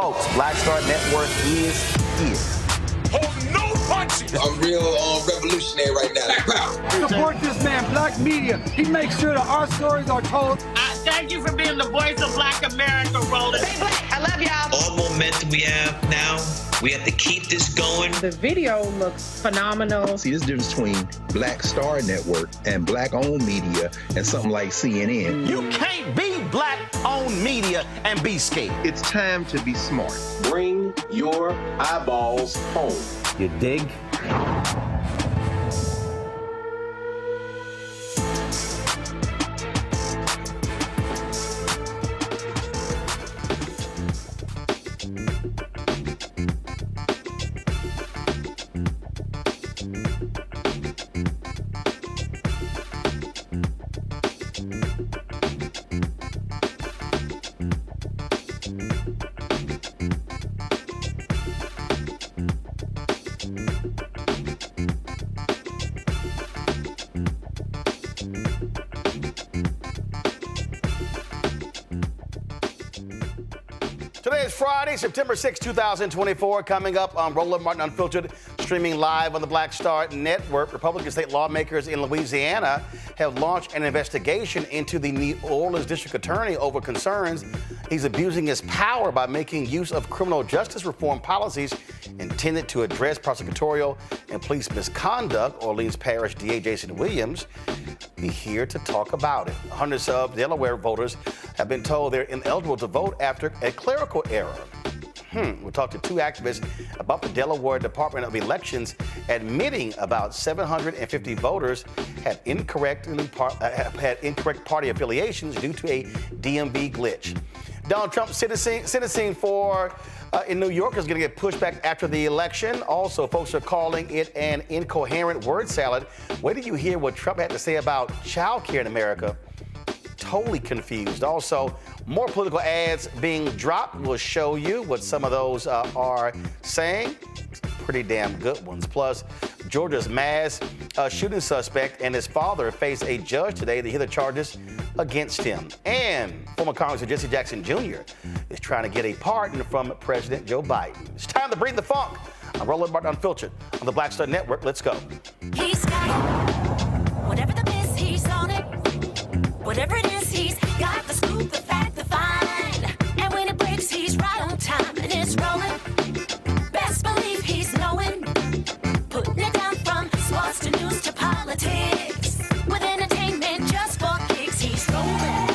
Folks, Black Star Network is here. Hold no punches! I'm real revolutionary right now. Black power. Support this man, Black media. He makes sure that our stories are told. Thank you for being the voice of Black America, Roland. Stay black. I love y'all. All momentum we have now, we have to keep this going. The video looks phenomenal. See, this difference between Black Star Network and Black-owned media and something like CNN. You can't be Black-owned media and be scared. It's time to be smart. Bring your eyeballs home. You dig? Today is Friday, September 6, 2024. Coming up on Roland Martin Unfiltered, streaming live on the Black Star Network. Republican state lawmakers in Louisiana have launched an investigation into the New Orleans district attorney over concerns he's abusing his power by making use of criminal justice reform policies intended to address prosecutorial and police misconduct. Orleans Parish DA Jason Williams be here to talk about it. Hundreds of Delaware voters have been told they're ineligible to vote after a clerical error. We'll talk to two activists about the Delaware Department of Elections admitting about 750 voters had incorrect party affiliations due to a DMV glitch. Donald Trump's sentencing for in New York is going to get pushed back after the election. Also, folks are calling it an incoherent word salad. Wait till you hear what Trump had to say about childcare in America. Totally confused. Also, more political ads being dropped. We'll show you what some of those are saying. Pretty damn good ones. Plus, Georgia's mass shooting suspect and his father face a judge today to hear the charges against him. And former Congressman Freddy Jackson Jr. is trying to get a pardon from President Joe Biden. It's time to bring the funk. I'm Roland Martin Unfiltered on the Black Star Network. Let's go. He's got it. Whatever the miss, he's on it. Whatever it is, he's got the scoop, the fact, the find. And when it breaks, he's right on time and it's rolling. Best believe he's knowing. Putting it down from sports to news to politics. With entertainment just for kicks, he's rolling.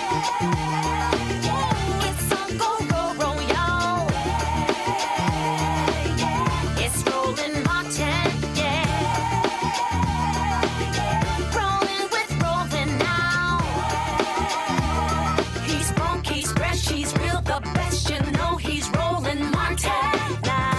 It's on go, y'all. It's Roland Martin, Rolling with Roland now. He's funky, he's fresh, he's real, the best, you know he's Roland Martin now.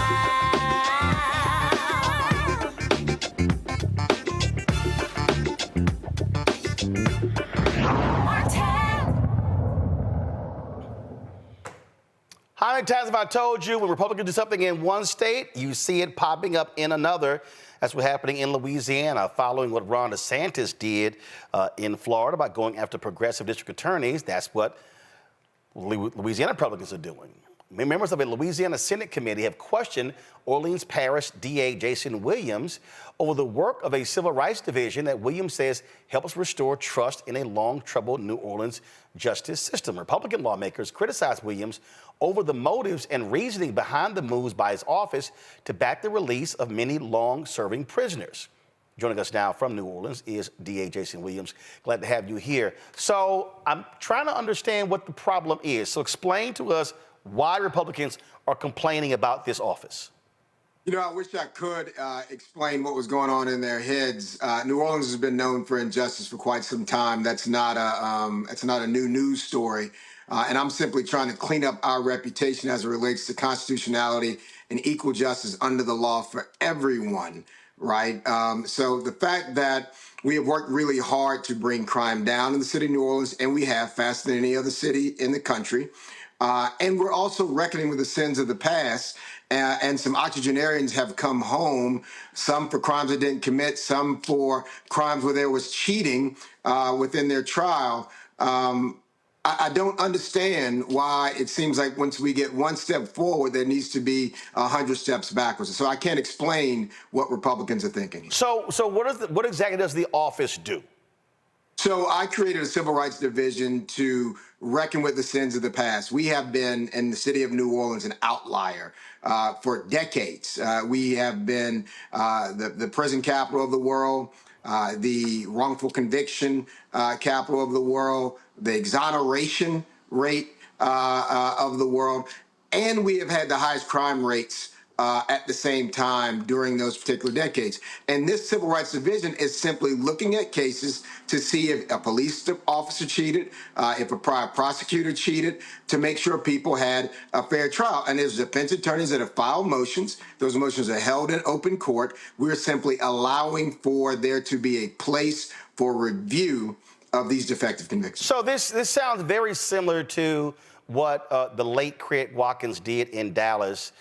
How many times have I told you when Republicans do something in one state, you see it popping up in another? That's what's happening in Louisiana, following what Ron DeSantis did in Florida by going after progressive district attorneys. That's what Louisiana Republicans are doing. Members of a Louisiana Senate committee have questioned Orleans Parish DA Jason Williams over the work of a civil rights division that Williams says helps restore trust in a long-troubled New Orleans justice system. Republican lawmakers criticized Williams over the motives and reasoning behind the moves by his office to back the release of many long-serving prisoners. Joining us now from New Orleans is DA Jason Williams. Glad to have you here. So I'm trying to understand what the problem is. So explain to us why Republicans are complaining about this office. You know, I wish I could explain what was going on in their heads. New Orleans has been known for injustice for quite some time. That's not a new news story. And I'm simply trying to clean up our reputation as it relates to constitutionality and equal justice under the law for everyone, right? So the fact that we have worked really hard to bring crime down in the city of New Orleans, and we have faster than any other city in the country. And we're also reckoning with the sins of the past. And some octogenarians have come home, some for crimes they didn't commit, some for crimes where there was cheating within their trial. I don't understand why it seems like once we get one step forward, there needs to be 100 steps backwards. So I can't explain what Republicans are thinking. So what exactly does the office do? So I created a civil rights division to reckon with the sins of the past. We have been in the city of New Orleans an outlier for decades. We have been the prison capital of the world, the wrongful conviction capital of the world, the exoneration rate of the world, and we have had the highest crime rates at the same time during those particular decades. And this civil rights division is simply looking at cases to see if a police officer cheated, if a prior prosecutor cheated, to make sure people had a fair trial. And there's defense attorneys that have filed motions. Those motions are held in open court. We're simply allowing for there to be a place for review of these defective convictions. So this sounds very similar to what the late Craig Watkins did in Dallas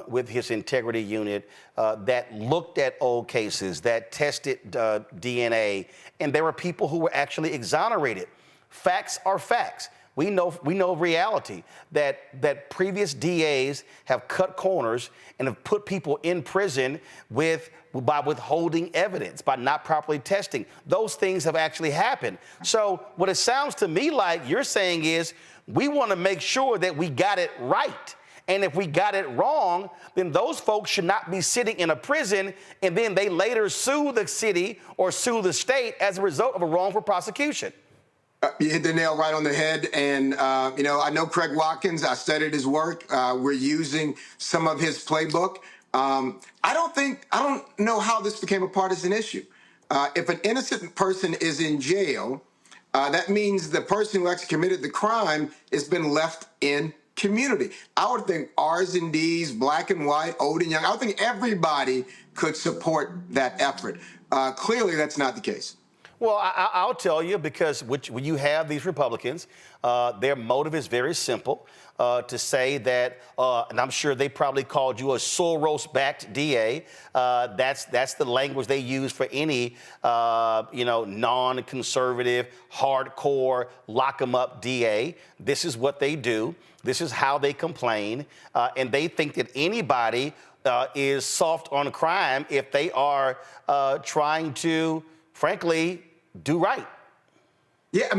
with his integrity unit that looked at old cases, that tested DNA, and there were people who were actually exonerated. Facts are facts. We know reality that previous DAs have cut corners and have put people in prison by withholding evidence, by not properly testing. Those things have actually happened. So what it sounds to me like you're saying is we want to make sure that we got it right. And if we got it wrong, then those folks should not be sitting in a prison and then they later sue the city or sue the state as a result of a wrongful prosecution. You hit the nail right on the head. And, I know Craig Watkins. I studied his work. We're using some of his playbook. I don't know how this became a partisan issue. If an innocent person is in jail, that means the person who actually committed the crime has been left in community. I would think R's and D's, black and white, old and young, I would think everybody could support that effort. Clearly, that's not the case. Well, I'll tell you, because when you have these Republicans, their motive is very simple, to say that, and I'm sure they probably called you a Soros-backed DA. That's the language they use for any, non-conservative, hardcore, lock-em-up DA. This is what they do. This is how they complain. And they think that anybody is soft on crime if they are trying to, frankly, do right. Yeah,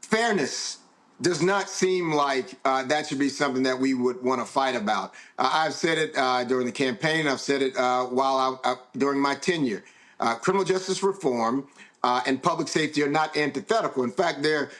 fairness does not seem like that should be something that we would want to fight about. I've said it during the campaign. I've said it during my tenure. Criminal justice reform and public safety are not antithetical. In fact, they're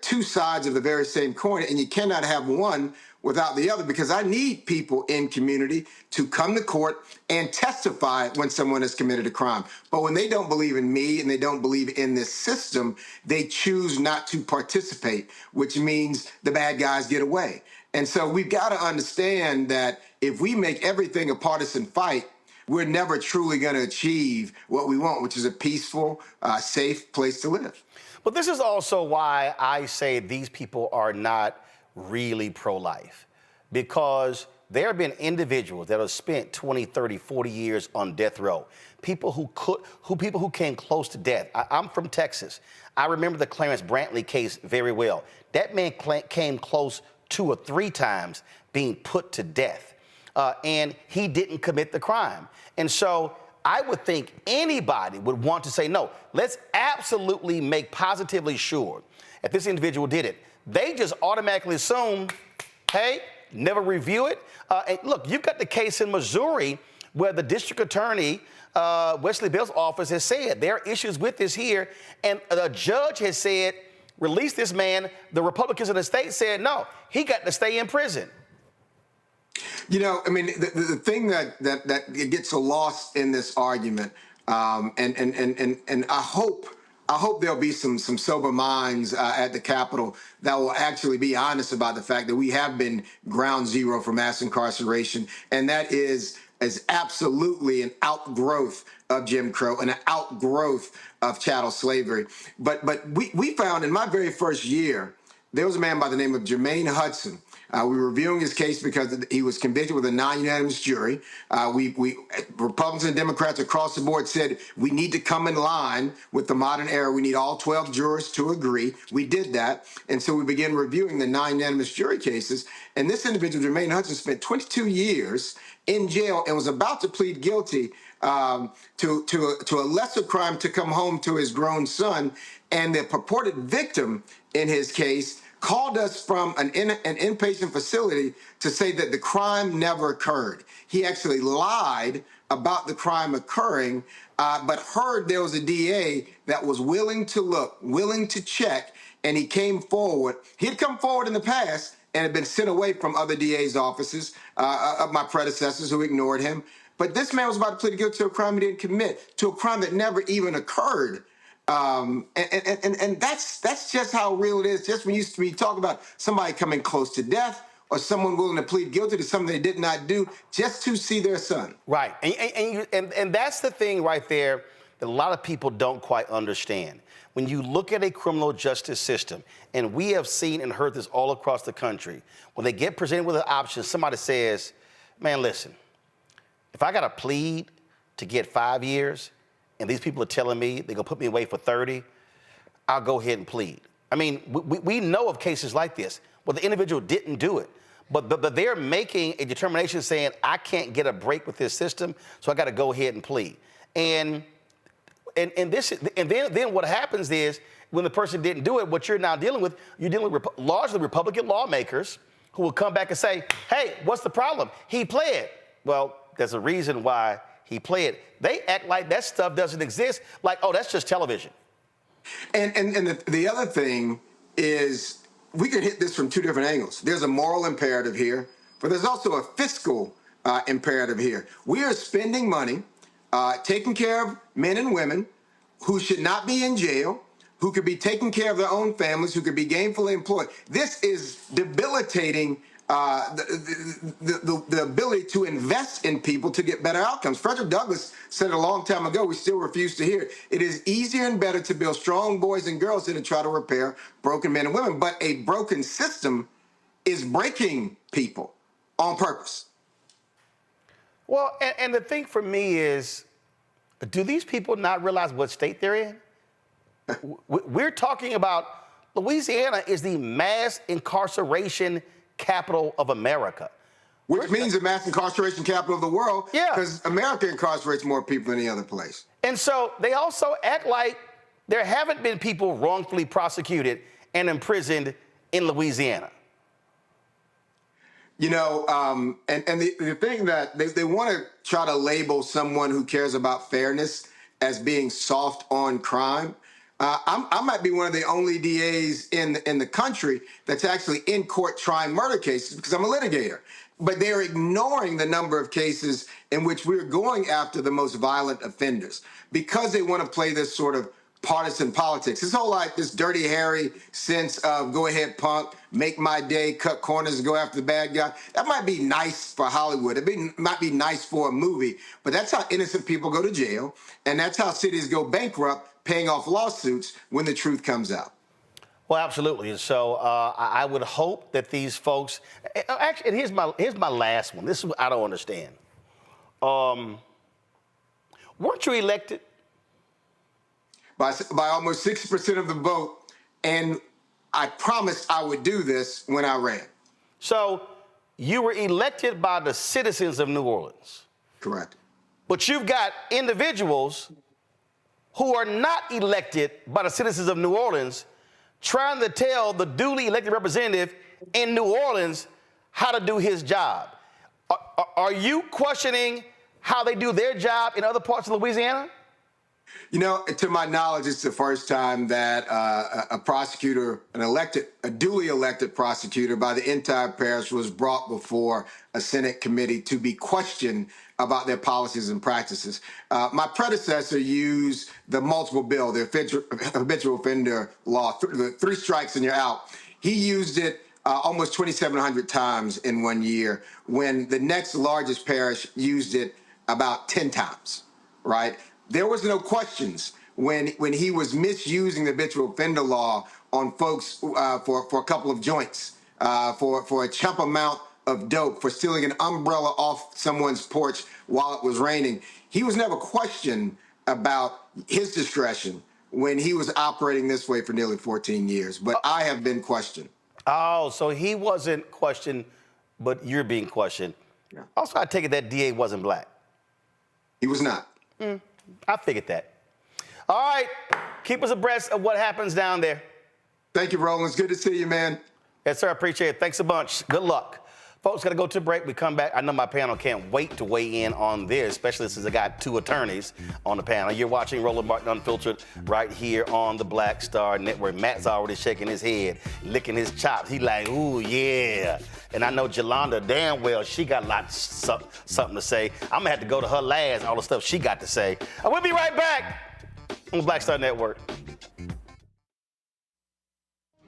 two sides of the very same coin, and you cannot have one without the other, because I need people in community to come to court and testify when someone has committed a crime. But when they don't believe in me and they don't believe in this system, they choose not to participate, which means the bad guys get away. And so we've got to understand that if we make everything a partisan fight, we're never truly going to achieve what we want, which is a peaceful, safe place to live. But this is also why I say these people are not really pro-life, because there have been individuals that have spent 20, 30, 40 years on death row. People who came close to death. I'm from Texas. I remember the Clarence Brantley case very well. That man came close 2 or 3 times being put to death, and he didn't commit the crime. And so I would think anybody would want to say, no, let's absolutely make positively sure that this individual did it. They just automatically assume, hey, never review it. And look, you've got the case in Missouri where the district attorney, Wesley Bell's office, has said there are issues with this here. And the judge has said, release this man. The Republicans in the state said, no, he got to stay in prison. The thing that gets lost in this argument, and I hope there'll be some sober minds at the Capitol that will actually be honest about the fact that we have been ground zero for mass incarceration, and that is absolutely an outgrowth of Jim Crow and an outgrowth of chattel slavery. But we found in my very first year, there was a man by the name of Jermaine Hudson We were reviewing his case because he was convicted with a non-unanimous jury. We Republicans and Democrats across the board said we need to come in line with the modern era. We need all 12 jurors to agree. We did that. And so we began reviewing the non-unanimous jury cases. And this individual, Jermaine Hudson, spent 22 years in jail and was about to plead guilty to a lesser crime to come home to his grown son. And the purported victim in his case called us from an inpatient facility to say that the crime never occurred. He actually lied about the crime occurring, but heard there was a DA that was willing to look, willing to check, and he came forward. He had come forward in the past and had been sent away from other DA's offices of my predecessors who ignored him. But this man was about to plead guilty to a crime he didn't commit, to a crime that never even occurred. And that's just how real it is. Just when you talk about somebody coming close to death or someone willing to plead guilty to something they did not do just to see their son. Right. And that's the thing right there that a lot of people don't quite understand. When you look at a criminal justice system, and we have seen and heard this all across the country, when they get presented with an option, somebody says, man, listen, if I got to plead to get 5 years, and these people are telling me they're going to put me away for 30, I'll go ahead and plead. I mean, we know of cases like this where the individual didn't do it, but they're making a determination saying, I can't get a break with this system, so I got to go ahead and plead. And then what happens is when the person didn't do it, what you're now dealing with, you're dealing with largely Republican lawmakers who will come back and say, hey, what's the problem? He pled. Well, there's a reason why he pled. They act like that stuff doesn't exist, like, oh, that's just television. And the other thing is we could hit this from two different angles. There's a moral imperative here, but there's also a fiscal imperative here. We are spending money taking care of men and women who should not be in jail, who could be taking care of their own families, who could be gainfully employed. This is debilitating the ability to invest in people to get better outcomes. Frederick Douglass said a long time ago, we still refuse to hear it. It is easier and better to build strong boys and girls than to try to repair broken men and women. But a broken system is breaking people on purpose. Well, and the thing for me is, do these people not realize what state they're in? We're talking about Louisiana is the mass incarceration capital of America. Which means the mass incarceration capital of the world. Yeah. Because America incarcerates more people than any other place. And so they also act like there haven't been people wrongfully prosecuted and imprisoned in Louisiana. You know, and the thing that they want to try to label someone who cares about fairness as being soft on crime. I might be one of the only DAs in the country that's actually in court trying murder cases because I'm a litigator. But they're ignoring the number of cases in which we're going after the most violent offenders because they want to play this sort of partisan politics. This whole this Dirty Harry sense of go ahead, punk, make my day, cut corners and go after the bad guy. That might be nice for Hollywood. Might be nice for a movie, but that's how innocent people go to jail. And that's how cities go bankrupt, paying off lawsuits when the truth comes out. Well, absolutely. And so I would hope that these folks, actually, and here's my last one. This is what I don't understand. Weren't you elected? By almost 60% of the vote, and I promised I would do this when I ran. So you were elected by the citizens of New Orleans. Correct. But you've got individuals who are not elected by the citizens of New Orleans trying to tell the duly elected representative in New Orleans how to do his job. Are you questioning how they do their job in other parts of Louisiana? You know, to my knowledge, it's the first time that a prosecutor, a duly elected prosecutor by the entire parish was brought before a Senate committee to be questioned about their policies and practices. My predecessor used the multiple bill, the habitual offender law, the 3 strikes and you're out. He used it almost 2,700 times in 1 year, when the next largest parish used it about 10 times, right? There was no questions when he was misusing the habitual offender law on folks for a couple of joints. for a chump amount of dope, for stealing an umbrella off someone's porch while it was raining. He was never questioned about his discretion when he was operating this way for nearly 14 years. But I have been questioned. Oh, so he wasn't questioned, but you're being questioned. Yeah. Also, I take it that DA wasn't black. He was not. I figured that. All right, keep us abreast of what happens down there. Thank you, Roland. It's good to see you, man. Yes, sir. I appreciate it. Thanks a bunch. Good luck. Folks, got to go to a break. We come back. I know my panel can't wait to weigh in on this, especially since I got two attorneys on the panel. You're watching Roland Martin Unfiltered right here on the Black Star Network. Matt's already shaking his head, licking his chops. He like, ooh, yeah. And I know Jolanda damn well, she got something to say. I'm going to have to go to her last, all the stuff she got to say. I will be right back on the Black Star Network.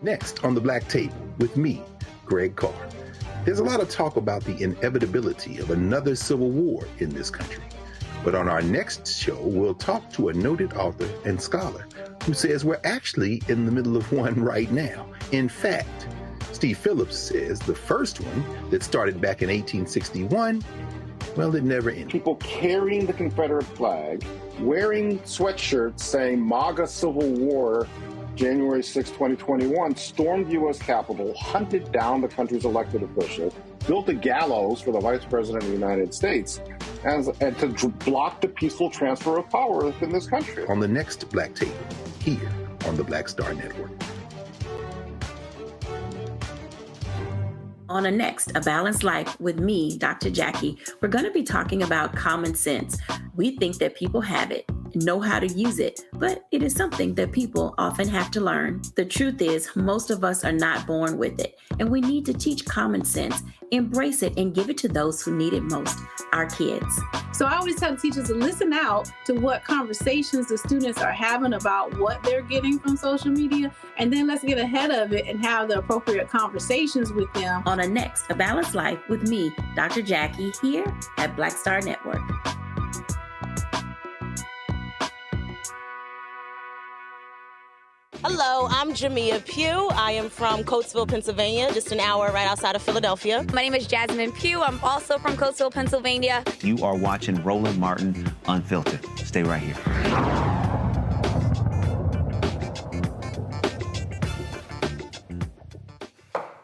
Next on the Black Tape with me, Greg Carr. There's a lot of talk about the inevitability of another civil war in this country. But on our next show, we'll talk to a noted author and scholar who says we're actually in the middle of one right now. In fact, Steve Phillips says the first one that started back in 1861, well, it never ended. People carrying the Confederate flag, wearing sweatshirts saying MAGA Civil War, January 6, 2021, stormed the U.S. Capitol, hunted down the country's elected officials, built a gallows for the Vice President of the United States, and to block the peaceful transfer of power within this country. On the next Black Tape, here on the Black Star Network. On the next A Balanced Life with me, Dr. Jackie, we're going to be talking about common sense. We think that people have it, know how to use it, but it is something that people often have to learn. The truth is, most of us are not born with it, and we need to teach common sense, embrace it, and give it to those who need it most, our kids. So I always tell teachers to listen out to what conversations the students are having about what they're getting from social media, and then let's get ahead of it and have the appropriate conversations with them. On the next A Balanced Life with me, Dr. Jackie, here at Black Star Network. Hello, I'm Jamia Pugh. I am from Coatesville, Pennsylvania, just an hour right outside of Philadelphia. My name is Jasmine Pugh. I'm also from Coatesville, Pennsylvania. You are watching Roland Martin Unfiltered. Stay right here.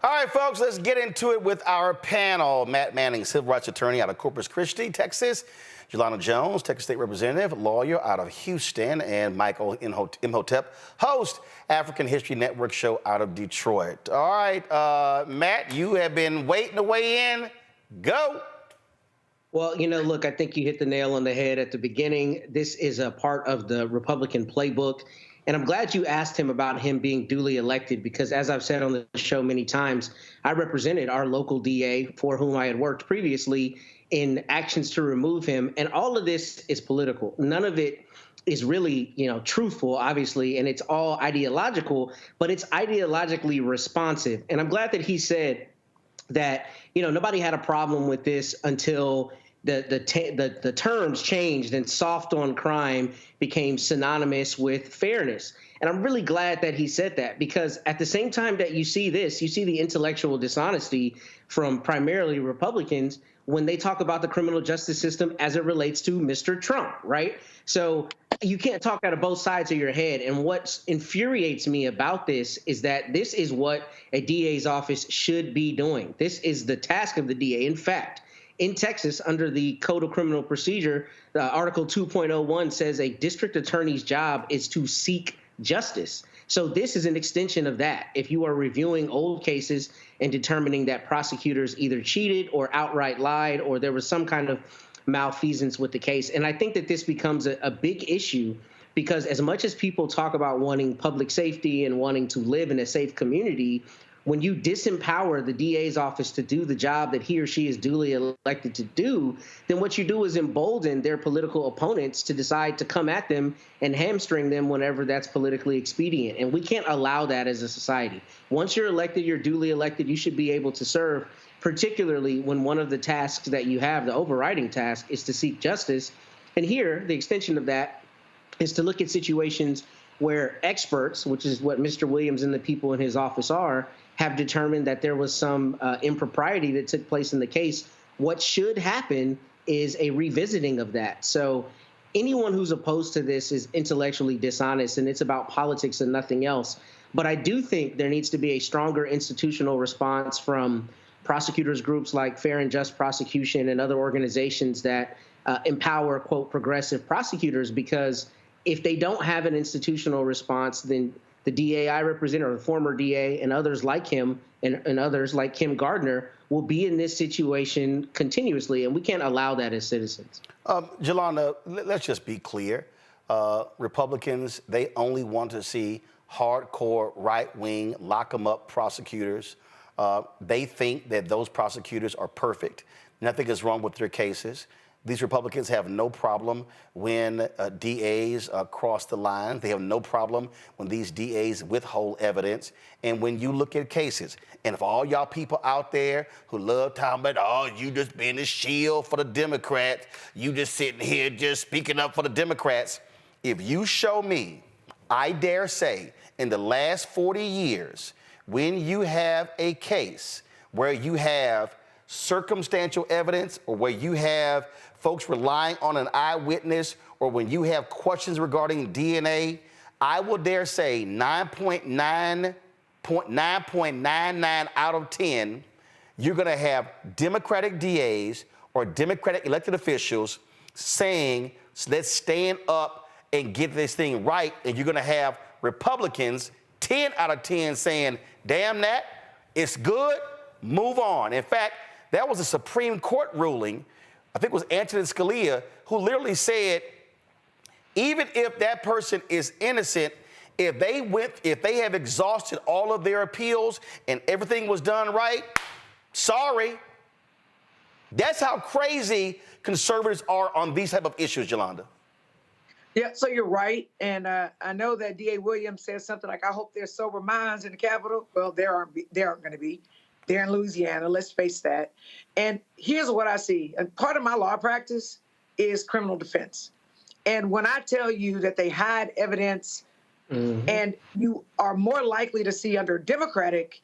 All right, folks, let's get into it with our panel. Matt Manning, civil rights attorney out of Corpus Christi, Texas. Jelana Jones, Texas State Representative, lawyer out of Houston, and Michael Imhotep, host, African History Network show out of Detroit. All right, Matt, you have been waiting to weigh in. Go. Well, look, I think you hit the nail on the head at the beginning. This is a part of the Republican playbook. And I'm glad you asked him about him being duly elected, because as I've said on the show many times, I represented our local DA for whom I had worked previously in actions to remove him. And all of this is political. None of it is really, truthful, obviously, and it's all ideological, but it's ideologically responsive. And I'm glad that he said that, nobody had a problem with this until the terms changed and soft on crime became synonymous with fairness. And I'm really glad that he said that, because at the same time that you see this, you see the intellectual dishonesty from primarily Republicans when they talk about the criminal justice system as it relates to Mr. Trump, right? So you can't talk out of both sides of your head. And what infuriates me about this is that this is what a DA's office should be doing. This is the task of the DA. In fact, in Texas, under the Code of Criminal Procedure, Article 2.01 says a district attorney's job is to seek justice. So this is an extension of that. If you are reviewing old cases and determining that prosecutors either cheated or outright lied, or there was some kind of malfeasance with the case. And I think that this becomes a big issue, because as much as people talk about wanting public safety and wanting to live in a safe community, when you disempower the DA's office to do the job that he or she is duly elected to do, then what you do is embolden their political opponents to decide to come at them and hamstring them whenever that's politically expedient. And we can't allow that as a society. Once you're elected, you're duly elected, you should be able to serve, particularly when one of the tasks that you have, the overriding task, is to seek justice. And here, the extension of that is to look at situations where experts, which is what Mr. Williams and the people in his office are, have determined that there was some impropriety that took place in the case, what should happen is a revisiting of that. So anyone who's opposed to this is intellectually dishonest, and it's about politics and nothing else. But I do think there needs to be a stronger institutional response from prosecutors groups like Fair and Just Prosecution and other organizations that empower, quote, progressive prosecutors, because if they don't have an institutional response, then the DA I represent, or the former DA, and others like him, and others like Kim Gardner, will be in this situation continuously, and we can't allow that as citizens. Jolanda, let's just be clear. Republicans, they only want to see hardcore right-wing, lock-em-up prosecutors. They think that those prosecutors are perfect. Nothing is wrong with their cases. These Republicans have no problem when DAs cross the line. They have no problem when these DAs withhold evidence. And when you look at cases, and if all y'all people out there who love talking about, oh, you just being a shield for the Democrats, you just sitting here just speaking up for the Democrats, if you show me, I dare say, in the last 40 years, when you have a case where you have circumstantial evidence, or where you have folks relying on an eyewitness, or when you have questions regarding DNA, I will dare say 9.99 out of 10, you're going to have Democratic DAs or Democratic elected officials saying, let's stand up and get this thing right. And you're going to have Republicans, 10 out of 10, saying, damn that, it's good, move on. In fact, that was a Supreme Court ruling, I think it was Antonin Scalia, who literally said, even if that person is innocent, if they have exhausted all of their appeals and everything was done right, sorry. That's how crazy conservatives are on these type of issues, Jolanda. Yeah, so you're right. And I know that DA Williams said something like, I hope there's sober minds in the Capitol. Well, there aren't going to be. They're in Louisiana, let's face that. And here's what I see. And part of my law practice is criminal defense. And when I tell you that they hide evidence, and you are more likely to see under Democratic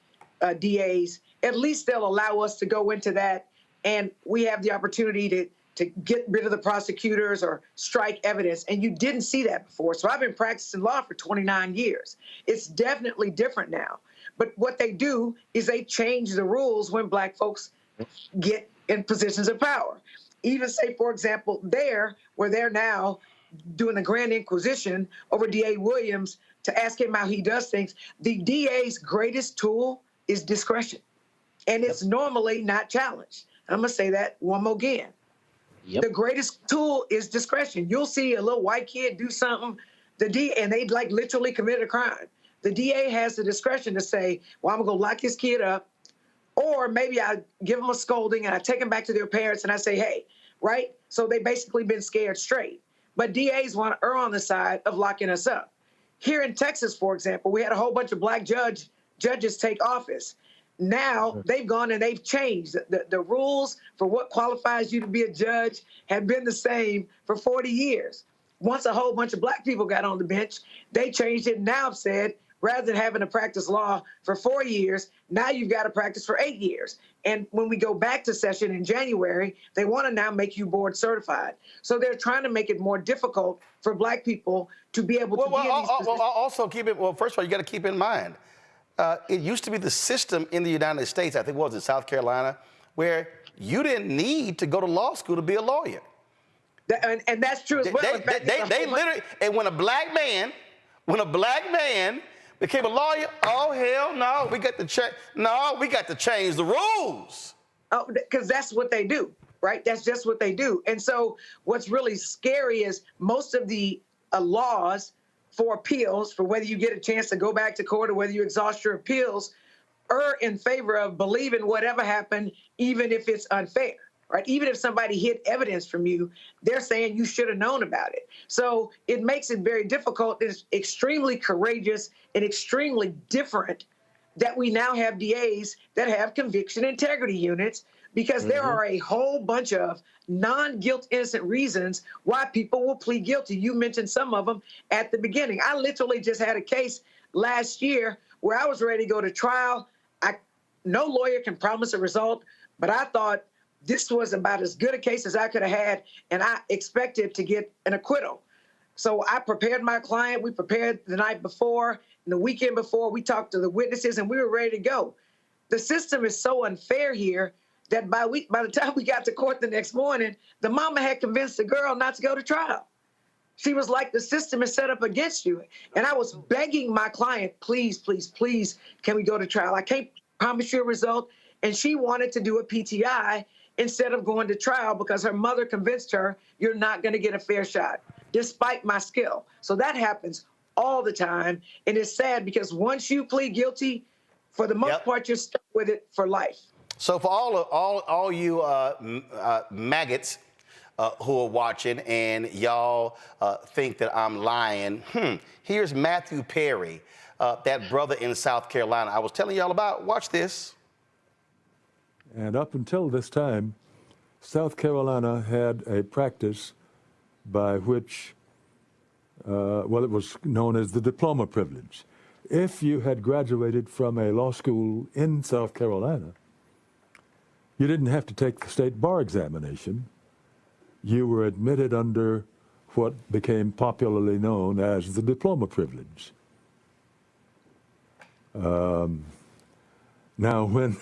DAs, at least they'll allow us to go into that, and we have the opportunity to get rid of the prosecutors or strike evidence. And you didn't see that before. So I've been practicing law for 29 years. It's definitely different now. But what they do is they change the rules when Black folks get in positions of power. Even say, for example, where they're now doing the Grand Inquisition over DA Williams to ask him how he does things, the DA's greatest tool is discretion. And it's normally not challenged. I'm going to say that one more again. The greatest tool is discretion. You'll see a little white kid do something, and they like literally committed a crime. The DA has the discretion to say, well, I'm going to lock this kid up, or maybe I give them a scolding and I take them back to their parents and I say, hey, right? So they basically been scared straight. But DAs want to err on the side of locking us up. Here in Texas, for example, we had a whole bunch of Black judges take office. Now they've gone and they've changed. The rules for what qualifies you to be a judge have been the same for 40 years. Once a whole bunch of Black people got on the bench, they changed it and now have said, rather than having to practice law for 4 years, now you've got to practice for 8 years. And when we go back to session in January, they want to now make you board certified. So they're trying to make it more difficult for Black people to be able to be in these positions. Also first of all, you got to keep in mind, it used to be the system in the United States, I think it was in South Carolina, where you didn't need to go to law school to be a lawyer. And that's true as well. They literally, and when a black man became a lawyer, oh hell no, we got to change the rules. Oh, because that's what they do, right? That's just what they do. And so what's really scary is most of the laws for appeals, for whether you get a chance to go back to court or whether you exhaust your appeals, are in favor of believing whatever happened, even if it's unfair. Right? Even if somebody hid evidence from you, they're saying you should have known about it. So it makes it very difficult. It's extremely courageous and extremely different that we now have DAs that have conviction integrity units, because there are a whole bunch of non-guilt innocent reasons why people will plead guilty. You mentioned some of them at the beginning. I literally just had a case last year where I was ready to go to trial. no lawyer can promise a result, but I thought this was about as good a case as I could have had, and I expected to get an acquittal. So I prepared my client. We prepared the night before and the weekend before. We talked to the witnesses, and we were ready to go. The system is so unfair here that by the time we got to court the next morning, the mama had convinced the girl not to go to trial. She was like, the system is set up against you. And I was begging my client, please, please, please, can we go to trial? I can't promise you a result. And she wanted to do a PTI instead of going to trial because her mother convinced her, you're not going to get a fair shot, despite my skill. So that happens all the time. And it's sad because once you plead guilty, for the most part, you're stuck with it for life. So for all you maggots who are watching and y'all think that I'm lying, here's Matthew Perry, that brother in South Carolina I was telling y'all about. Watch this. And up until this time, South Carolina had a practice by which, well, it was known as the diploma privilege. If you had graduated from a law school in South Carolina, you didn't have to take the state bar examination. You were admitted under what became popularly known as the diploma privilege. Now, when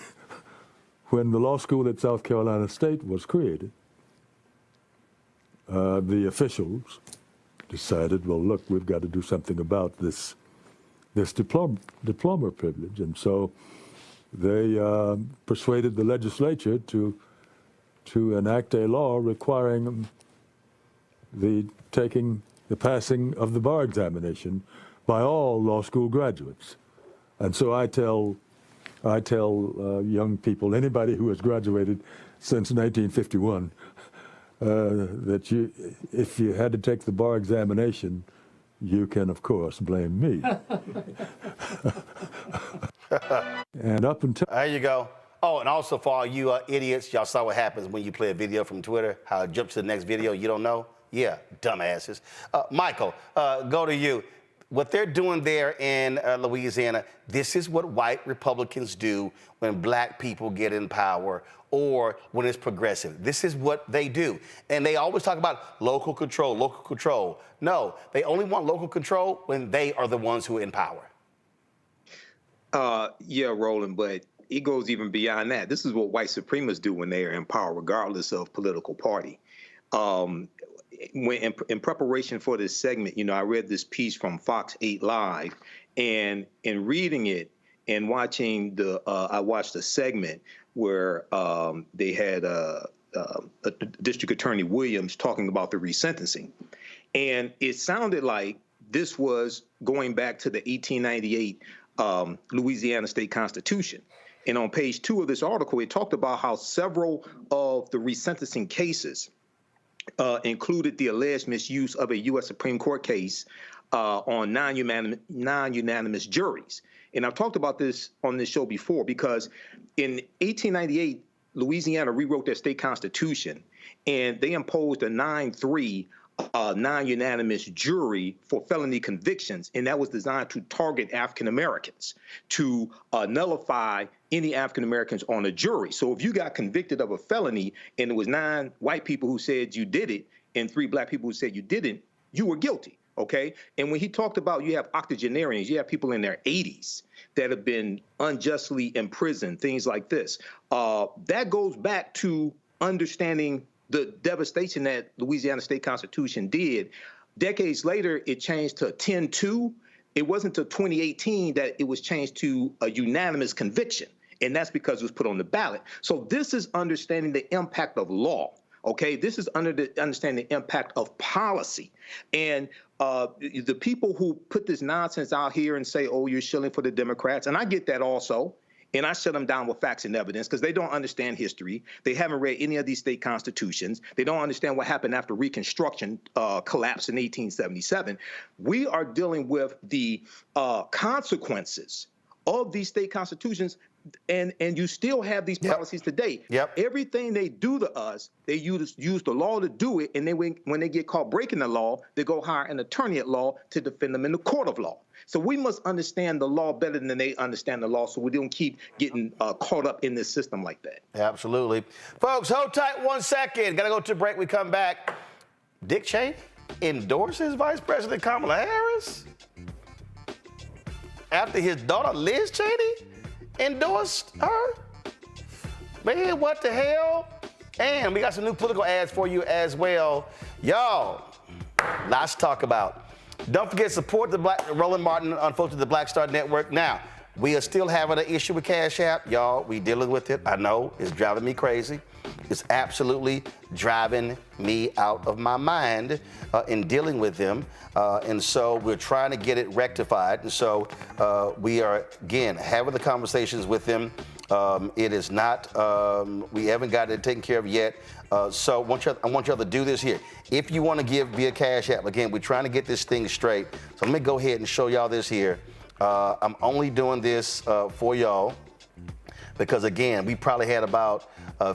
the law school at South Carolina State was created, the officials decided, well, look, we've got to do something about this diploma privilege. And so they persuaded the legislature to enact a law requiring the passing of the bar examination by all law school graduates. And so I tell young people, anybody who has graduated since 1951, that if you had to take the bar examination, you can, of course, blame me. And up until... There you go. Oh, and also for all you idiots, y'all saw what happens when you play a video from Twitter, how it jumps to the next video you don't know? Yeah, dumbasses. Michael, go to you. What they're doing there in Louisiana, this is what white Republicans do when black people get in power or when it's progressive. This is what they do. And they always talk about local control, local control. No, they only want local control when they are the ones who are in power. Yeah, Roland, but it goes even beyond that. This is what white supremacists do when they are in power, regardless of political party. When in preparation for this segment, you know, I read this piece from Fox 8 Live, and in reading it and watching I watched a segment where they had District Attorney Williams talking about the resentencing, and it sounded like this was going back to the 1898 Louisiana State Constitution. And on page 2 of this article, it talked about how several of the resentencing cases included the alleged misuse of a U.S. Supreme Court case on non-unanimous juries. And I've talked about this on this show before because in 1898, Louisiana rewrote their state constitution, and they imposed a 9-3 non-unanimous jury for felony convictions, and that was designed to target African Americans, to nullify any African Americans on a jury. So if you got convicted of a felony and it was 9 white people who said you did it and 3 black people who said you didn't, you were guilty, okay? And when he talked about you have octogenarians, you have people in their 80s that have been unjustly imprisoned, things like this. That goes back to understanding the devastation that Louisiana State Constitution did. Decades later, it changed to 10-2. It wasn't until 2018 that it was changed to a unanimous conviction, and that's because it was put on the ballot. So this is understanding the impact of law, okay? This is understanding the impact of policy. And the people who put this nonsense out here and say, oh, you're shilling for the Democrats, and I get that also, and I shut them down with facts and evidence because they don't understand history. They haven't read any of these state constitutions. They don't understand what happened after Reconstruction collapsed in 1877. We are dealing with the consequences of these state constitutions, and you still have these policies today. Everything they do to us, they use the law to do it, and then when they get caught breaking the law, they go hire an attorney at law to defend them in the court of law. So we must understand the law better than they understand the law, so we don't keep getting caught up in this system like that. Absolutely. Folks, hold tight 1 second. Got to go to a break. We come back. Dick Cheney endorses Vice President Kamala Harris after his daughter Liz Cheney endorsed her? Man, what the hell? And we got some new political ads for you as well. Y'all, lots to talk about. Don't forget to support the Roland Martin Unfiltered, the Black Star Network. Now, we are still having an issue with Cash App. Y'all, we dealing with it. I know, it's driving me crazy. It's absolutely driving me out of my mind in dealing with them. And so we're trying to get it rectified. And so we are, again, having the conversations with them. It is not, we haven't got it taken care of yet. So I want y'all to do this here. If you want to give via Cash App, again, we're trying to get this thing straight. So let me go ahead and show y'all this here. I'm only doing this for y'all because, again, we probably had about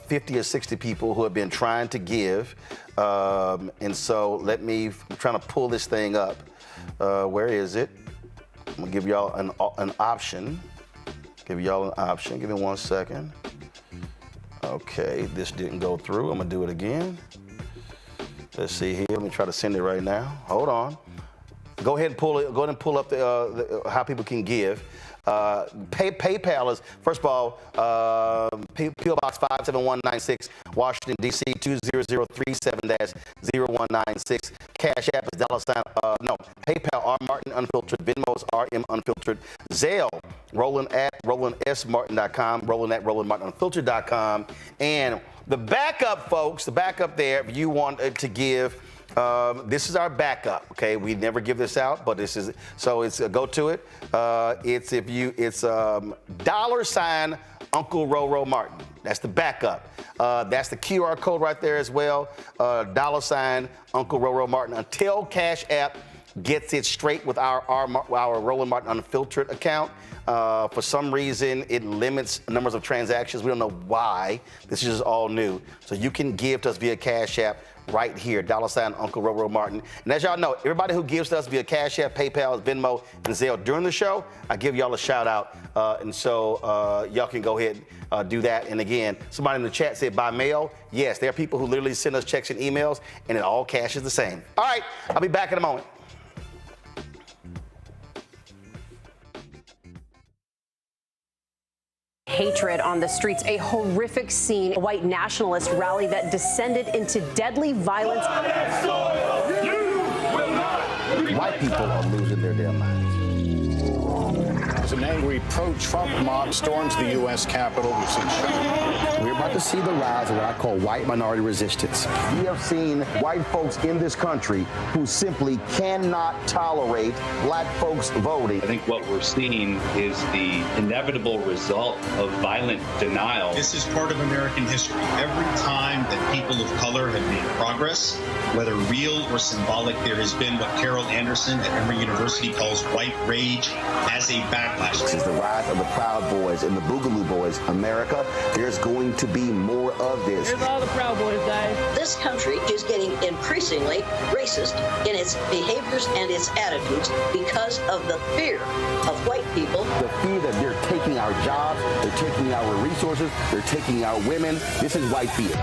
50 or 60 people who have been trying to give. And so I'm trying to pull this thing up. Where is it? I'm going to give y'all an option. Give y'all an option. Give me 1 second. Okay, this didn't go through. I'm going to do it again. Let's see here. Let me try to send it right now. Hold on. Go ahead and pull it. Go ahead and pull up the how people can give. PayPal is, first of all, P.O. Box 57196, Washington, D.C. 20037-0196. Cash App is PayPal R Martin Unfiltered, Venmo is RM Unfiltered, Zelle, Roland at RolandSMartin.com, Roland at RolandMartinUnfiltered.com, and the backup, folks, the backup there, if you want to give. This is our backup, okay? We never give this out, but this is, so it's go to it. It's $ Uncle Roro Martin. That's the backup. That's the QR code right there as well. $ Uncle Roro Martin until Cash App gets it straight with our Roland Martin Unfiltered account. For some reason, it limits numbers of transactions. We don't know why. This is just all new. So you can give to us via Cash App right here, $ Uncle Roro Martin. And as y'all know, everybody who gives to us via Cash App, PayPal, Venmo, and Zelle during the show, I give y'all a shout out. And so y'all can go ahead and do that. And again, somebody in the chat said by mail. Yes, there are people who literally send us checks and emails, and it all cash is the same. All right, I'll be back in a moment. Hatred on the streets, a horrific scene, a white nationalist rally that descended into deadly violence. White people are losing their damn minds. As an angry pro-Trump mob storms the U.S. Capitol, we're about to see the rise of what I call white minority resistance. We have seen white folks in this country who simply cannot tolerate black folks voting. I think what we're seeing is the inevitable result of violent denial. This is part of American history. Every time that people of color have made progress, whether real or symbolic, there has been what Carol Anderson at Emory University calls white rage as a backlash. This is the rise of the Proud Boys and the Boogaloo Boys. America, there's going to be more of this. Here's all the Proud Boys, guys. This country is getting increasingly racist in its behaviors and its attitudes because of the fear of white people. The fear that they're taking our jobs, they're taking our resources, they're taking our women. This is white fear.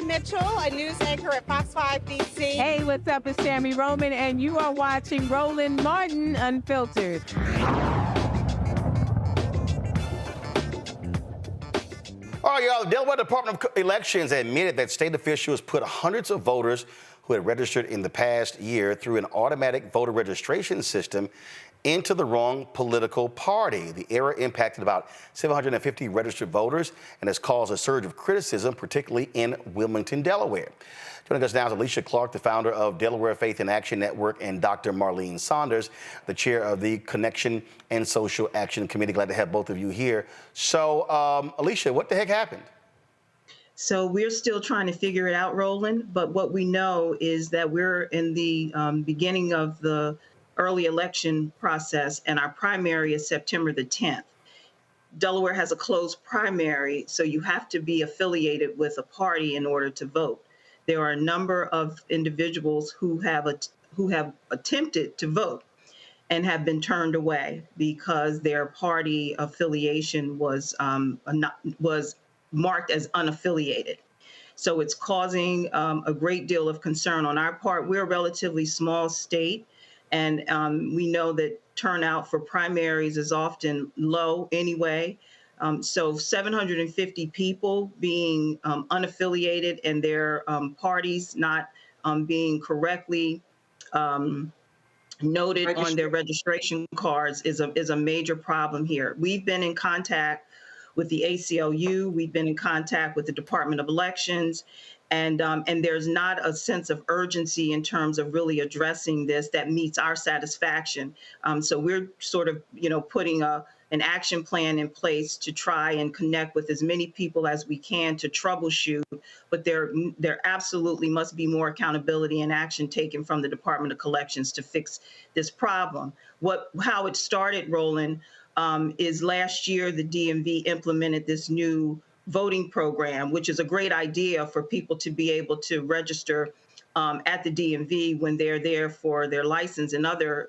Mitchell, a news anchor at Fox 5 DC. Hey, what's up? It's Tammy Roman, and you are watching Roland Martin Unfiltered. All right, y'all. The Delaware Department of Elections admitted that state officials put hundreds of voters who had registered in the past year through an automatic voter registration system into the wrong political party. The error impacted about 750 registered voters and has caused a surge of criticism, particularly in Wilmington, Delaware. Joining us now is Alicia Clark, the founder of Delaware Faith in Action Network, and Dr. Marlene Saunders, the chair of the Connection and Social Action Committee. Glad to have both of you here. So, Alicia, what the heck happened? So we're still trying to figure it out, Roland, but what we know is that we're in the beginning of the early election process, and our primary is September the 10th. Delaware has a closed primary, so you have to be affiliated with a party in order to vote. There are a number of individuals who have attempted to vote and have been turned away because their party affiliation was marked as unaffiliated. So it's causing a great deal of concern on our part. We're a relatively small state, and we know that turnout for primaries is often low anyway. So 750 people being unaffiliated and their parties not being correctly noted on their registration cards is a major problem here. We've been in contact with the ACLU, we've been in contact with the Department of Elections, and there's not a sense of urgency in terms of really addressing this that meets our satisfaction. So we're sort of, putting an action plan in place to try and connect with as many people as we can to troubleshoot, but there absolutely must be more accountability and action taken from the Department of Elections to fix this problem. How it started, Roland, is last year the DMV implemented this new voting program, which is a great idea for people to be able to register at the DMV when they're there for their license and other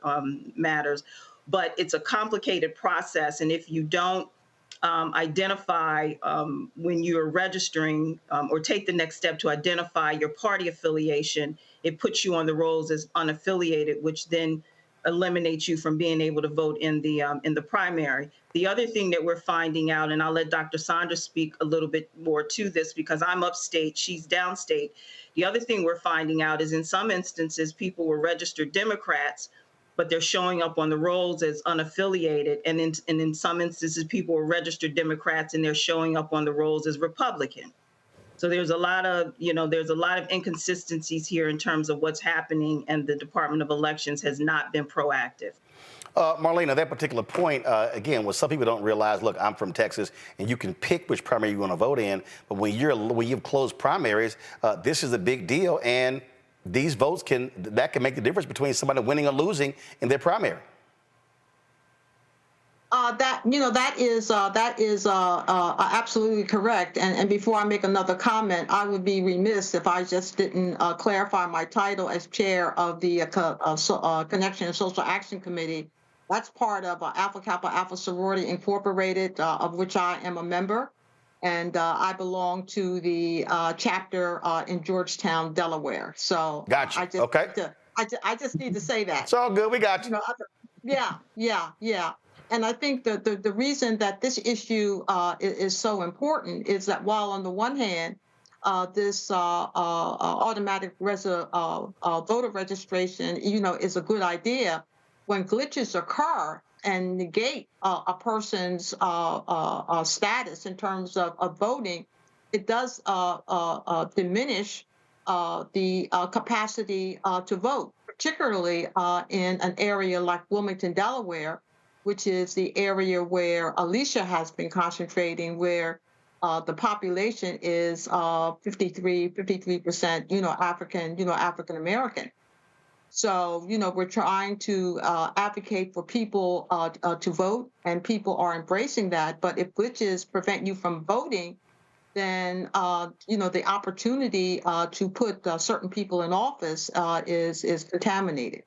matters. But it's a complicated process, and if you don't identify when you're registering or take the next step to identify your party affiliation, it puts you on the rolls as unaffiliated, which then eliminates you from being able to vote in the primary. The other thing that we're finding out, and I'll let Dr. Saunders speak a little bit more to this because I'm upstate, she's downstate. The other thing we're finding out is in some instances, people were registered Democrats, but they're showing up on the rolls as unaffiliated. And in some instances, people were registered Democrats and they're showing up on the rolls as Republican. So there's a lot of inconsistencies here in terms of what's happening, and the Department of Elections has not been proactive. Marlene, at that particular point, again, what some people don't realize, look, I'm from Texas, and you can pick which primary you want to vote in, but when you've closed primaries, this is a big deal, and these votes can make the difference between somebody winning or losing in their primary. That is absolutely correct. And before I make another comment, I would be remiss if I just didn't clarify my title as chair of the Connection and Social Action Committee. That's part of Alpha Kappa Alpha Sorority Incorporated, of which I am a member. And I belong to the chapter in Georgetown, Delaware. So gotcha. I just need to say that. It's all good. We got you. Yeah. And I think the reason that this issue is so important is that while on the one hand, this automatic voter registration, is a good idea, when glitches occur and negate a person's status in terms of voting, it does diminish the capacity to vote, particularly in an area like Wilmington, Delaware, which is the area where Alicia has been concentrating, where the population is 53%, African American. So, we're trying to advocate for people to vote, and people are embracing that. But if glitches prevent you from voting, then, the opportunity to put certain people in office is contaminated.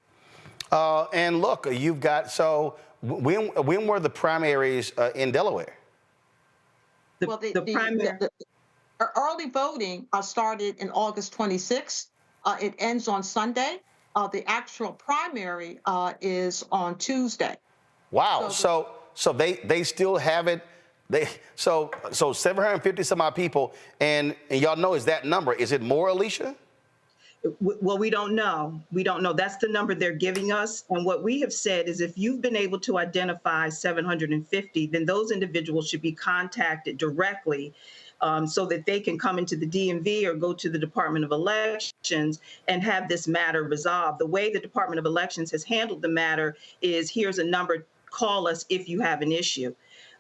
And look, you've got, so when were the primaries in Delaware? The early voting started in August 26th. It ends on Sunday. The actual primary is on Tuesday. Wow. So they still have it. So 750 some odd people, and y'all know is that number. Is it more, Alicia? Well, we don't know. We don't know. That's the number they're giving us. And what we have said is if you've been able to identify 750, then those individuals should be contacted directly so that they can come into the DMV or go to the Department of Elections and have this matter resolved. The way the Department of Elections has handled the matter is here's a number, call us if you have an issue.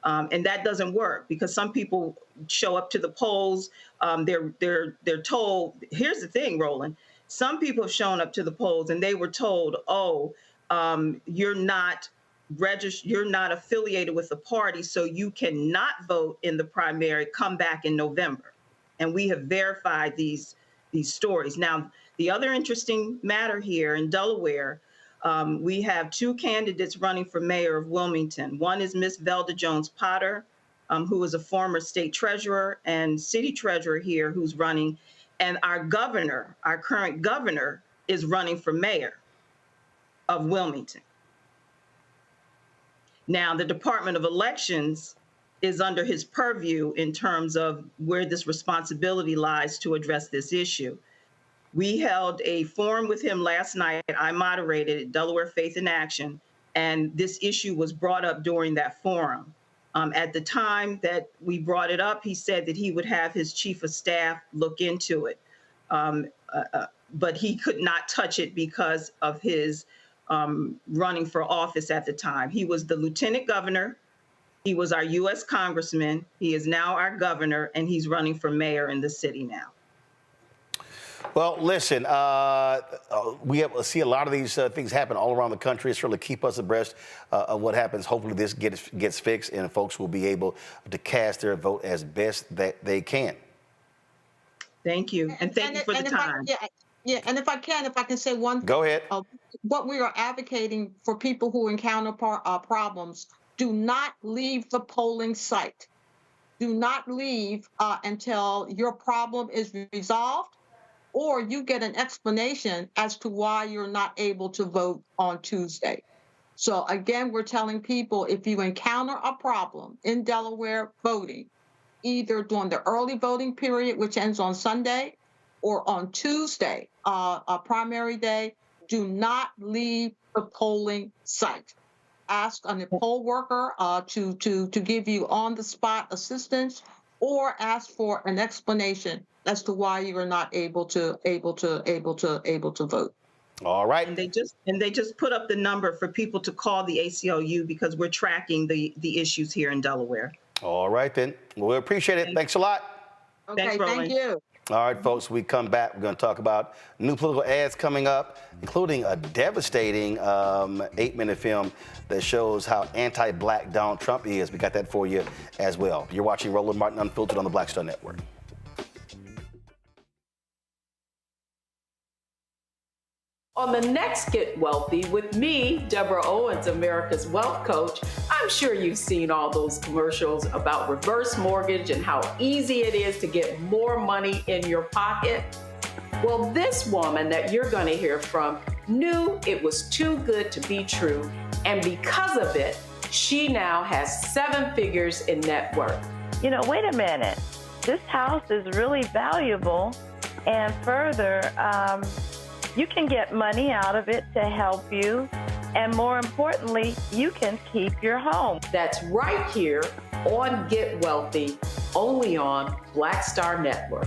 And that doesn't work because some people show up to the polls. They're told, here's the thing, Roland. Some people have shown up to the polls and they were told, oh, you're not registered, you're not affiliated with the party, so you cannot vote in the primary, come back in November. And we have verified these stories. Now, the other interesting matter here in Delaware, we have two candidates running for mayor of Wilmington. One is Miss Velda Jones Potter, who is a former state treasurer and city treasurer here who's running. And our governor, our current governor, is running for mayor of Wilmington. Now, the Department of Elections is under his purview in terms of where this responsibility lies to address this issue. We held a forum with him last night. I moderated it, Delaware Faith in Action, and this issue was brought up during that forum. At the time that we brought it up, he said that he would have his chief of staff look into it, but he could not touch it because of his running for office at the time. He was the lieutenant governor. He was our U.S. congressman. He is now our governor, and he's running for mayor in the city now. Well, listen, we see a lot of these things happen all around the country. It's really keep us abreast of what happens. Hopefully this gets fixed and folks will be able to cast their vote as best that they can. Thank you. And thank you for the time. And if I can say one thing. Go ahead. What we are advocating for people who encounter problems, do not leave the polling site. Do not leave until your problem is resolved, or you get an explanation as to why you're not able to vote on Tuesday. So again, we're telling people if you encounter a problem in Delaware voting, either during the early voting period, which ends on Sunday, or on Tuesday, a primary day, do not leave the polling site. Ask a poll worker to give you on-the-spot assistance, or ask for an explanation as to why you are not able to vote. All right. And they just put up the number for people to call the ACLU because we're tracking the issues here in Delaware. All right, then. Well, we appreciate it. Thanks a lot. Okay, Thanks, Roland. thank you. All right, folks, we come back. We're going to talk about new political ads coming up, including a devastating 8-minute film that shows how anti-black Donald Trump is. We got that for you as well. You're watching Roland Martin Unfiltered on the Black Star Network. On the next Get Wealthy with me, Deborah Owens, America's Wealth Coach, I'm sure you've seen all those commercials about reverse mortgage and how easy it is to get more money in your pocket. Well, this woman that you're going to hear from knew it was too good to be true, and because of it, she now has 7 figures in net worth. You know, wait a minute. This house is really valuable, and further, you can get money out of it to help you, and more importantly, you can keep your home. That's right here on Get Wealthy, only on Black Star Network.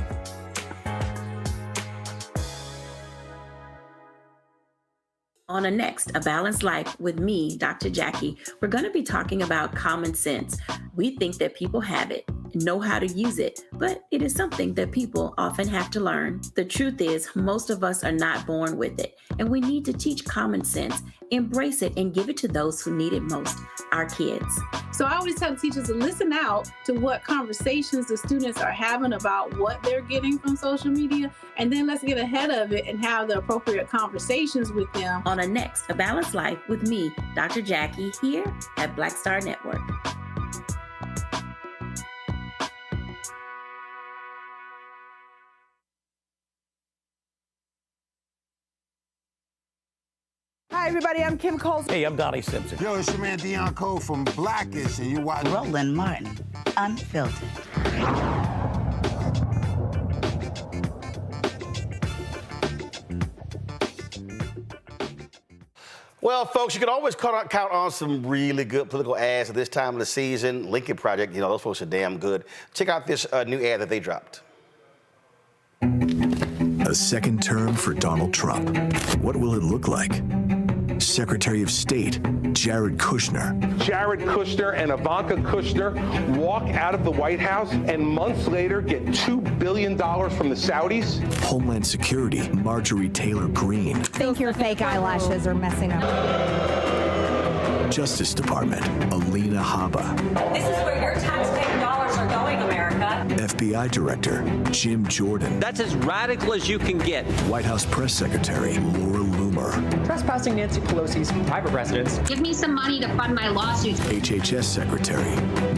On a next, A Balanced Life with me, Dr. Jackie, we're going to be talking about common sense. We think that people have it, know how to use it, but it is something that people often have to learn. The truth is, most of us are not born with it, and we need to teach common sense, embrace it, and give it to those who need it most, our kids. So I always tell teachers to listen out to what conversations the students are having about what they're getting from social media, and then let's get ahead of it and have the appropriate conversations with them. On a next, A Balanced Life with me, Dr. Jackie, here at Black Star Network. Hi, everybody. I'm Kim Coles. Hey, I'm Donnie Simpson. Yo, it's your man Deion Cole from Blackish, and you watch Roland Martin Unfiltered. Well, folks, you can always count on some really good political ads at this time of the season. Lincoln Project, you know, those folks are damn good. Check out this new ad that they dropped. A second term for Donald Trump. What will it look like? Secretary of State Jared Kushner. Jared Kushner and Ivanka Kushner walk out of the White House and months later get $2 billion from the Saudis. Homeland Security Marjorie Taylor Greene. I think your fake eyelashes are messing up. Justice Department Alina Habba. This is where your taxpaying dollars are going, America. FBI Director Jim Jordan. That's as radical as you can get. White House Press Secretary Laura Loomer. Trespassing Nancy Pelosi's private residence. Give me some money to fund my lawsuits. HHS Secretary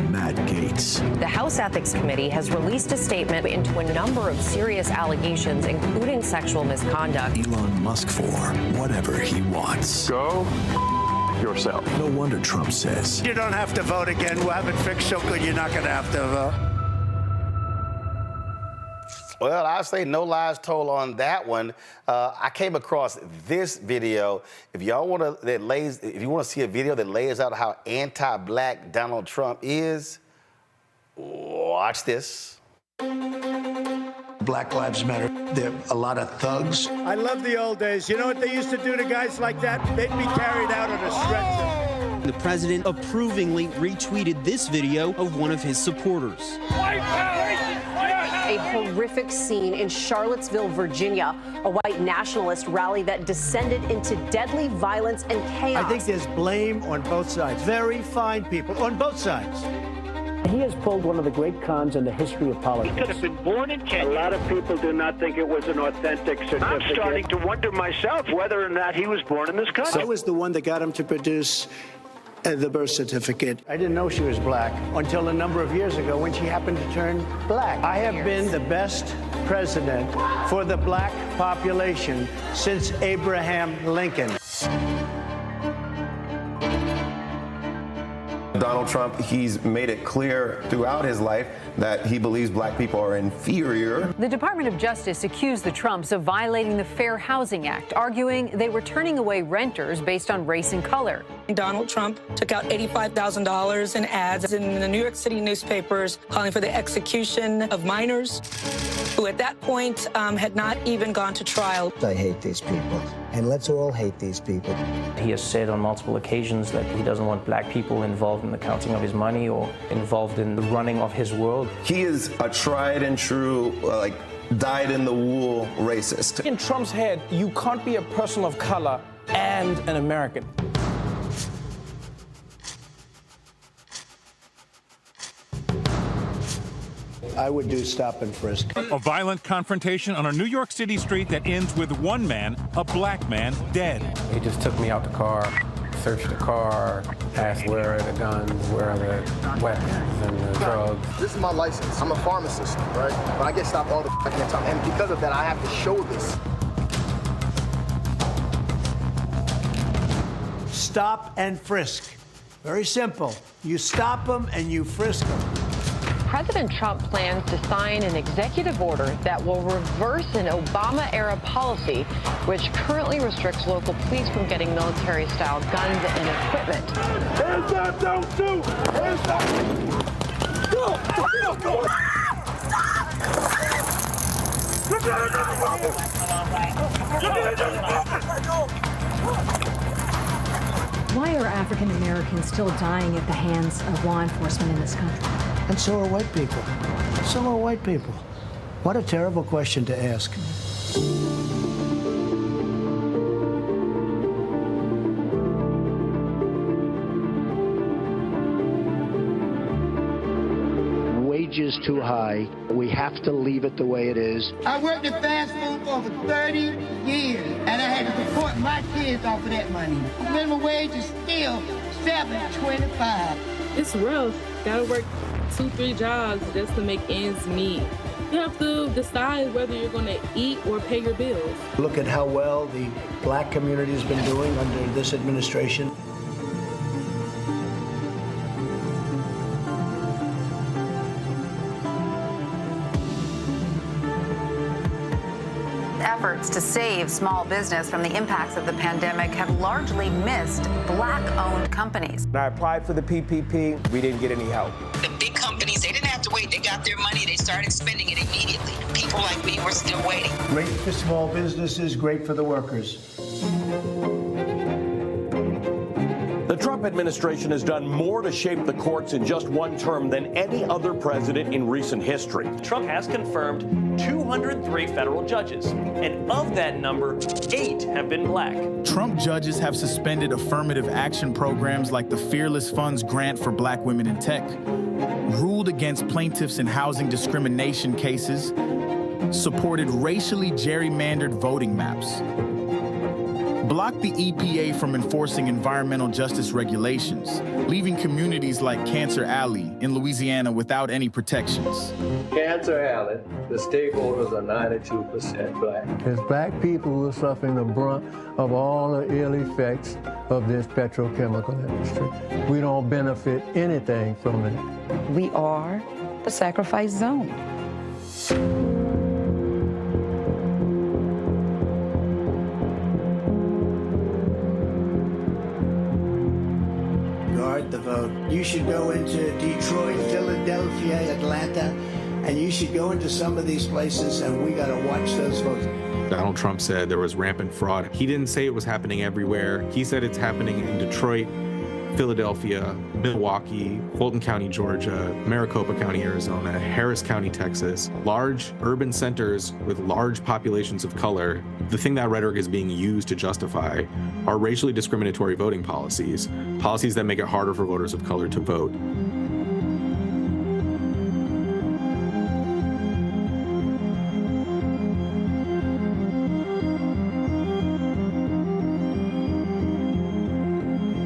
Matt Gaetz. The House Ethics Committee has released a statement into a number of serious allegations, including sexual misconduct. Elon Musk for whatever he wants. Go yourself. No wonder Trump says, you don't have to vote again. We'll have it fixed so good you're not going to have to vote. Well, I say no lies told on that one. I came across this video. If y'all want to, if you want to see a video that lays out how anti-black Donald Trump is, watch this. Black Lives Matter. There are a lot of thugs. I love the old days. You know what they used to do to guys like that? They'd be carried out on a stretcher. The president approvingly retweeted this video of one of his supporters. A horrific scene in Charlottesville, Virginia, a white nationalist rally that descended into deadly violence and chaos. I think there's blame on both sides. Very fine people on both sides. He has pulled one of the great cons in the history of politics. He could have been born in Kenya. A lot of people do not think it was an authentic certificate. I'm starting to wonder myself whether or not he was born in this country. I was the one that got him to produce the birth certificate. I didn't know she was black until a number of years ago when she happened to turn black. I have been the best president for the black population since Abraham Lincoln. Donald Trump, he's made it clear throughout his life that he believes black people are inferior. The Department of Justice accused the Trumps of violating the Fair Housing Act, arguing they were turning away renters based on race and color. Donald Trump took out $85,000 in ads in the New York City newspapers calling for the execution of minors who at that point had not even gone to trial. I hate these people, and let's all hate these people. He has said on multiple occasions that he doesn't want black people involved in the counting of his money or involved in the running of his world. He is a tried and true, dyed-in-the-wool racist. In Trump's head, you can't be a person of color and an American. I would do stop and frisk. A violent confrontation on a New York City street that ends with one man, a black man, dead. He just took me out the car, searched the car, asked where are the guns, where are the weapons and the drugs. This is my license. I'm a pharmacist, right? But I get stopped all the fucking time. And because of that, I have to show this. Stop and frisk. Very simple. You stop them and you frisk them. President Trump plans to sign an executive order that will reverse an Obama-era policy which currently restricts local police from getting military-style guns and equipment. Hands up, don't shoot! Hands up! Go! Why are African Americans still dying at the hands of law enforcement in this country? And so are white people. So are white people. What a terrible question to ask. Wages too high. We have to leave it the way it is. I worked at fast food for over 30 years, and I had to support my kids off of that money. Minimum wage is still $7.25. It's rough. Gotta work 2-3 jobs just to make ends meet. You have to decide whether you're going to eat or pay your bills. Look at how well the black community has been doing under this administration. Efforts efforts to save small business from the impacts of the pandemic have largely missed Black-owned companies. When I applied for the PPP, we didn't get any help. The big companies, they didn't have to wait. They got their money. They started spending it immediately. People like me were still waiting. Great for small businesses, great for the workers. The Trump administration has done more to shape the courts in just one term than any other president in recent history. Trump has confirmed 203 federal judges, and of that number, 8 have been black. Trump judges have suspended affirmative action programs like the Fearless Funds grant for black women in tech, ruled against plaintiffs in housing discrimination cases, supported racially gerrymandered voting maps, blocked the EPA from enforcing environmental justice regulations, leaving communities like Cancer Alley in Louisiana without any protections. Cancer Alley, the stakeholders are 92% black. It's black people who are suffering the brunt of all the ill effects of this petrochemical industry. We don't benefit anything from it. We are the sacrifice zone. The vote. You should go into Detroit, Philadelphia, Atlanta, and you should go into some of these places, and we got to watch those votes. Donald Trump said there was rampant fraud. He didn't say it was happening everywhere. He said it's happening in Detroit, Philadelphia, Milwaukee, Fulton County, Georgia, Maricopa County, Arizona, Harris County, Texas, large urban centers with large populations of color. The thing that rhetoric is being used to justify are racially discriminatory voting policies, policies that make it harder for voters of color to vote.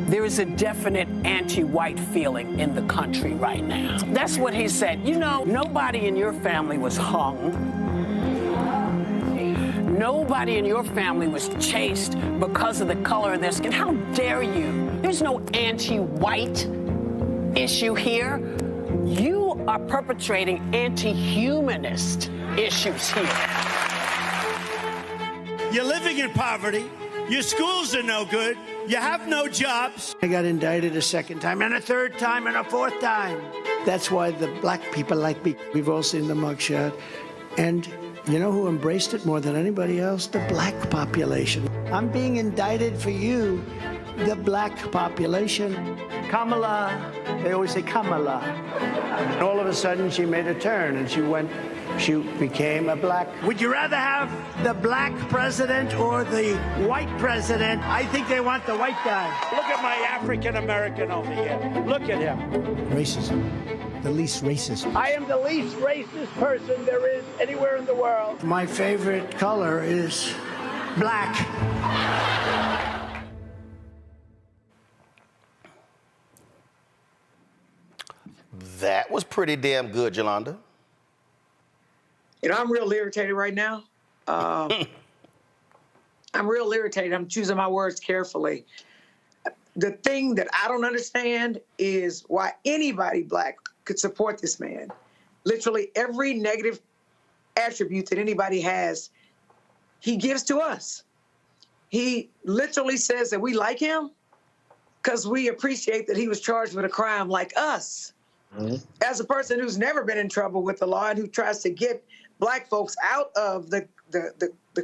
There is a definite anti-white feeling in the country right now. That's what he said. You know, nobody in your family was hung. Nobody in your family was chased because of the color of their skin. How dare you? There's no anti-white issue here. You are perpetrating anti-humanist issues here. You're living in poverty. Your schools are no good. You have no jobs. I got indicted a second time, and a third time, and a fourth time. That's why the black people like me. We've all seen the mugshot. And you know who embraced it more than anybody else? The black population. I'm being indicted for you, the black population. Kamala, they always say Kamala. And all of a sudden, she made a turn, and she became a black. Would you rather have the black president or the white president? I think they want the white guy. Look at my African American over here. Look at him. Racism. The least racist. I am the least racist person there is anywhere in the world. My favorite color is black. That was pretty damn good, Yolanda. You know, I'm real irritated right now. I'm real irritated. I'm choosing my words carefully. The thing that I don't understand is why anybody black could support this man. Literally every negative attribute that anybody has, he gives to us. He literally says that we like him because we appreciate that he was charged with a crime like us. Mm-hmm. As a person who's never been in trouble with the law and who tries to get black folks out of the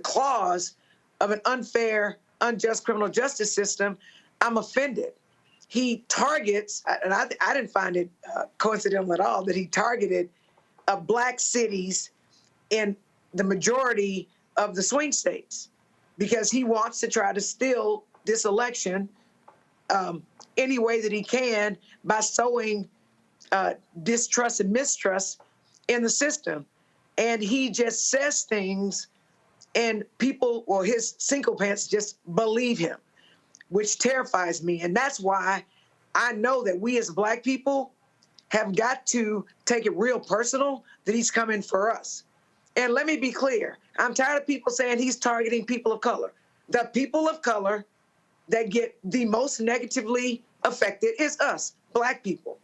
claws of an unfair, unjust criminal justice system, I'm offended. He targets, and I didn't find it coincidental at all, that he targeted black cities in the majority of the swing states because he wants to try to steal this election any way that he can by sowing distrust and mistrust in the system. And he just says things and people, or his sycophants, just believe him, which terrifies me. And that's why I know that we as black people have got to take it real personal that he's coming for us. And let me be clear. I'm tired of people saying he's targeting people of color. The people of color that get the most negatively affected is us, black people.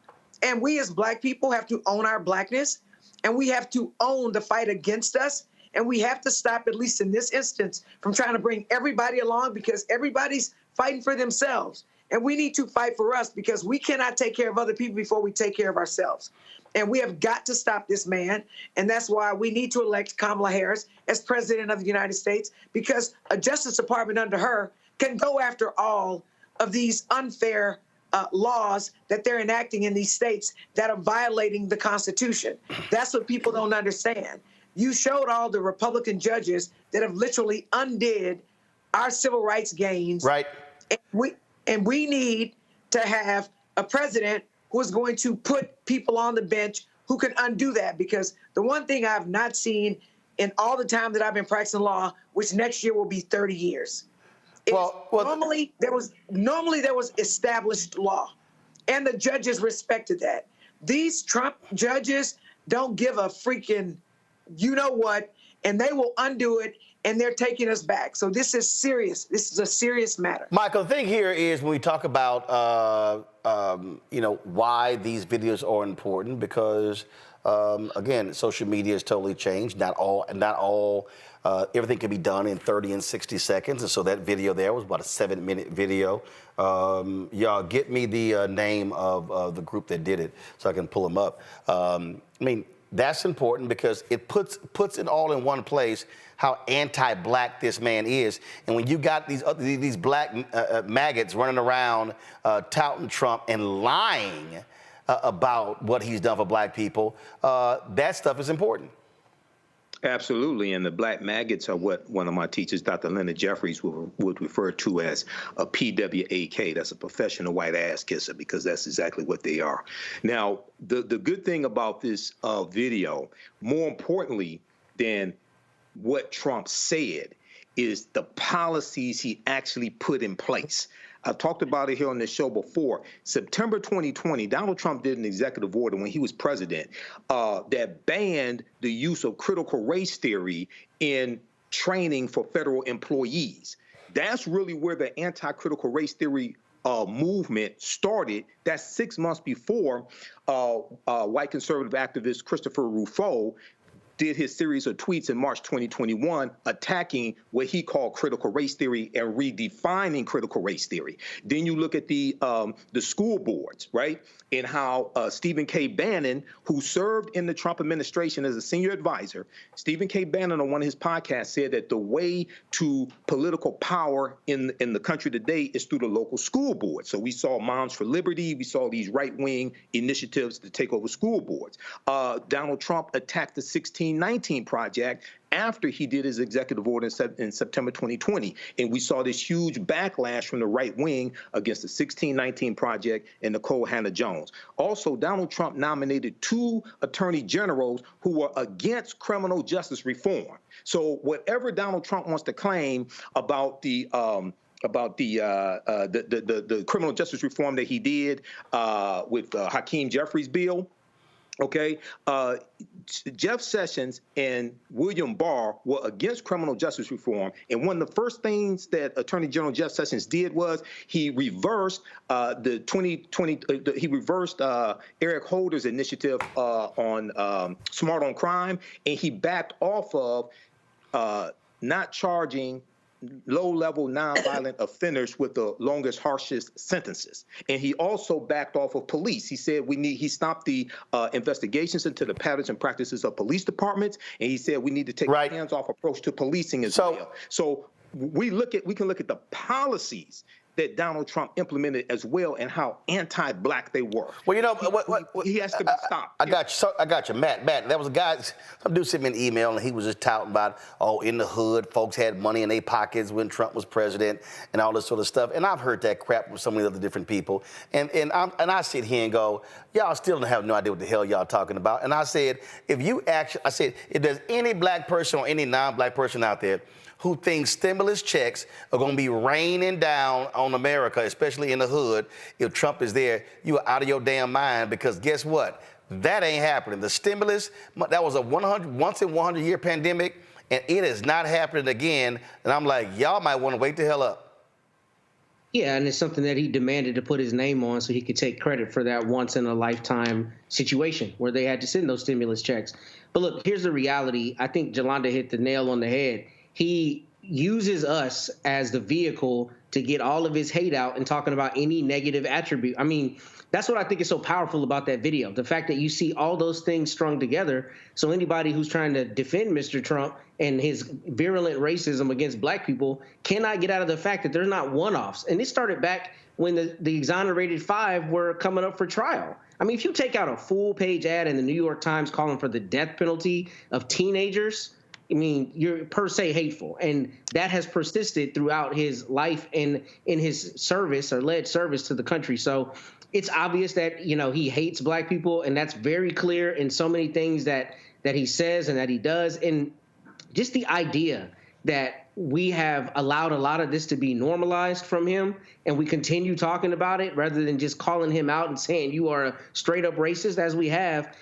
And we as black people have to own our blackness, and we have to own the fight against us And we have to stop, at least in this instance, from trying to bring everybody along, because everybody's fighting for themselves. And we need to fight for us, because we cannot take care of other people before we take care of ourselves. And we have got to stop this man. And that's why we need to elect Kamala Harris as president of the United States, because a Justice Department under her can go after all of these unfair laws that they're enacting in these states that are violating the Constitution. That's what people don't understand. You showed all the Republican judges that have literally undid our civil rights gains. Right. And we need to have a president who is going to put people on the bench who can undo that. Because the one thing I've not seen in all the time that I've been practicing law, which next year will be 30 years, normally there was established law, and the judges respected that. These Trump judges don't give a freaking you know what, and they will undo it, and they're taking us back. So this is serious. This is a serious matter. Michael, the thing here is when we talk about, why these videos are important, because, again, social media has totally changed. Not all, everything can be done in 30 and 60 seconds. And so that video there was about a 7-minute video. Y'all get me the name of the group that did it so I can pull them up. That's important because it puts it all in one place how anti-black this man is. And when you got these black maggots running around touting Trump and lying about what he's done for black people, that stuff is important. Absolutely, and the black maggots are what one of my teachers, Dr. Leonard Jeffries, would refer to as a PWAK. That's a professional white ass kisser, because that's exactly what they are. Now, the good thing about this video, more importantly than what Trump said, is the policies he actually put in place. I've talked about it here on this show before. September 2020, Donald Trump did an executive order when he was president that banned the use of critical race theory in training for federal employees. That's really where the anti-critical race theory movement started. That's 6 months before white conservative activist Christopher Rufo did his series of tweets in March 2021 attacking what he called critical race theory and redefining critical race theory. Then you look at the school boards, right? And how Stephen K. Bannon, who served in the Trump administration as a senior advisor, Stephen K. Bannon on one of his podcasts said that the way to political power in the country today is through the local school board. So we saw Moms for Liberty. We saw these right-wing initiatives to take over school boards. Donald Trump attacked the 1619 Project after he did his executive order in September 2020. And we saw this huge backlash from the right wing against the 1619 Project and Nicole Hannah-Jones. Also, Donald Trump nominated 2 attorney generals who were against criminal justice reform. So whatever Donald Trump wants to claim about the criminal justice reform that he did with Hakeem Jeffries' bill, okay, Jeff Sessions and William Barr were against criminal justice reform, and one of the first things that Attorney General Jeff Sessions did was he reversed Eric Holder's initiative on Smart on Crime, and he backed off of not charging low-level nonviolent offenders with the longest, harshest sentences. And he also backed off of police. He said he stopped the investigations into the patterns and practices of police departments, and he said we need to take a hands-off approach to policing as well. So we can look at the policies that Donald Trump implemented as well, and how anti-black they were. Well, you know, he has to be stopped. I got you, Matt. That was a guy. Some dude sent me an email, and he was just touting about, in the hood, folks had money in their pockets when Trump was president, and all this sort of stuff. And I've heard that crap from so many other different people. And I sit here and go, y'all still don't have no idea what the hell y'all talking about. And I said, if there's any black person or any non-black person out there who thinks stimulus checks are going to be raining down on America, especially in the hood, if Trump is there, you are out of your damn mind, because guess what? That ain't happening. The stimulus, that was a once in 100-year pandemic, and it is not happening again. And I'm like, y'all might want to wake the hell up. Yeah, and it's something that he demanded to put his name on so he could take credit for that once-in-a-lifetime situation where they had to send those stimulus checks. But look, here's the reality. I think Jolanda hit the nail on the head. He uses us as the vehicle to get all of his hate out and talking about any negative attribute. I mean, that's what I think is so powerful about that video. The fact that you see all those things strung together. So anybody who's trying to defend Mr. Trump and his virulent racism against black people cannot get out of the fact that there's not one-offs. And this started back when the exonerated 5 were coming up for trial. I mean, if you take out a full-page ad in the New York Times calling for the death penalty of teenagers, I mean, you're per se hateful. And that has persisted throughout his life and in his service or alleged service to the country. So it's obvious that, you know, he hates black people, and that's very clear in so many things that he says and that he does. And just the idea that we have allowed a lot of this to be normalized from him, and we continue talking about it rather than just calling him out and saying you are a straight up racist, as we have,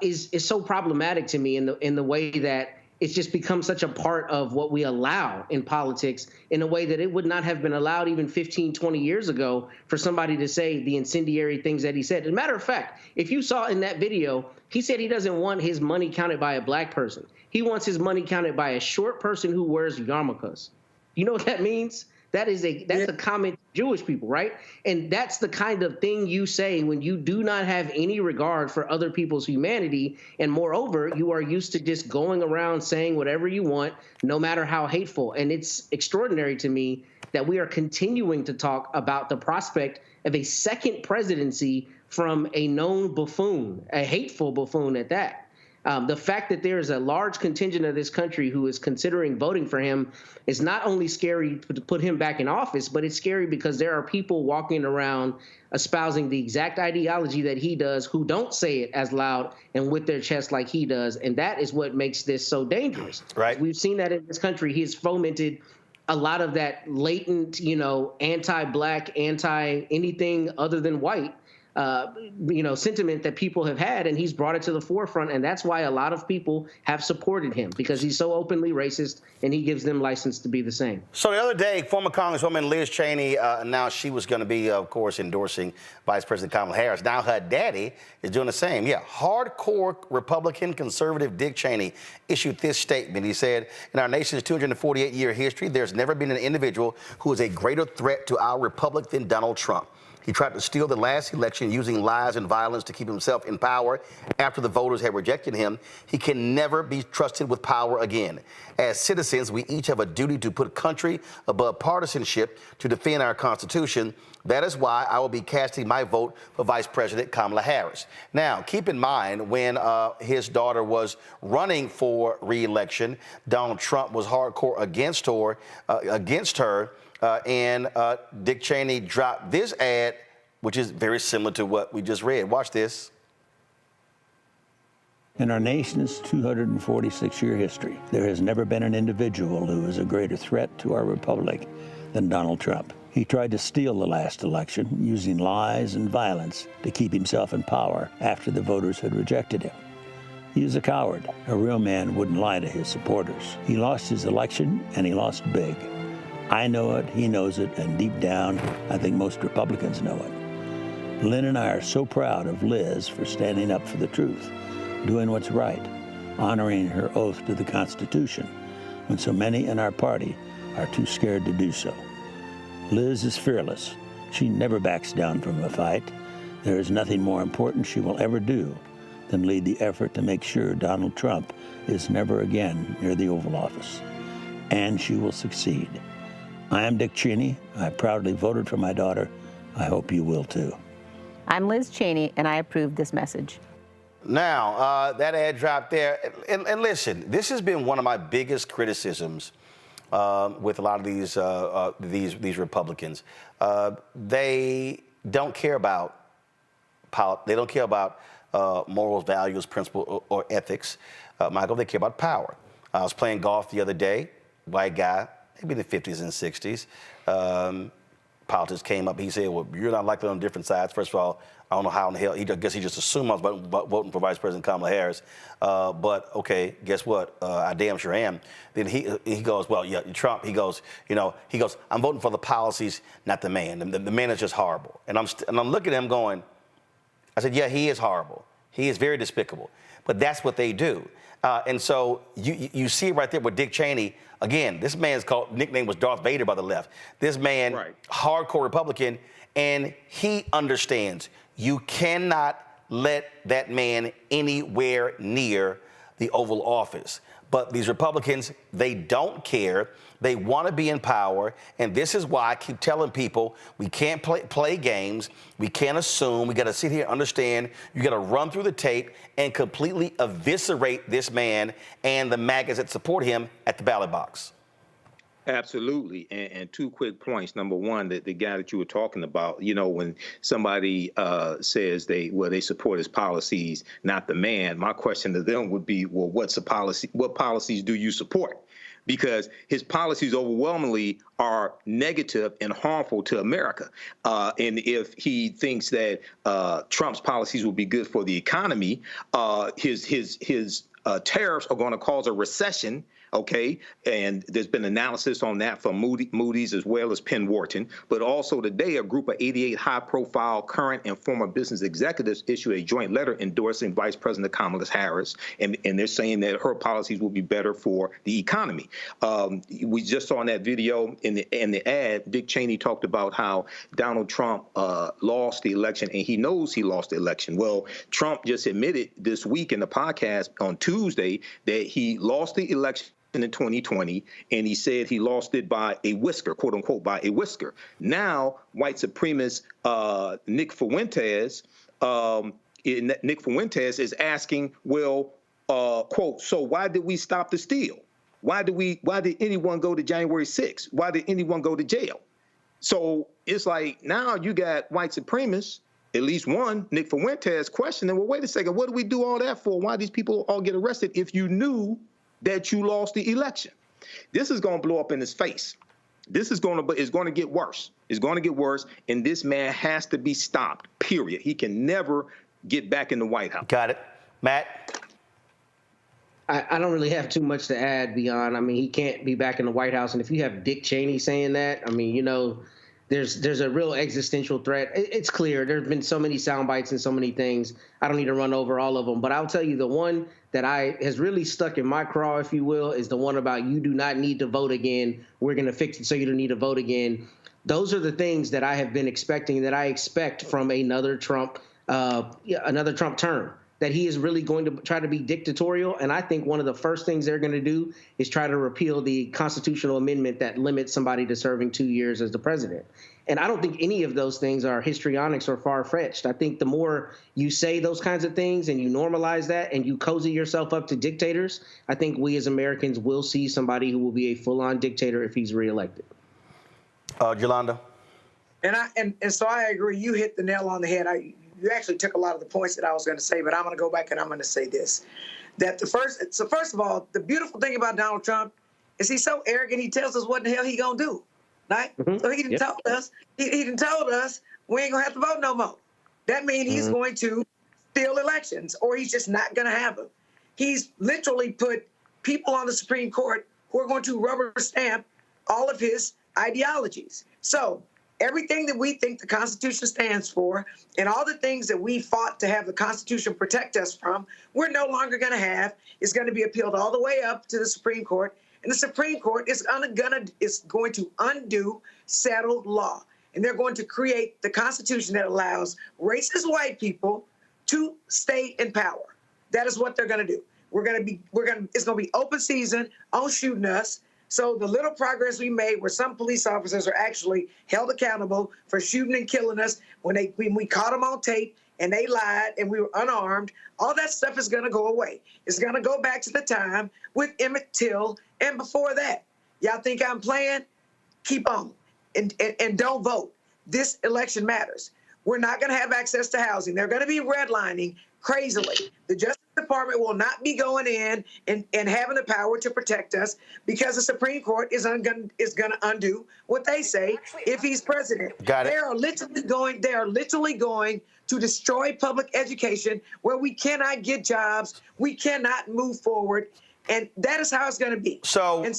is so problematic to me in the way that it's just become such a part of what we allow in politics in a way that it would not have been allowed even 15, 20 years ago for somebody to say the incendiary things that he said. As a matter of fact, if you saw in that video, he said he doesn't want his money counted by a black person. He wants his money counted by a short person who wears yarmulkes. You know what that means? That's a comment to Jewish people, right? And that's the kind of thing you say when you do not have any regard for other people's humanity. And moreover, you are used to just going around saying whatever you want, no matter how hateful. And it's extraordinary to me that we are continuing to talk about the prospect of a second presidency from a known buffoon, a hateful buffoon at that. The fact that there is a large contingent of this country who is considering voting for him is not only scary to put him back in office, but it's scary because there are people walking around espousing the exact ideology that he does who don't say it as loud and with their chest like he does. And that is what makes this so dangerous. Right. We've seen that in this country. He has fomented a lot of that latent, you know, anti-black, anti-anything other than white sentiment that people have had, and he's brought it to the forefront, and that's why a lot of people have supported him, because he's so openly racist, and he gives them license to be the same. So the other day, former Congresswoman Liz Cheney announced she was going to be, of course, endorsing Vice President Kamala Harris. Now her daddy is doing the same. Yeah, hardcore Republican conservative Dick Cheney issued this statement. He said, in our nation's 248-year history, there's never been an individual who is a greater threat to our republic than Donald Trump. He tried to steal the last election using lies and violence to keep himself in power after the voters had rejected him. He can never be trusted with power again. As citizens, we each have a duty to put country above partisanship to defend our Constitution. That is why I will be casting my vote for Vice President Kamala Harris. Now, keep in mind, when his daughter was running for re-election, Donald Trump was hardcore against her. And Dick Cheney dropped this ad, which is very similar to what we just read. Watch this. In our nation's 246-year history, there has never been an individual who is a greater threat to our republic than Donald Trump. He tried to steal the last election using lies and violence to keep himself in power after the voters had rejected him. He is a coward. A real man wouldn't lie to his supporters. He lost his election, and he lost big. I know it, he knows it, and deep down, I think most Republicans know it. Lynn and I are so proud of Liz for standing up for the truth, doing what's right, honoring her oath to the Constitution, when so many in our party are too scared to do so. Liz is fearless. She never backs down from a fight. There is nothing more important she will ever do than lead the effort to make sure Donald Trump is never again near the Oval Office. And she will succeed. I am Dick Cheney. I proudly voted for my daughter. I hope you will too. I'm Liz Cheney, and I approve this message. Now, that ad dropped there. And listen, this has been one of my biggest criticisms with a lot of these Republicans. They don't care about morals, values, principles, or ethics. Michael, they care about power. I was playing golf the other day, white guy, maybe in the 50s and 60s, politics came up. He said, well, you're not likely on different sides. First of all, I don't know how in the hell, I guess he just assumed I was voting for Vice President Kamala Harris. But okay, guess what? I damn sure am. Then he goes, well, yeah, Trump, he goes, I'm voting for the policies, not the man. The man is just horrible. And I'm looking at him going, I said, yeah, he is horrible. He is very despicable. But that's what they do. And so you see it right there with Dick Cheney. Again, this man's nickname was Darth Vader by the left. This man, hardcore Republican, and he understands you cannot let that man anywhere near the Oval Office. But these Republicans, they don't care. They want to be in power. And this is why I keep telling people we can't play games. We can't assume. We got to sit here and understand. You got to run through the tape and completely eviscerate this man and the MAGAs that support him at the ballot box. Absolutely. And two quick points. Number one, the guy that you were talking about, when somebody says they support his policies, not the man, my question to them would be, well, what's the policy? What policies do you support? Because his policies overwhelmingly are negative and harmful to America. And if he thinks that Trump's policies will be good for the economy, his tariffs are going to cause a recession. Okay, and there's been analysis on that from Moody's as well as Penn Wharton. But also today, a group of 88 high-profile current and former business executives issued a joint letter endorsing Vice President Kamala Harris, and they're saying that her policies will be better for the economy. We just saw in that video in the ad, Dick Cheney talked about how Donald Trump lost the election, and he knows he lost the election. Well, Trump just admitted this week in the podcast on Tuesday that he lost the election in 2020, and he said he lost it by a whisker, quote unquote, by a whisker. Now, white supremacist Nick Fuentes is asking, well, quote, so why did we stop the steal? Why did anyone go to January 6th? Why did anyone go to jail? So it's like now you got white supremacists, at least one, Nick Fuentes, questioning, well, wait a second, what do we do all that for? Why these people all get arrested if you knew that you lost the election? This is going to blow up in his face. It's going to get worse. It's going to get worse, and this man has to be stopped, period. He can never get back in the White House. Got it. Matt? I don't really have too much to add beyond, he can't be back in the White House. And if you have Dick Cheney saying that, there's a real existential threat. It's clear. There's been so many sound bites and so many things. I don't need to run over all of them. But I'll tell you the one that has really stuck in my craw, if you will, is the one about you do not need to vote again. We're going to fix it so you don't need to vote again. Those are the things that I have been expecting, that I expect from another Trump term, that he is really going to try to be dictatorial. And I think one of the first things they're going to do is try to repeal the constitutional amendment that limits somebody to serving 2 years as the president. And I don't think any of those things are histrionics or far-fetched. I think the more you say those kinds of things and you normalize that and you cozy yourself up to dictators, I think we as Americans will see somebody who will be a full-on dictator if he's reelected. Yolanda? And so I agree. You hit the nail on the head. You actually took a lot of the points that I was going to say, but I'm going to go back and I'm going to say this. So first of all, the beautiful thing about Donald Trump is he's so arrogant, he tells us what the hell he going to do. Right? Mm-hmm. So he didn't tell us. He didn't tell us we ain't gonna have to vote no more. That means he's going to steal elections, or he's just not gonna have them. He's literally put people on the Supreme Court who are going to rubber stamp all of his ideologies. So everything that we think the Constitution stands for, and all the things that we fought to have the Constitution protect us from, we're no longer gonna have. It's gonna be appealed all the way up to the Supreme Court. And the Supreme Court is going to undo settled law. And they're going to create the Constitution that allows racist white people to stay in power. That is what they're going to do. It's going to be open season on shooting us. So the little progress we made, where some police officers are actually held accountable for shooting and killing us when we caught them on tape and they lied and we were unarmed, all that stuff is going to go away. It's going to go back to the time with Emmett Till and before that. Y'all think I'm playing? Keep on and don't vote. This election matters. We're not going to have access to housing. They're going to be redlining crazily. The Justice Department will not be going in and having the power to protect us because the Supreme Court is going to undo what they say if he's president. Got it. They are literally going to destroy public education where we cannot get jobs, we cannot move forward, and that is how it's going to be. So 1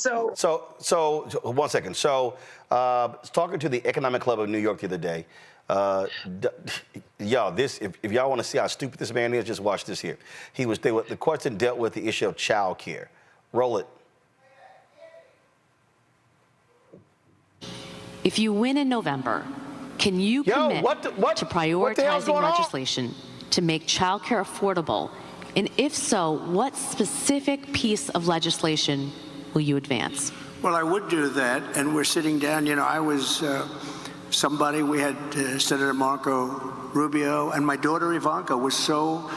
second. So, talking to the Economic Club of New York the other day, y'all, if y'all want to see how stupid this man is, just watch this here. The question dealt with the issue of childcare. Roll it. If you win in November, can you commit to prioritizing legislation to make childcare affordable? And if so, what specific piece of legislation will you advance? Well, I would do that, and we're sitting down. You know, I was somebody, we had Senator Marco Rubio, and my daughter Ivanka was so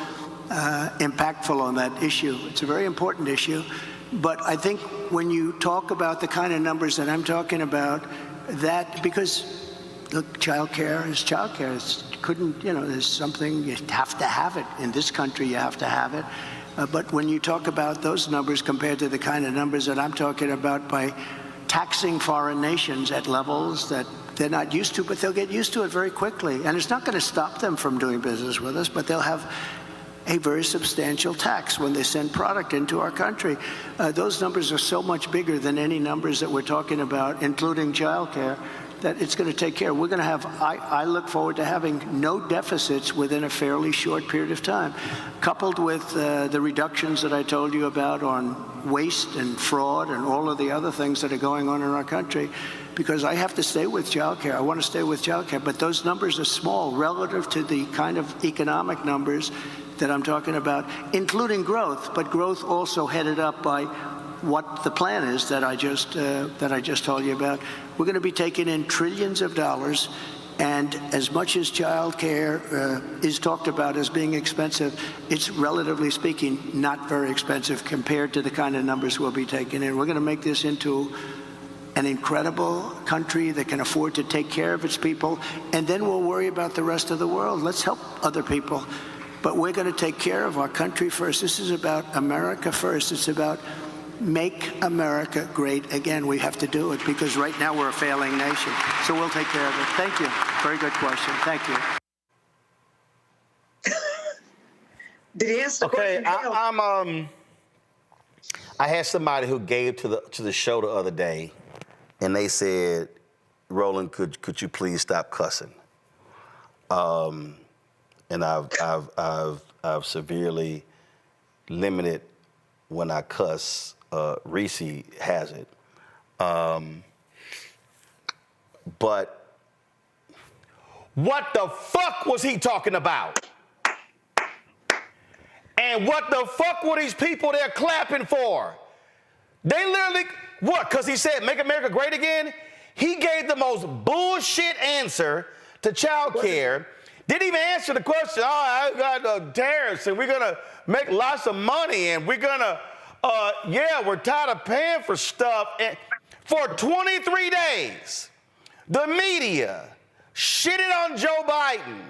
impactful on that issue. It's a very important issue. But I think when you talk about the kind of numbers that I'm talking about, that, because look, childcare is childcare. There's something, you have to have it. In this country, you have to have it. But when you talk about those numbers compared to the kind of numbers that I'm talking about by taxing foreign nations at levels that they're not used to, but they'll get used to it very quickly. And it's not going to stop them from doing business with us, but they'll have a very substantial tax when they send product into our country. Those numbers are so much bigger than any numbers that we're talking about, including childcare, that it's going to take care. We're going to have, I look forward to having no deficits within a fairly short period of time, coupled with the reductions that I told you about on waste and fraud and all of the other things that are going on in our country. Because I have to stay with childcare. I want to stay with childcare, but those numbers are small relative to the kind of economic numbers that I'm talking about, including growth, but growth also headed up by what the plan is that I just told you about. We're going to be taking in trillions of dollars, and as much as child care is talked about as being expensive, it's relatively speaking not very expensive compared to the kind of numbers we'll be taking in. We're going to make this into an incredible country that can afford to take care of its people, and then we'll worry about the rest of the world. Let's help other people, but we're going to take care of our country first. This is about America first. It's about make America great again. We have to do it because right now we're a failing nation. So we'll take care of it. Thank you. Very good question. Thank you. Did he answer the question? I had somebody who gave to the show the other day, and they said, Roland, could you please stop cussing? And I've severely limited when I cuss. Reese has it. But what the fuck was he talking about? And what the fuck were these people there clapping for? They literally, what? Because he said, make America great again? He gave the most bullshit answer to child care. Didn't even answer the question, I got tariffs and we're going to make lots of money and we're going to, we're tired of paying for stuff. And for 23 days, the media shitted on Joe Biden,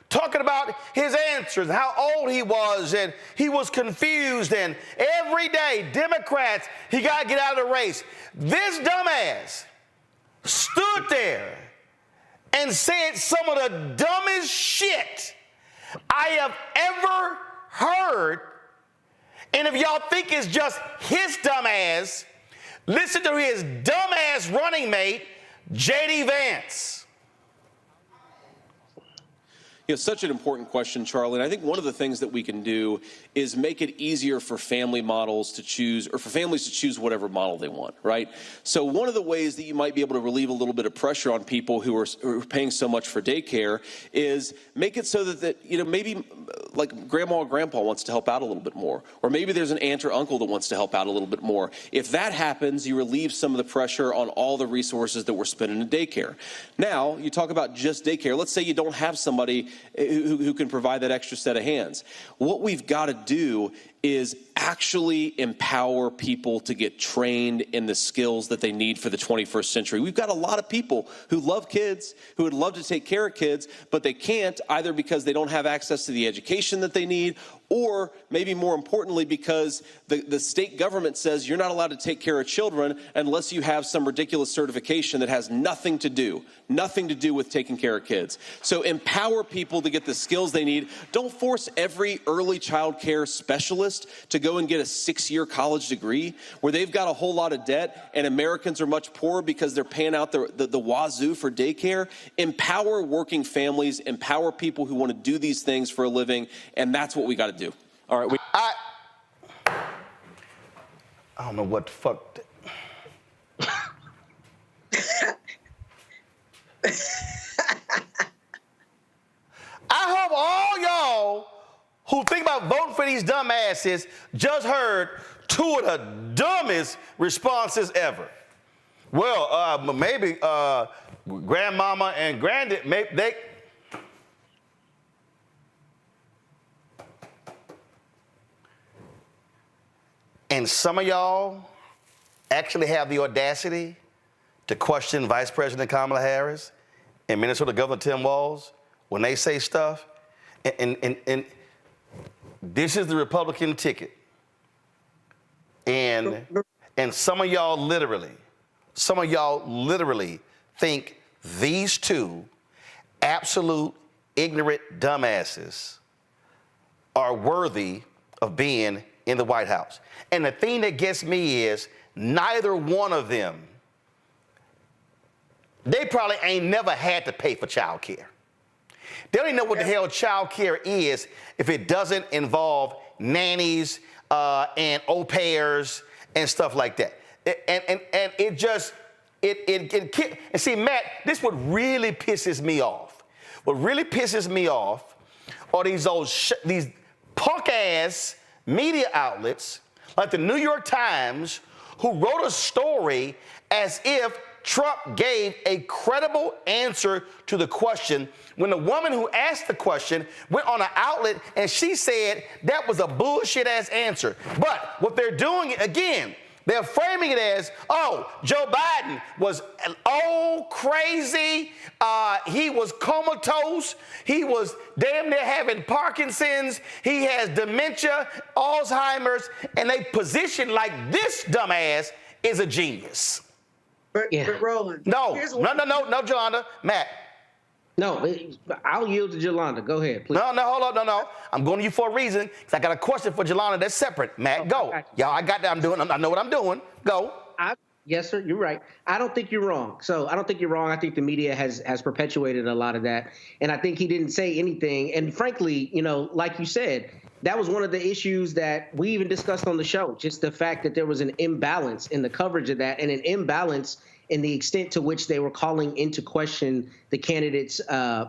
talking about his answers, how old he was, and he was confused, and every day, Democrats, he got to get out of the race. This dumbass stood there and said some of the dumbest shit I have ever heard. And if y'all think it's just his dumbass, listen to his dumbass running mate, J.D. Vance. It's such an important question, Charlie. And I think one of the things that we can do is make it easier for family models to choose, or for families to choose whatever model they want, right? So one of the ways that you might be able to relieve a little bit of pressure on people who are paying so much for daycare is make it so that maybe like grandma or grandpa wants to help out a little bit more, or maybe there's an aunt or uncle that wants to help out a little bit more. If that happens, you relieve some of the pressure on all the resources that we're spending in daycare. Now, you talk about just daycare. Let's say you don't have somebody who can provide that extra set of hands. What we've got to do is actually empower people to get trained in the skills that they need for the 21st century. We've got a lot of people who love kids, who would love to take care of kids, but they can't, either because they don't have access to the education that they need, or maybe more importantly, because the state government says you're not allowed to take care of children unless you have some ridiculous certification that has nothing to do with taking care of kids. So empower people to get the skills they need. Don't force every early child care specialist to go and get a 6-year college degree where they've got a whole lot of debt and Americans are much poorer because they're paying out the wazoo for daycare. Empower working families, empower people who want to do these things for a living, and that's what we got to do. All right. I don't know what the fuck. I hope all y'all who think about voting for these dumbasses just heard two of the dumbest responses ever. Well, maybe grandmama and granddad, maybe they. And some of y'all actually have the audacity to question Vice President Kamala Harris and Minnesota Governor Tim Walz when they say stuff. And this is the Republican ticket. And some of y'all literally think these two absolute ignorant dumbasses are worthy of being in the White House. And the thing that gets me is neither one of them, they probably ain't never had to pay for child care. They don't even know what the hell child care is if it doesn't involve nannies and au pairs and stuff like that. And it just, and see, Matt, this what really pisses me off. What really pisses me off are these punk-ass media outlets like the New York Times who wrote a story as if Trump gave a credible answer to the question when the woman who asked the question went on an outlet and she said that was a bullshit-ass answer. But what they're doing, again, they're framing it as, oh, Joe Biden was crazy. He was comatose. He was damn near having Parkinson's. He has dementia, Alzheimer's, and they position like this dumbass is a genius. But Roland. No, Jolanda. Matt. No, I'll yield to Jolanda. Go ahead, please. No, hold on, no. I'm going to you for a reason, because I got a question for Jolanda that's separate. Matt, go. Y'all, I got that. I know what I'm doing. Go. Yes, sir, you're right. I don't think you're wrong. I think the media has perpetuated a lot of that. And I think he didn't say anything. And frankly, like you said, that was one of the issues that we even discussed on the show, just the fact that there was an imbalance in the coverage of that and an imbalance in the extent to which they were calling into question the candidates'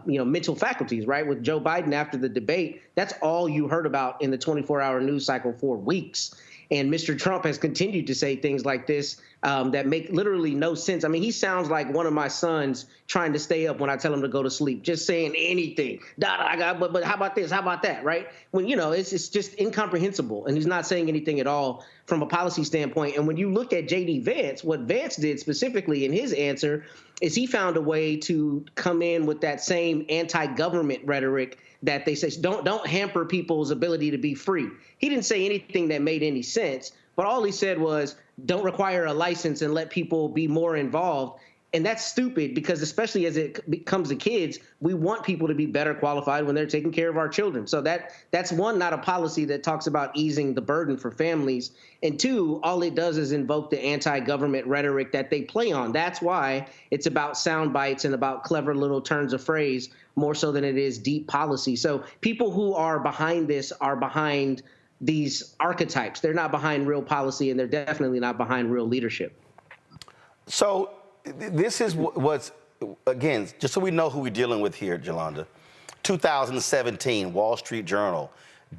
mental faculties, right? With Joe Biden after the debate, that's all you heard about in the 24-hour news cycle for weeks. And Mr. Trump has continued to say things like this that make literally no sense. I mean, he sounds like one of my sons trying to stay up when I tell him to go to sleep, just saying anything. But how about this? How about that? Right? When, it's just incomprehensible. And he's not saying anything at all from a policy standpoint. And when you look at J.D. Vance, what Vance did specifically in his answer is he found a way to come in with that same anti-government rhetoric that they say, don't hamper people's ability to be free. He didn't say anything that made any sense, but all he said was, don't require a license and let people be more involved. And that's stupid because especially as it comes to kids, we want people to be better qualified when they're taking care of our children. So that's one, not a policy that talks about easing the burden for families. And two, all it does is invoke the anti-government rhetoric that they play on. That's why it's about sound bites and about clever little turns of phrase more so than it is deep policy. So people who are behind this are behind these archetypes. They're not behind real policy, and they're definitely not behind real leadership. So this is what's, again, just so we know who we're dealing with here, Jolanda. 2017, Wall Street Journal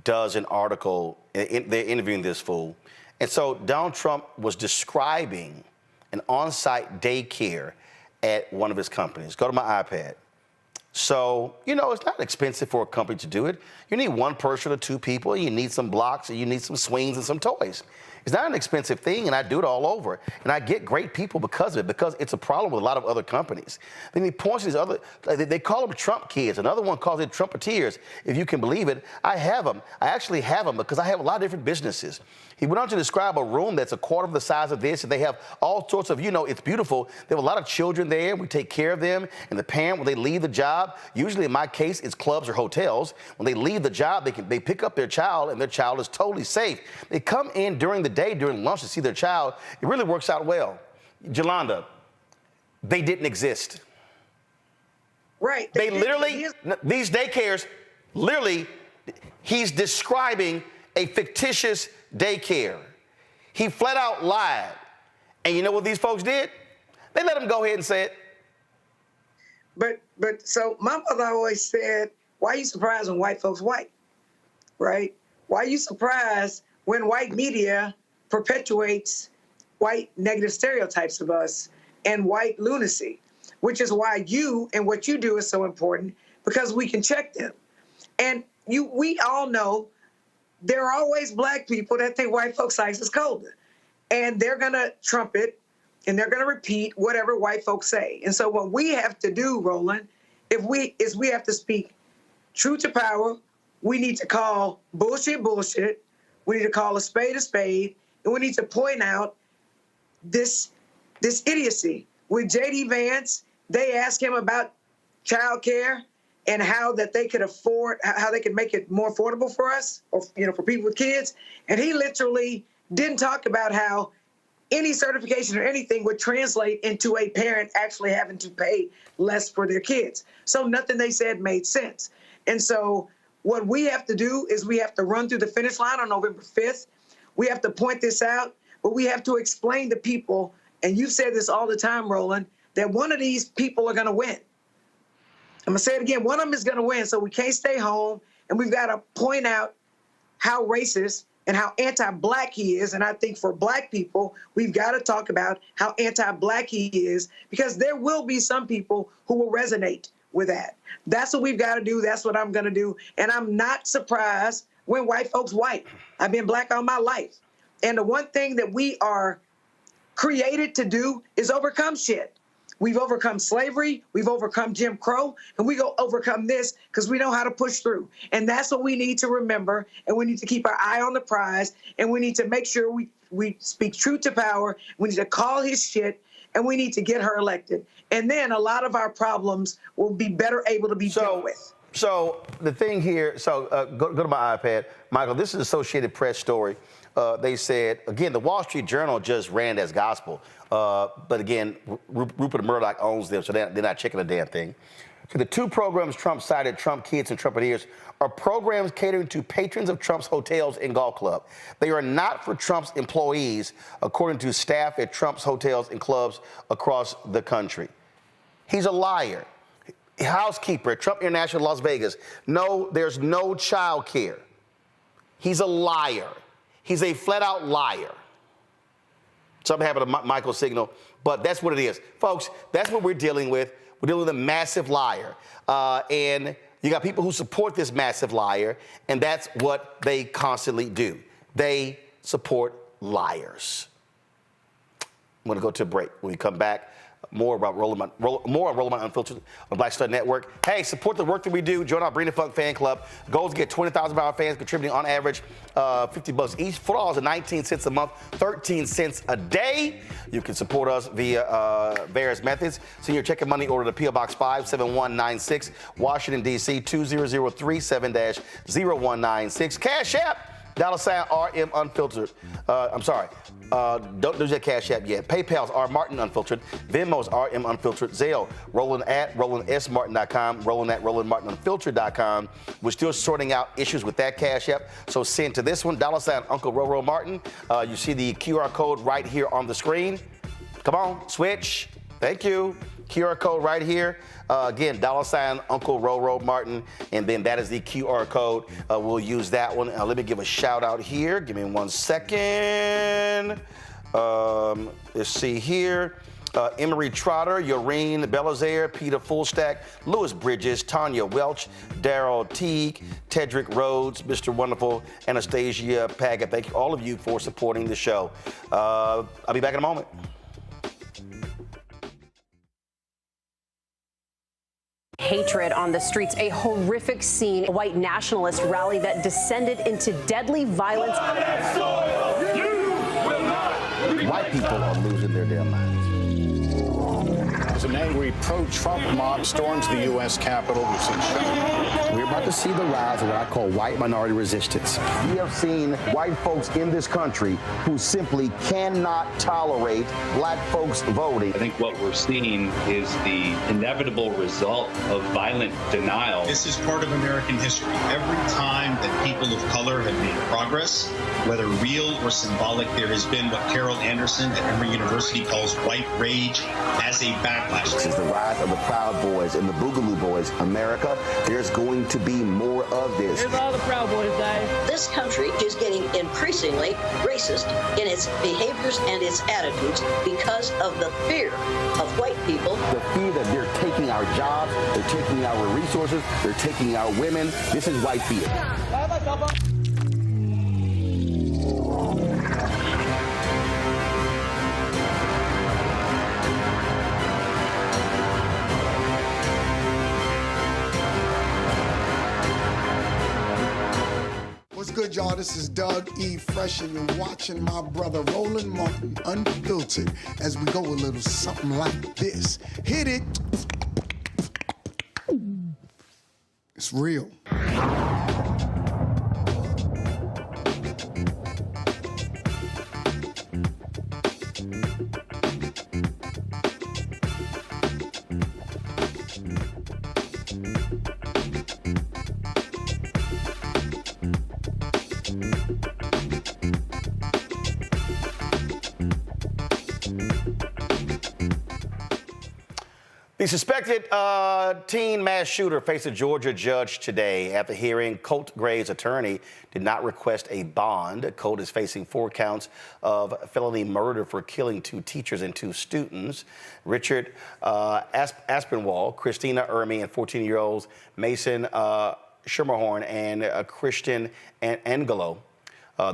does an article, they're interviewing this fool. And so Donald Trump was describing an on-site daycare at one of his companies. Go to my iPad. So, you know, it's not expensive for a company to do it. You need one person or two people, you need some blocks, and you need some swings and some toys. It's not an expensive thing, and I do it all over. And I get great people because of it, because it's a problem with a lot of other companies. Then he points to these other, they call them Trump kids. Another one calls it Trumpeteers, if you can believe it. I have them. I actually have them because I have a lot of different businesses. He went on to describe a room that's a quarter of the size of this, and they have all sorts of, you know, it's beautiful. They have a lot of children there. We take care of them. And the parent, when they leave the job, usually in my case, it's clubs or hotels. When they leave the job, they pick up their child, and their child is totally safe. They come in during the day, during lunch, to see their child. It really works out well. Jolanda, they didn't exist. Right. They literally, these daycares, literally, he's describing a fictitious daycare. He flat out lied. And you know what these folks did? They let him go ahead and say it. But so my mother always said, why are you surprised when white folks white? Right? Why are you surprised when white media perpetuates white negative stereotypes of us and white lunacy? Which is why you and what you do is so important, because we can check them. And we all know there are always black people that think white folks' ice is colder. And they're going to trumpet and they're going to repeat whatever white folks say. And so what we have to do, Roland, we have to speak truth to power. We need to call bullshit bullshit. We need to call a spade, and we need to point out this idiocy. With J.D. Vance, they asked him about childcare and how that they could afford, how they could make it more affordable for us, or for people with kids. And he literally didn't talk about how any certification or anything would translate into a parent actually having to pay less for their kids. So nothing they said made sense. And so what we have to do is we have to run through the finish line on November 5th. We have to point this out, but we have to explain to people, and you've said this all the time, Roland, that one of these people are going to win. I'm going to say it again. One of them is going to win, so we can't stay home, and we've got to point out how racist and how anti-black he is. And I think for black people, we've got to talk about how anti-black he is, because there will be some people who will resonate with that. That's what we've got to do. That's what I'm going to do. And I'm not surprised when white folks white. I've been black all my life. And the one thing that we are created to do is overcome shit. We've overcome slavery, we've overcome Jim Crow, and we go overcome this because we know how to push through. And that's what we need to remember, and we need to keep our eye on the prize, and we need to make sure we speak truth to power. We need to call his shit, and we need to get her elected. And then a lot of our problems will be better able to be dealt with. So the thing here, go to my iPad. Michael, this is an Associated Press story. They said, again, the Wall Street Journal just ran as gospel. But again, Rupert Murdoch owns them, so they're not checking a damn thing. So the two programs Trump cited, Trump Kids and Trumpeteers, are programs catering to patrons of Trump's hotels and golf club. They are not for Trump's employees, according to staff at Trump's hotels and clubs across the country. He's a liar. Housekeeper at Trump International Las Vegas. No, there's no child care. He's a liar. He's a flat-out liar. Something happened to Michael's signal, but that's what it is. Folks, that's what we're dealing with. We're dealing with a massive liar. And you got people who support this massive liar, and that's what they constantly do. They support liars. I'm going to go to a break. When we come back, more about Roland Unfiltered on Black Star Network. Hey, support the work that we do. Join our Bring the Funk fan club. The goal is to get 20,000 of our fans contributing on average $50 each, $4.19 a month, 13 cents a day. You can support us via various methods. Send your check and money order to P.O. Box 57196, Washington, D.C. 20037-0196. Cash App. $RM Unfiltered. I'm sorry. Don't do that Cash App yet. PayPal's R Martin Unfiltered. Venmo's RM Unfiltered. Zelle, Roland at RolandSMartin.com. Roland at RolandMartinUnfiltered.com. We're still sorting out issues with that Cash App. So send to this one, Uncle Roro Martin. You see the QR code right here on the screen. Come on, switch. Thank you. QR code right here. Again, Uncle Roro Martin, and then that is the QR code. We'll use that one. Let me give a shout out here. Give me 1 second. Let's see here. Emery Trotter, Yoreen Belizaire, Peter Fullstack, Lewis Bridges, Tanya Welch, Daryl Teague, Tedrick Rhodes, Mr. Wonderful, Anastasia Paget. Thank you, all of you, for supporting the show. I'll be back in a moment. Hatred on the streets, a horrific scene, a white nationalist rally that descended into deadly violence. White people are losing their damn minds. As an angry pro-Trump mob storms the U.S. Capitol, we've seen shooting. We're about to see the rise of what I call white minority resistance. We have seen white folks in this country who simply cannot tolerate black folks voting. I think what we're seeing is the inevitable result of violent denial. This is part of American history. Every time that people of color have made progress, whether real or symbolic, there has been what Carol Anderson at Emory University calls white rage as a backlash. This is the rise of the Proud Boys and the Boogaloo Boys. America, there's going to be more of this. Here's all the Proud Boys, guys. This country is getting increasingly racist in its behaviors and its attitudes because of the fear of white people. The fear that they're taking our jobs, they're taking our resources, they're taking our women. This is white fear. What's good, y'all? This is Doug E. Fresh, and you're watching my brother Roland Martin Unfiltered as we go a little something like this. Hit it. It's real. The suspected teen mass shooter faced a Georgia judge today. After hearing, Colt Gray's attorney did not request a bond. Colt is facing 4 counts of felony murder for killing 2 teachers and 2 students. Richard Aspinwall, Christina Ermey, and 14-year-olds Mason Schermerhorn and Christian Angelo.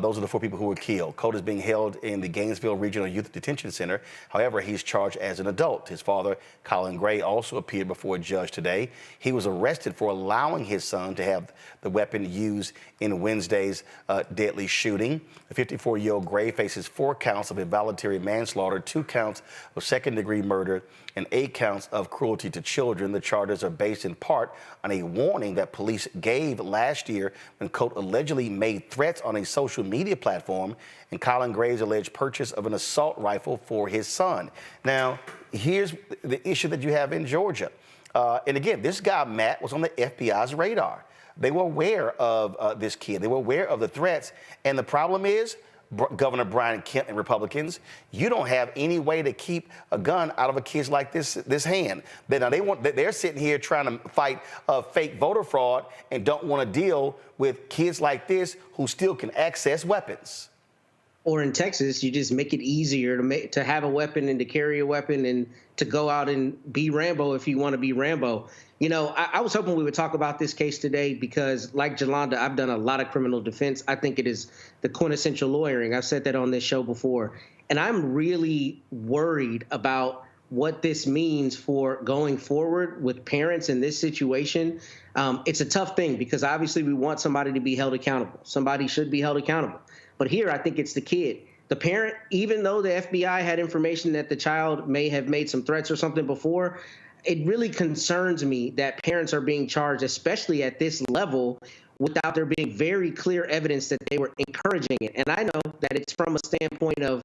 Those are the 4 people who were killed. Colt is being held in the Gainesville Regional Youth Detention Center. However, he's charged as an adult. His father, Colin Gray, also appeared before a judge today. He was arrested for allowing his son to have the weapon used in Wednesday's deadly shooting. The 54-year-old Gray faces 4 counts of involuntary manslaughter, 2 counts of second-degree murder, and 8 counts of cruelty to children. The charges are based in part on a warning that police gave last year when Colt allegedly made threats on a social media platform and Colin Gray's alleged purchase of an assault rifle for his son. Now, here's the issue that you have in Georgia. And again, this guy, Matt, was on the FBI's radar. They were aware of this kid. They were aware of the threats. And the problem is, Governor Brian Kemp and Republicans, you don't have any way to keep a gun out of a kid like this hand. They're sitting here trying to fight fake voter fraud and don't want to deal with kids like this who still can access weapons. Or in Texas, you just make it easier to have a weapon and to carry a weapon and to go out and be Rambo if you want to be Rambo. You know, I was hoping we would talk about this case today because, like Jolanda, I've done a lot of criminal defense. I think it is the quintessential lawyering. I've said that on this show before. And I'm really worried about what this means for going forward with parents in this situation. It's a tough thing because obviously we want somebody to be held accountable. Somebody should be held accountable. But here, I think it's the kid. The parent, even though the FBI had information that the child may have made some threats or something before, it really concerns me that parents are being charged, especially at this level, without there being very clear evidence that they were encouraging it. And I know that it's from a standpoint of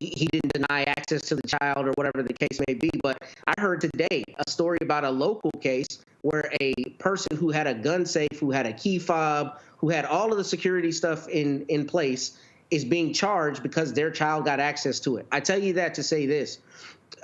he didn't deny access to the child or whatever the case may be. But I heard today a story about a local case where a person who had a gun safe, who had a key fob, who had all of the security stuff in place is being charged because their child got access to it. I tell you that to say this.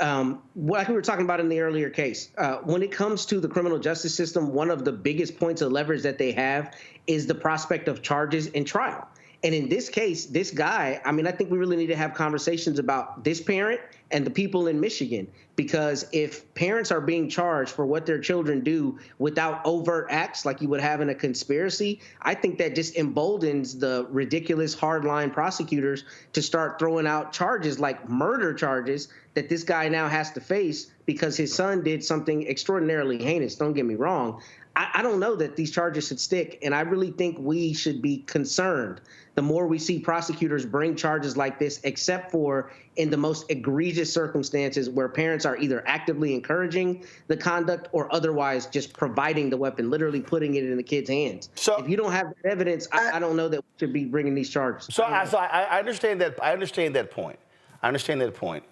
Like we were talking about in the earlier case, when it comes to the criminal justice system, one of the biggest points of leverage that they have is the prospect of charges in trial. And in this case, this guy, I mean, I think we really need to have conversations about this parent and the people in Michigan, because if parents are being charged for what their children do without overt acts like you would have in a conspiracy, I think that just emboldens the ridiculous hardline prosecutors to start throwing out charges like murder charges that this guy now has to face because his son did something extraordinarily heinous. Don't get me wrong. I don't know that these charges should stick, and I really think we should be concerned the more we see prosecutors bring charges like this, except for in the most egregious circumstances where parents are either actively encouraging the conduct or otherwise just providing the weapon, literally putting it in the kid's hands. So if you don't have that evidence, I don't know that we should be bringing these charges. So I understand that. I understand that point. I understand that point.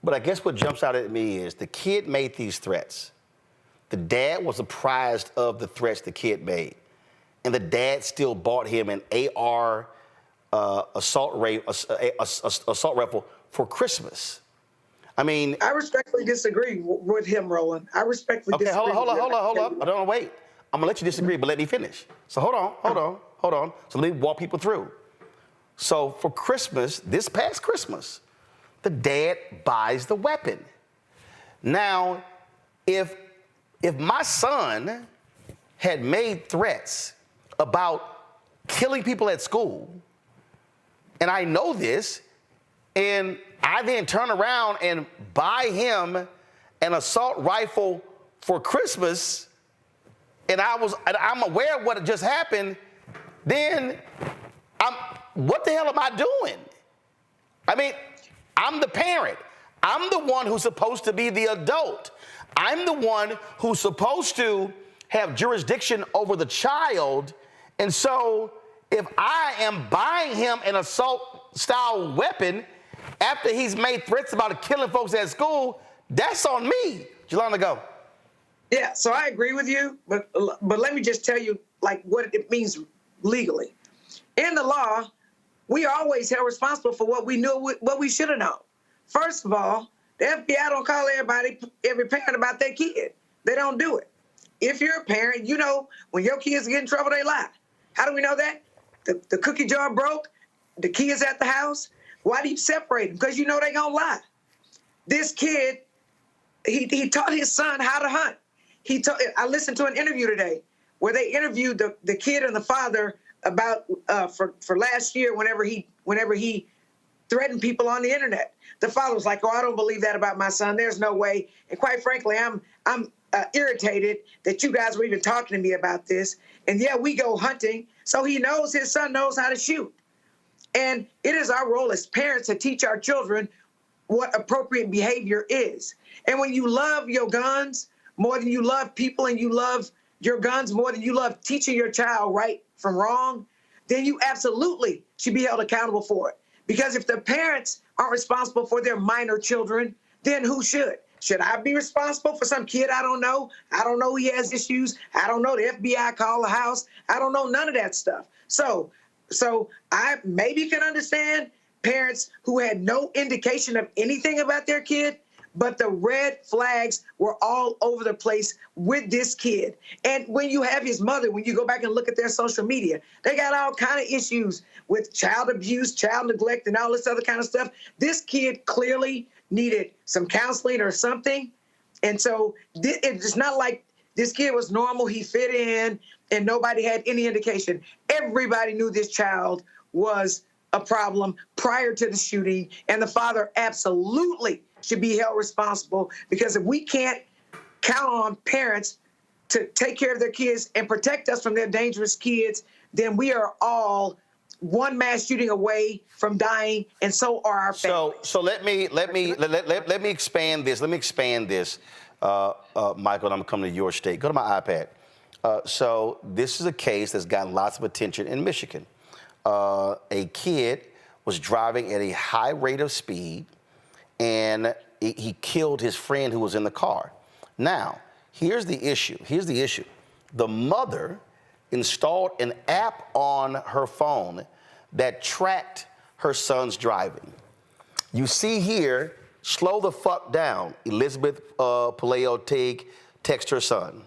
But I guess what jumps out at me is the kid made these threats. The dad was apprised of the threats the kid made, and the dad still bought him an AR assault rifle for Christmas. I mean, I respectfully disagree with him, Roland. I respectfully disagree. Okay, hold on. I don't wait. I'm gonna let you disagree, but let me finish. So hold on. So let me walk people through. So for Christmas, this past Christmas, the dad buys the weapon. Now, if my son had made threats about killing people at school, and I know this, and I then turn around and buy him an assault rifle for Christmas, and I'm aware of what just happened, then what the hell am I doing? I mean, I'm the parent. I'm the one who's supposed to be the adult. I'm the one who's supposed to have jurisdiction over the child. And so if I am buying him an assault-style weapon after he's made threats about killing folks at school, that's on me. Jelana, go. Yeah, so I agree with you, but let me just tell you, like, what it means legally. In the law, we are always held responsible for what we knew, what we should have known. First of all, the FBI don't call every parent about their kid. They don't do it. If you're a parent, you know when your kids get in trouble, they lie. How do we know that? The cookie jar broke, the kids at the house. Why do you separate them? Because you know they're going to lie. This kid, he taught his son how to hunt. I listened to an interview today where they interviewed the kid and the father about for last year whenever he threatened people on the internet. The father was like, "Oh, I don't believe that about my son. There's no way." And quite frankly, I'm irritated that you guys were even talking to me about this. And yeah, we go hunting, so he knows his son knows how to shoot. And it is our role as parents to teach our children what appropriate behavior is. And when you love your guns more than you love people, and you love your guns more than you love teaching your child right from wrong, then you absolutely should be held accountable for it. Because if the parents aren't responsible for their minor children, then who should? Should I be responsible for some kid I don't know? I don't know he has issues. I don't know the FBI called the house. I don't know none of that stuff. So I maybe can understand parents who had no indication of anything about their kid, but the red flags were all over the place with this kid. And when you have his mother, when you go back and look at their social media, they got all kind of issues with child abuse, child neglect, and all this other kind of stuff. This kid clearly needed some counseling or something. And so it's not like this kid was normal, he fit in, and nobody had any indication. Everybody knew this child was a problem prior to the shooting, and the father absolutely should be held responsible, because if we can't count on parents to take care of their kids and protect us from their dangerous kids, then we are all one mass shooting away from dying, and so are our families. So let me expand this. Let me expand this, Michael. And I'm coming to your state. Go to my iPad. So this is a case that's gotten lots of attention in Michigan. A kid was driving at a high rate of speed, and he killed his friend who was in the car. Now, here's the issue. The mother installed an app on her phone that tracked her son's driving. You see here, slow the fuck down. Elizabeth Paleo-Teague text her son.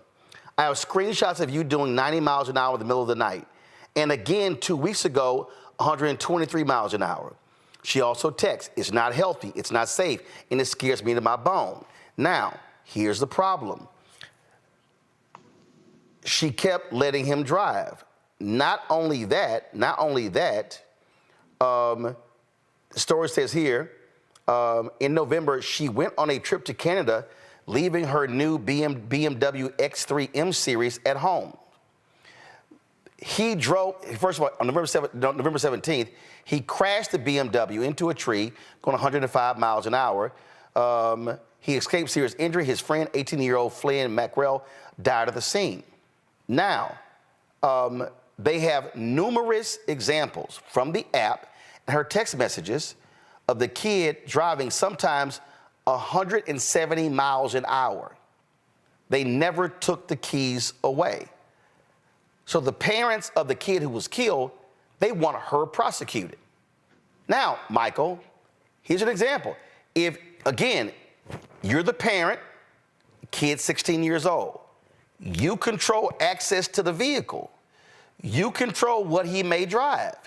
I have screenshots of you doing 90 miles an hour in the middle of the night. And again, 2 weeks ago, 123 miles an hour. She also texts, it's not healthy, it's not safe, and it scares me to my bone. Now, here's the problem. She kept letting him drive. Not only that, the story says here, in November, she went on a trip to Canada, leaving her new BMW X3 M Series at home. He drove, first of all, on November 17th, he crashed the BMW into a tree, going 105 miles an hour. He escaped serious injury. His friend, 18-year-old Flynn Mackrell, died at the scene. Now, they have numerous examples from the app and her text messages of the kid driving sometimes 170 miles an hour. They never took the keys away. So the parents of the kid who was killed, they want her prosecuted. Now, Michael, here's an example. If, again, you're the parent, kid 16 years old, you control access to the vehicle. You control what he may drive.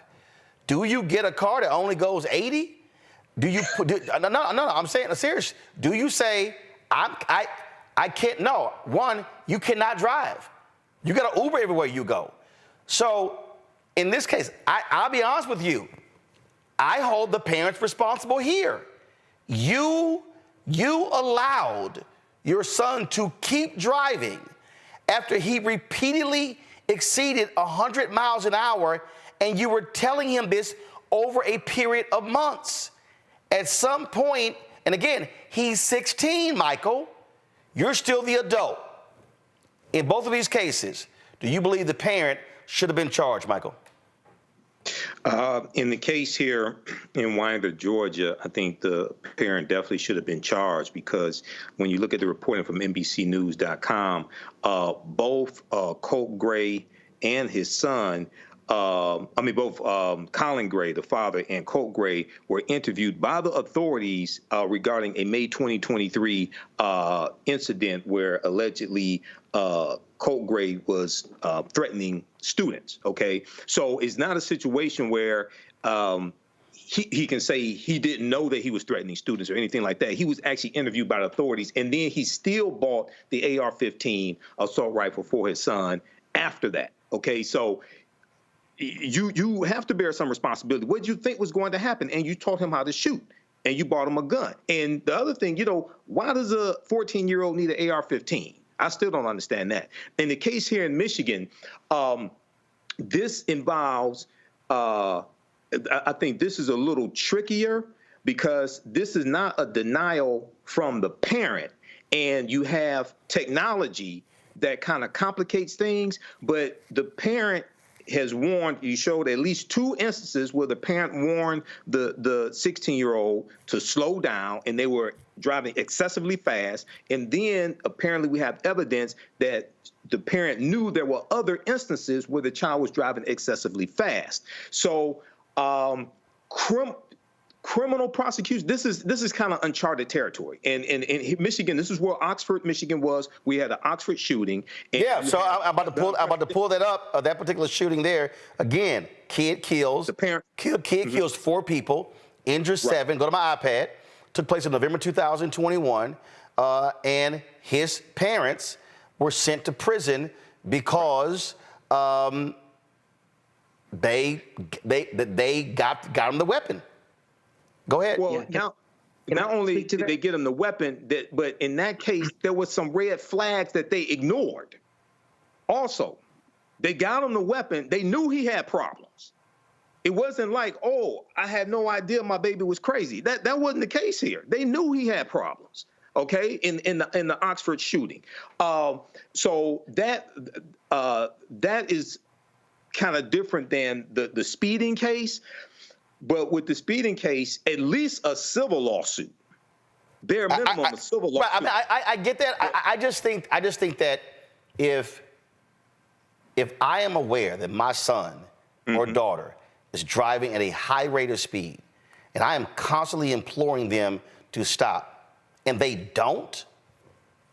Do you get a car that only goes 80? No, I'm saying serious. Do you say, I can't, no. One, you cannot drive. You got to Uber everywhere you go. So in this case, I'll be honest with you. I hold the parents responsible here. You allowed your son to keep driving after he repeatedly exceeded 100 miles an hour, and you were telling him this over a period of months. At some point, and again, he's 16, Michael. You're still the adult. In both of these cases, do you believe the parent should have been charged, Michael? In the case here in Winder, Georgia, I think the parent definitely should have been charged, because when you look at the reporting from NBCnews.com, both Colt Gray and his son, both Colin Gray, the father, and Colt Gray were interviewed by the authorities regarding a May 2023 incident where allegedly Colt Gray was threatening students, okay? So it's not a situation where he can say he didn't know that he was threatening students or anything like that. He was actually interviewed by the authorities, and then he still bought the AR-15 assault rifle for his son after that, okay? So you have to bear some responsibility. What did you think was going to happen? And you taught him how to shoot, and you bought him a gun. And the other thing, why does a 14-year-old need an AR-15? I still don't understand that. In the case here in Michigan, this involves, I think this is a little trickier, because this is not a denial from the parent, and you have technology that kind of complicates things, but the parent has warned, you showed at least 2 instances where the parent warned the 16-year-old to slow down, and they were driving excessively fast. And then apparently we have evidence that the parent knew there were other instances where the child was driving excessively fast. So criminal prosecution, this is kind of uncharted territory. And in Michigan, this is where Oxford, Michigan was. We had an Oxford shooting. Yeah, so I'm about to pull that up, that particular shooting there. Again, kid kills. The parent. Kid kills 4 people, injures 7. Go to my iPad. Took place in November 2021. And his parents were sent to prison because they got him the weapon. Go ahead. Well, not only did they get him the weapon, but in that case, there was some red flags that they ignored. Also, they got him the weapon. They knew he had problems. It wasn't like, oh, I had no idea my baby was crazy. That wasn't the case here. They knew he had problems. Okay, in the Oxford shooting. So that is kind of different than the speeding case. But with the speeding case, at least a civil lawsuit. Bare minimum, a civil lawsuit. Right, I get that. I just think that if I am aware that my son or daughter is driving at a high rate of speed, and I am constantly imploring them to stop, and they don't,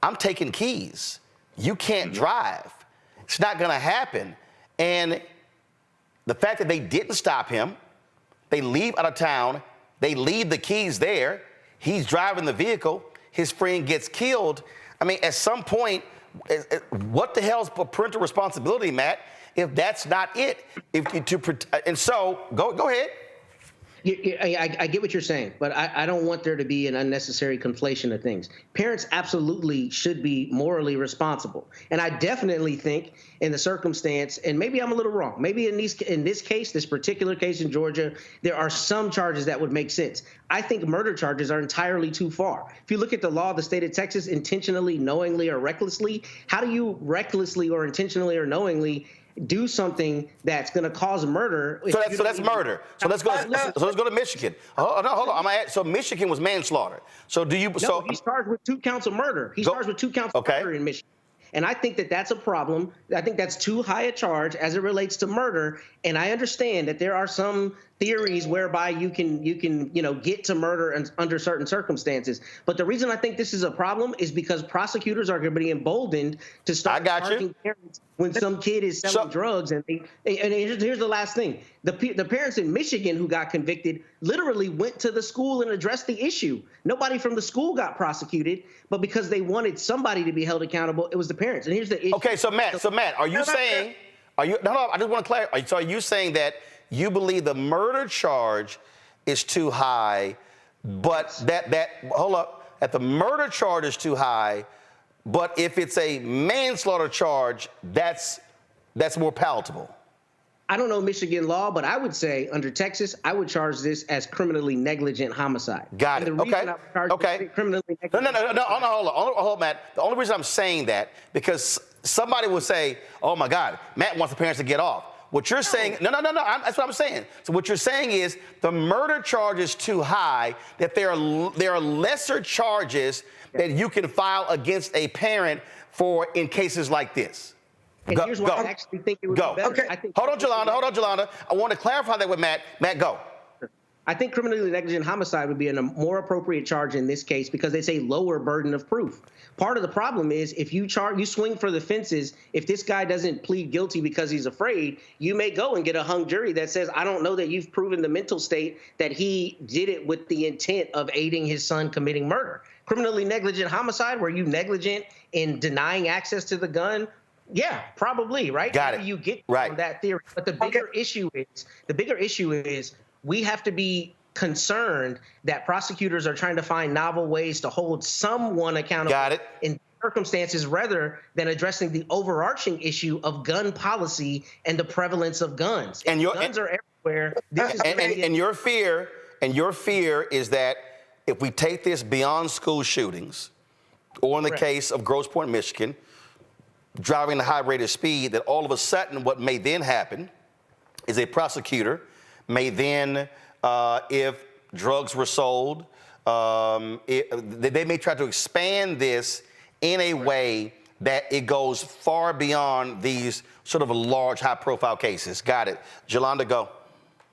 I'm taking keys. You can't drive. It's not going to happen. And The fact that they didn't stop him, they leave out of town, they leave the keys there, he's driving the vehicle, his friend gets killed. I mean, at some point, what the hell's parental responsibility, Matt, if that's not it? And so, go ahead. I get what you're saying, but I don't want there to be an unnecessary conflation of things. Parents absolutely should be morally responsible. And I definitely think in the circumstance, and maybe I'm a little wrong, maybe in this case, this particular case in Georgia, there are some charges that would make sense. I think murder charges are entirely too far. If you look at the law of the state of Texas, intentionally, knowingly, or recklessly, how do you recklessly or intentionally or knowingly do something that's going to cause murder? So that's murder. So let's go to Michigan. Hold on. So Michigan was manslaughter. So do you? No, he's charged with 2 counts of murder. He's charged with 2 counts of murder in Michigan. And I think that that's a problem. I think that's too high a charge as it relates to murder. And I understand that there are some theories whereby you can get to murder under certain circumstances. But the reason I think this is a problem is because prosecutors are going to be emboldened to start charging parents when some kid is selling drugs. And here's the last thing. The parents in Michigan who got convicted literally went to the school and addressed the issue. Nobody from the school got prosecuted, but because they wanted somebody to be held accountable, it was the parents. And here's the issue. Okay, so Matt, are you saying, I just want to clarify. So are you saying that you believe the murder charge is too high, but that the murder charge is too high, but if it's a manslaughter charge, that's more palatable? I don't know Michigan law, but I would say under Texas, I would charge this as criminally negligent homicide. Got it. Okay. Criminally negligent. No, hold on, Matt. The only reason I'm saying that, because somebody will say, oh my God, Matt wants the parents to get off. What you're saying, no, that's what I'm saying. So what you're saying is the murder charge is too high, that there are lesser charges that you can file against a parent in cases like this. And here's why I actually think it would be better. Okay. Hold on, Jolanda. I want to clarify that with Matt. Matt, go. I think criminally negligent homicide would be a more appropriate charge in this case because it's a lower burden of proof. Part of the problem is if you swing for the fences, if this guy doesn't plead guilty because he's afraid, you may go and get a hung jury that says, I don't know that you've proven the mental state that he did it with the intent of aiding his son committing murder. Criminally negligent homicide, were you negligent in denying access to the gun? Yeah, probably, right? Got it. You get from that theory. But the bigger issue is we have to be concerned that prosecutors are trying to find novel ways to hold someone accountable in circumstances rather than addressing the overarching issue of gun policy and the prevalence of guns. And guns are everywhere. And your fear is that if we take this beyond school shootings, or in the case of Grosse Pointe, Michigan, driving at a high rate of speed, that all of a sudden what may then happen is a prosecutor may then, if drugs were sold, they may try to expand this in a way that it goes far beyond these sort of large, high-profile cases. Got it. Jolanda, go.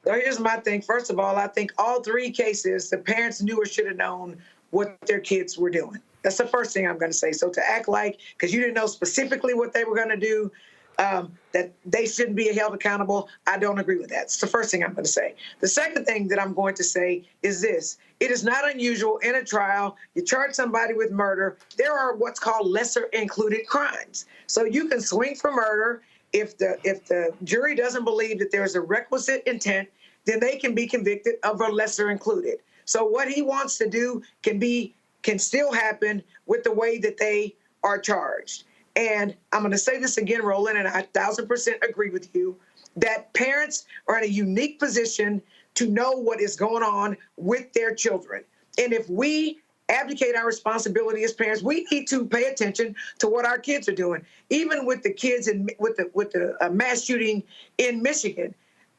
So here's my thing. First of all, I think all 3 cases, the parents knew or should have known what their kids were doing. That's the first thing I'm going to say. So to act like, because you didn't know specifically what they were going to do, that they shouldn't be held accountable, I don't agree with that. It's the first thing I'm going to say. The second thing that I'm going to say is this. It is not unusual in a trial, you charge somebody with murder, there are what's called lesser included crimes. So you can swing for murder. If the jury doesn't believe that there's a requisite intent, then they can be convicted of a lesser included. So what he wants to do can still happen with the way that they are charged. And I'm going to say this again, Roland, and I 1,000% agree with you, that parents are in a unique position to know what is going on with their children. And if we abdicate our responsibility as parents, we need to pay attention to what our kids are doing. Even with the kids with the mass shooting in Michigan,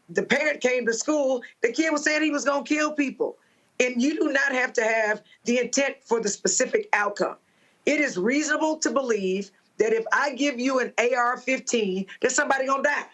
the parent came to school, the kid was saying he was going to kill people. And you do not have to have the intent for the specific outcome. It is reasonable to believe that if I give you an AR-15, that somebody gonna die.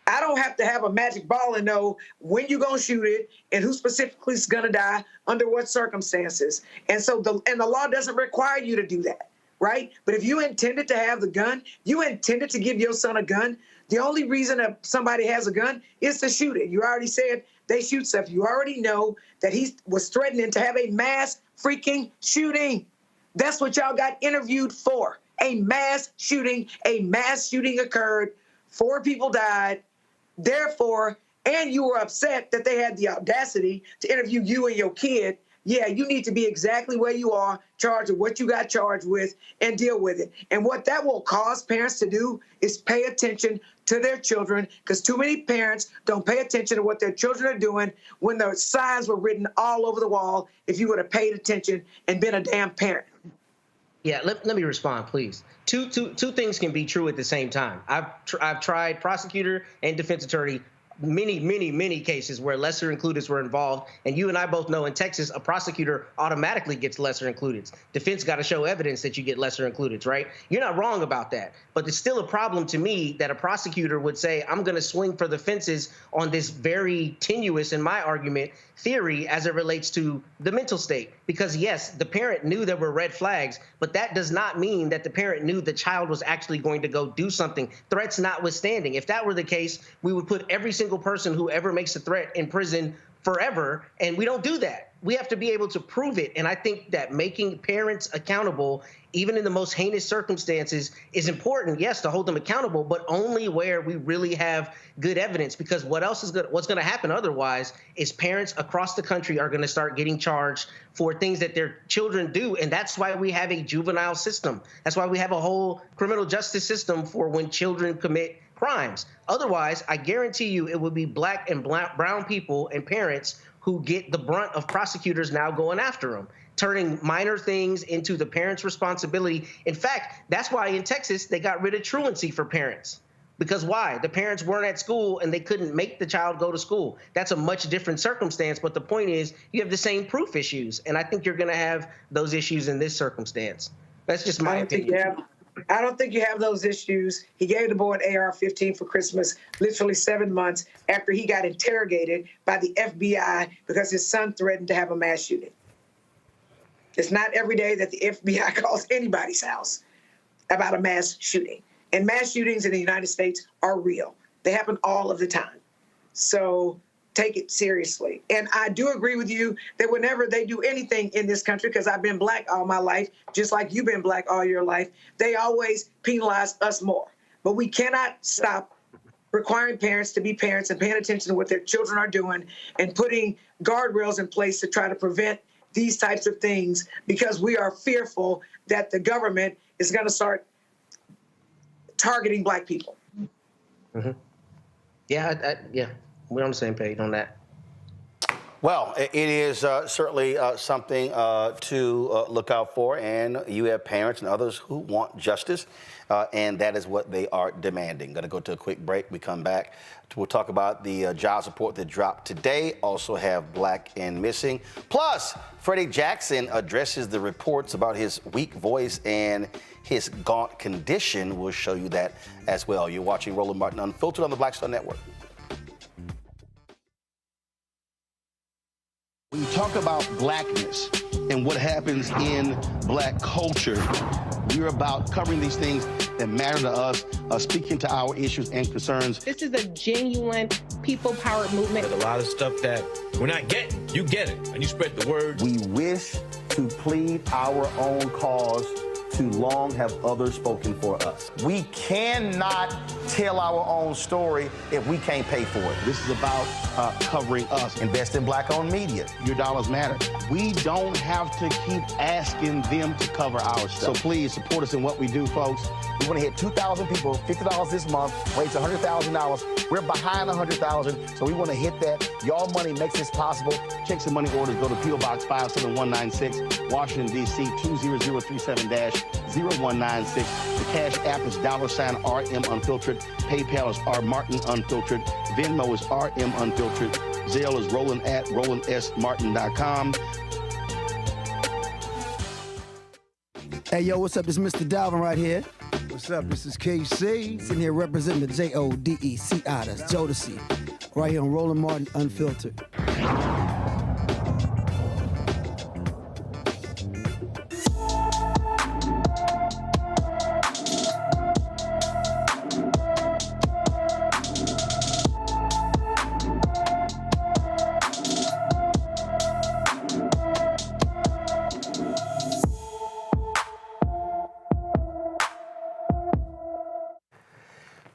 I don't have to have a magic ball and know when you're gonna shoot it and who specifically is gonna die under what circumstances. And so the law doesn't require you to do that, right? But if you intended to have the gun, you intended to give your son a gun, The only reason that somebody has a gun is to shoot it. You already said they shoot stuff. You already know that he was threatening to have a mass freaking shooting. That's what y'all got interviewed for. A mass shooting. A mass shooting occurred. 4 people died. Therefore, and you were upset that they had the audacity to interview you and your kid. Yeah, you need to be exactly where you are, charged with what you got charged with, and deal with it. And what that will cause parents to do is pay attention to their children, because too many parents don't pay attention to what their children are doing when the signs were written all over the wall if you would have paid attention and been a damn parent. Yeah, let me respond, please. Two things can be true at the same time. I've tried prosecutor and defense attorney many cases where lesser includeds were involved. And you and I both know in Texas, a prosecutor automatically gets lesser includeds. Defense got to show evidence that you get lesser includeds, right? You're not wrong about that. But it's still a problem to me that a prosecutor would say, I'm going to swing for the fences on this very tenuous, in my argument, theory as it relates to the mental state. Because yes, the parent knew there were red flags, but that does not mean that the parent knew the child was actually going to go do something, threats notwithstanding. If that were the case, we would put every single person who ever makes a threat in prison forever, and we don't do that. We have to be able to prove it. And I think that making parents accountable, even in the most heinous circumstances, is important, yes, to hold them accountable, but only where we really have good evidence. Because what's going to happen otherwise is parents across the country are going to start getting charged for things that their children do. And that's why we have a juvenile system. That's why we have a whole criminal justice system for when children commit crimes. Otherwise, I guarantee you it would be black and brown people and parents who get the brunt of prosecutors now going after them, turning minor things into the parents' responsibility. In fact, that's why in Texas, they got rid of truancy for parents. Because why? The parents weren't at school and they couldn't make the child go to school. That's a much different circumstance. But the point is, you have the same proof issues. And I think you're going to have those issues in this circumstance. That's just my opinion. I don't think you have those issues. He gave the boy an AR-15 for Christmas, literally 7 months after he got interrogated by the FBI because his son threatened to have a mass shooting. It's not every day that the FBI calls anybody's house about a mass shooting. And mass shootings in the United States are real. They happen all of the time. So take it seriously. And I do agree with you that whenever they do anything in this country, because I've been black all my life, just like you've been black all your life, they always penalize us more. But we cannot stop requiring parents to be parents and paying attention to what their children are doing and putting guardrails in place to try to prevent these types of things, because we are fearful that the government is going to start targeting black people. Mm-hmm. Yeah. We're on the same page on that. Well, it is certainly something to look out for, and you have parents and others who want justice, and that is what they are demanding. Going to go to a quick break. We come back. We'll talk about the job support that dropped today. Also have Black and Missing. Plus, Freddy Jackson addresses the reports about his weak voice and his gaunt condition. We'll show you that as well. You're watching Roland Martin Unfiltered on the Black Star Network. When you talk about blackness and what happens in black culture, we're about covering these things that matter to us, speaking to our issues and concerns. This is a genuine people-powered movement. There's a lot of stuff that we're not getting. You get it, and you spread the word. We wish to plead our own cause. Too long have others spoken for us. We cannot tell our own story if we can't pay for it. This is about covering us. Invest in black-owned media. Your dollars matter. We don't have to keep asking them to cover our stuff. So please support us in what we do, folks. We want to hit 2,000 people, $50 this month, raise $100,000. We're behind 100,000, so we want to hit that. Y'all money makes this possible. Checks and money orders go to P.O. Box 57196, Washington, D.C. 20037-0196. The Cash App is $RM Unfiltered. PayPal is R Martin Unfiltered. Venmo is RM Unfiltered. Zelle is Roland at RolandSMartin.com. Hey, yo, what's up? This is Mr. Dalvin right here. What's up? This is KC. Sitting here representing the JODECI. That's Jodeci. Right here on Roland Martin Unfiltered.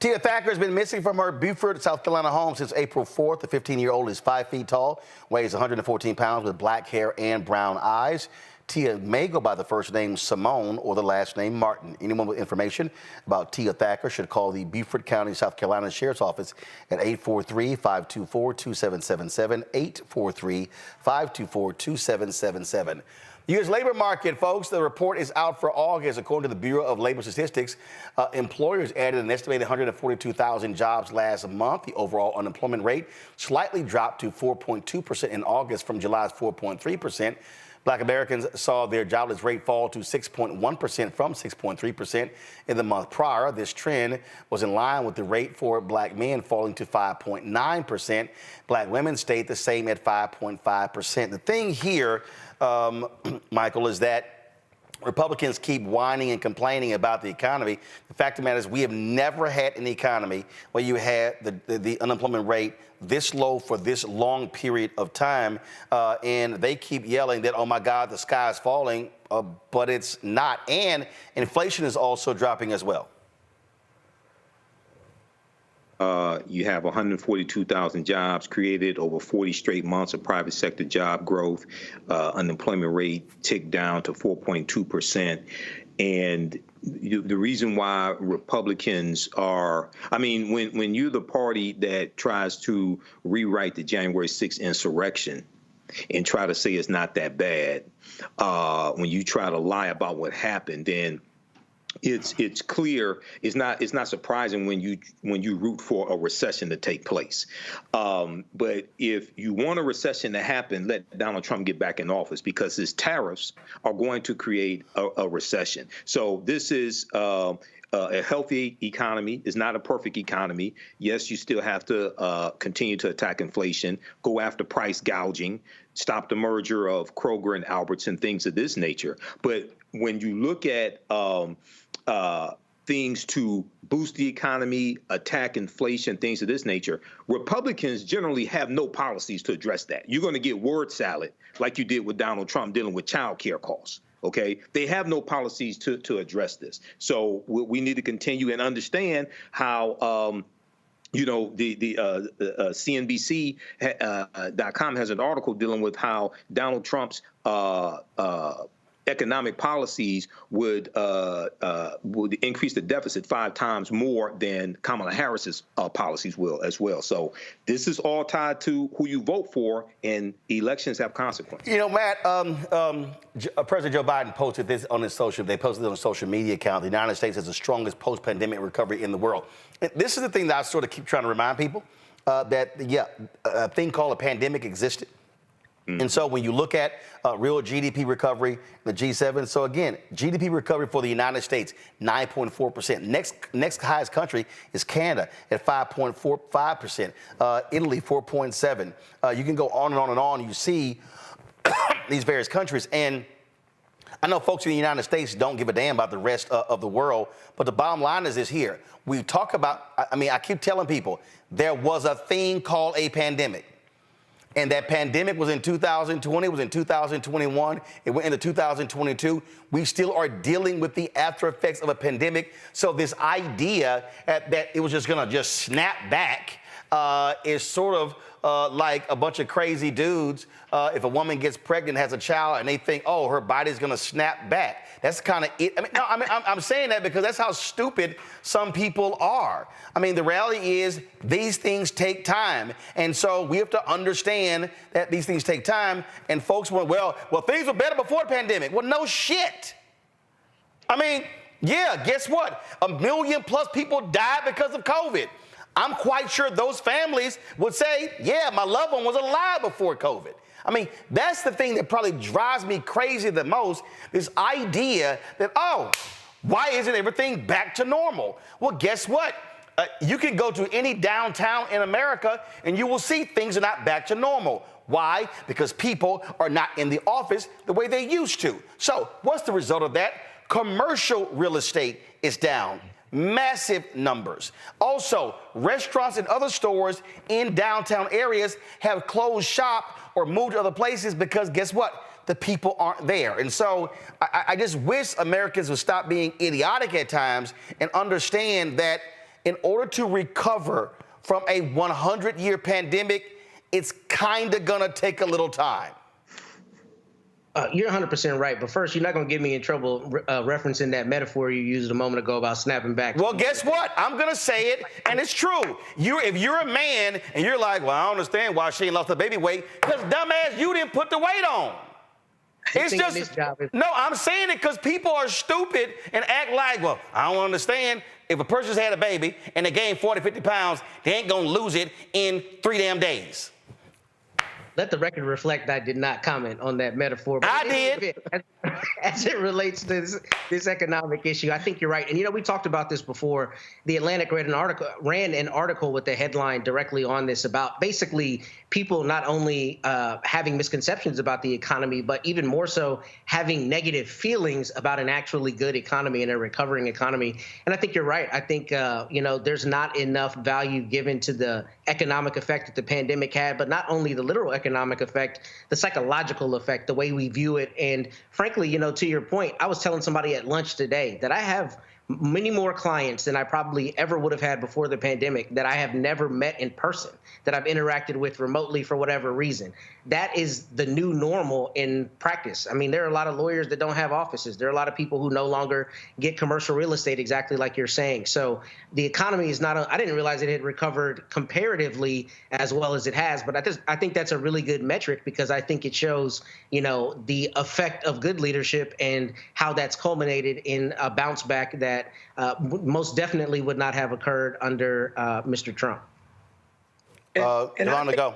Tia Thacker has been missing from her Beaufort, South Carolina home since April 4th. The 15-year-old is 5 feet tall, weighs 114 pounds with black hair and brown eyes. Tia may go by the first name Simone or the last name Martin. Anyone with information about Tia Thacker should call the Beaufort County, South Carolina Sheriff's Office at 843-524-2777, 843-524-2777. U.S. labor market, folks, the report is out for August. According to the Bureau of Labor Statistics, employers added an estimated 142,000 jobs last month. The overall unemployment rate slightly dropped to 4.2% in August from July's 4.3%. Black Americans saw their jobless rate fall to 6.1% from 6.3% in the month prior. This trend was in line with the rate for black men falling to 5.9%. Black women stayed the same at 5.5%. The thing here, Michael, is that Republicans keep whining and complaining about the economy. The fact of the matter is we have never had an economy where you had the unemployment rate this low for this long period of time. And they keep yelling that, oh, my God, the sky is falling, but it's not. And inflation is also dropping as well. You have 142,000 jobs created over 40 straight months of private sector job growth. Unemployment rate ticked down to 4.2%. And the reason why Republicans are, I mean, when you're the party that tries to rewrite the January 6th insurrection and try to say it's not that bad, when you try to lie about what happened, then it's clear. It's not surprising when you root for a recession to take place. But if you want a recession to happen, let Donald Trump get back in office, because his tariffs are going to create a recession. So this is a healthy economy. It's not a perfect economy. Yes, you still have to continue to attack inflation, go after price gouging, stop the merger of Kroger and Albertson, things of this nature. But when you look at things to boost the economy, attack inflation, things of this nature, Republicans generally have no policies to address that. You're going to get word salad like you did with Donald Trump dealing with child care costs. OK, they have no policies to address this. So we need to continue and understand how you know, the CNBC.com has an article dealing with how Donald Trump's economic policies would increase the deficit 5 times more than Kamala Harris's policies will as well. So this is all tied to who you vote for, and elections have consequences. You know, Matt, President Joe Biden posted this on his social. They posted it on a social media account. The United States has the strongest post-pandemic recovery in the world. And this is the thing that I sort of keep trying to remind people that a thing called a pandemic existed. And so when you look at real GDP recovery, the G7, so again, GDP recovery for the United States, 9.4%. Next highest country is Canada at 5.45%. Italy, 4.7%. You can go on and on and on. You see these various countries. And I know folks in the United States don't give a damn about the rest of the world, but the bottom line is this here. We talk about, I keep telling people, there was a thing called a pandemic. And that pandemic was in 2020, it was in 2021, it went into 2022. We still are dealing with the after effects of a pandemic. So this idea that it was just gonna just snap back is sort of like a bunch of crazy dudes. If a woman gets pregnant, has a child, and they think, oh, her body's gonna snap back. That's kind of it. I'm saying that because that's how stupid some people are. I mean, the reality is these things take time. And so we have to understand that these things take time. And folks went, well, things were better before the pandemic. Well, no shit. I mean, yeah, guess what? 1 million plus people died because of COVID. I'm quite sure those families would say, yeah, my loved one was alive before COVID. I mean, that's the thing that probably drives me crazy the most, this idea that, oh, why isn't everything back to normal? Well, guess what? You can go to any downtown in America and you will see things are not back to normal. Why? Because people are not in the office the way they used to. So what's the result of that? Commercial real estate is down. Massive numbers. Also, restaurants and other stores in downtown areas have closed shop or moved to other places because guess what? The people aren't there. And so I just wish Americans would stop being idiotic at times and understand that in order to recover from a 100-year pandemic, it's kind of going to take a little time. You're 100% right. But first, you're not going to get me in trouble referencing that metaphor you used a moment ago about snapping back. Well, guess what? I'm going to say it, and it's true. If you're a man and you're like, well, I don't understand why she ain't lost her baby weight, because dumbass, you didn't put the weight on. It's just, no, I'm saying it because people are stupid and act like, well, I don't understand. If a person's had a baby and they gained 40, 50 pounds, they ain't going to lose it in 3 damn days. Let the record reflect I did not comment on that metaphor. But I did. As it relates to this economic issue, I think you're right. And, we talked about this before. The Atlantic ran an article with the headline directly on this about basically people not only having misconceptions about the economy, but even more so having negative feelings about an actually good economy and a recovering economy. And I think you're right. I think, there's not enough value given to the economic effect that the pandemic had, but not only the literal economic effect, the psychological effect, the way we view it. And frankly, to your point, I was telling somebody at lunch today that I have many more clients than I probably ever would have had before the pandemic that I have never met in person, that I've interacted with remotely for whatever reason. That is the new normal in practice. I mean, there are a lot of lawyers that don't have offices. There are a lot of people who no longer get commercial real estate, exactly like you're saying. So the economy is not, I didn't realize it had recovered comparatively as well as it has, but I think that's a really good metric because I think it shows, the effect of good leadership and how that's culminated in a bounce back that most definitely would not have occurred under Mr. Trump. Yolanda, go.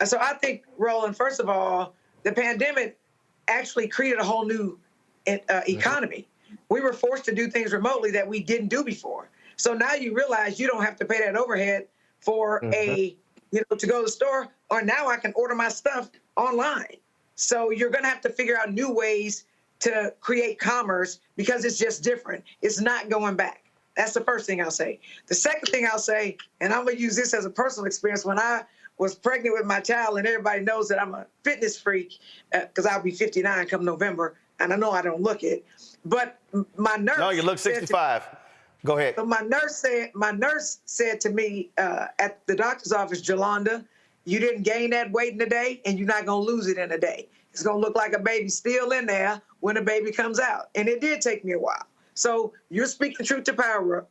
So I think, Roland, first of all, the pandemic actually created a whole new economy. We were forced to do things remotely that we didn't do before. So now you realize you don't have to pay that overhead for to go to the store, or now I can order my stuff online. So you're going to have to figure out new ways to create commerce because it's just different. It's not going back. That's the first thing I'll say. The second thing I'll say, and I'm going to use this as a personal experience, when I was pregnant with my child, and everybody knows that I'm a fitness freak because I'll be 59 come November, and I know I don't look it, but my nurse— No, you look 65. Go ahead. So my nurse said to me at the doctor's office, Yolanda, you didn't gain that weight in a day, and you're not going to lose it in a day. It's going to look like a baby still in there when a baby comes out. And it did take me a while. So you're speaking truth to power,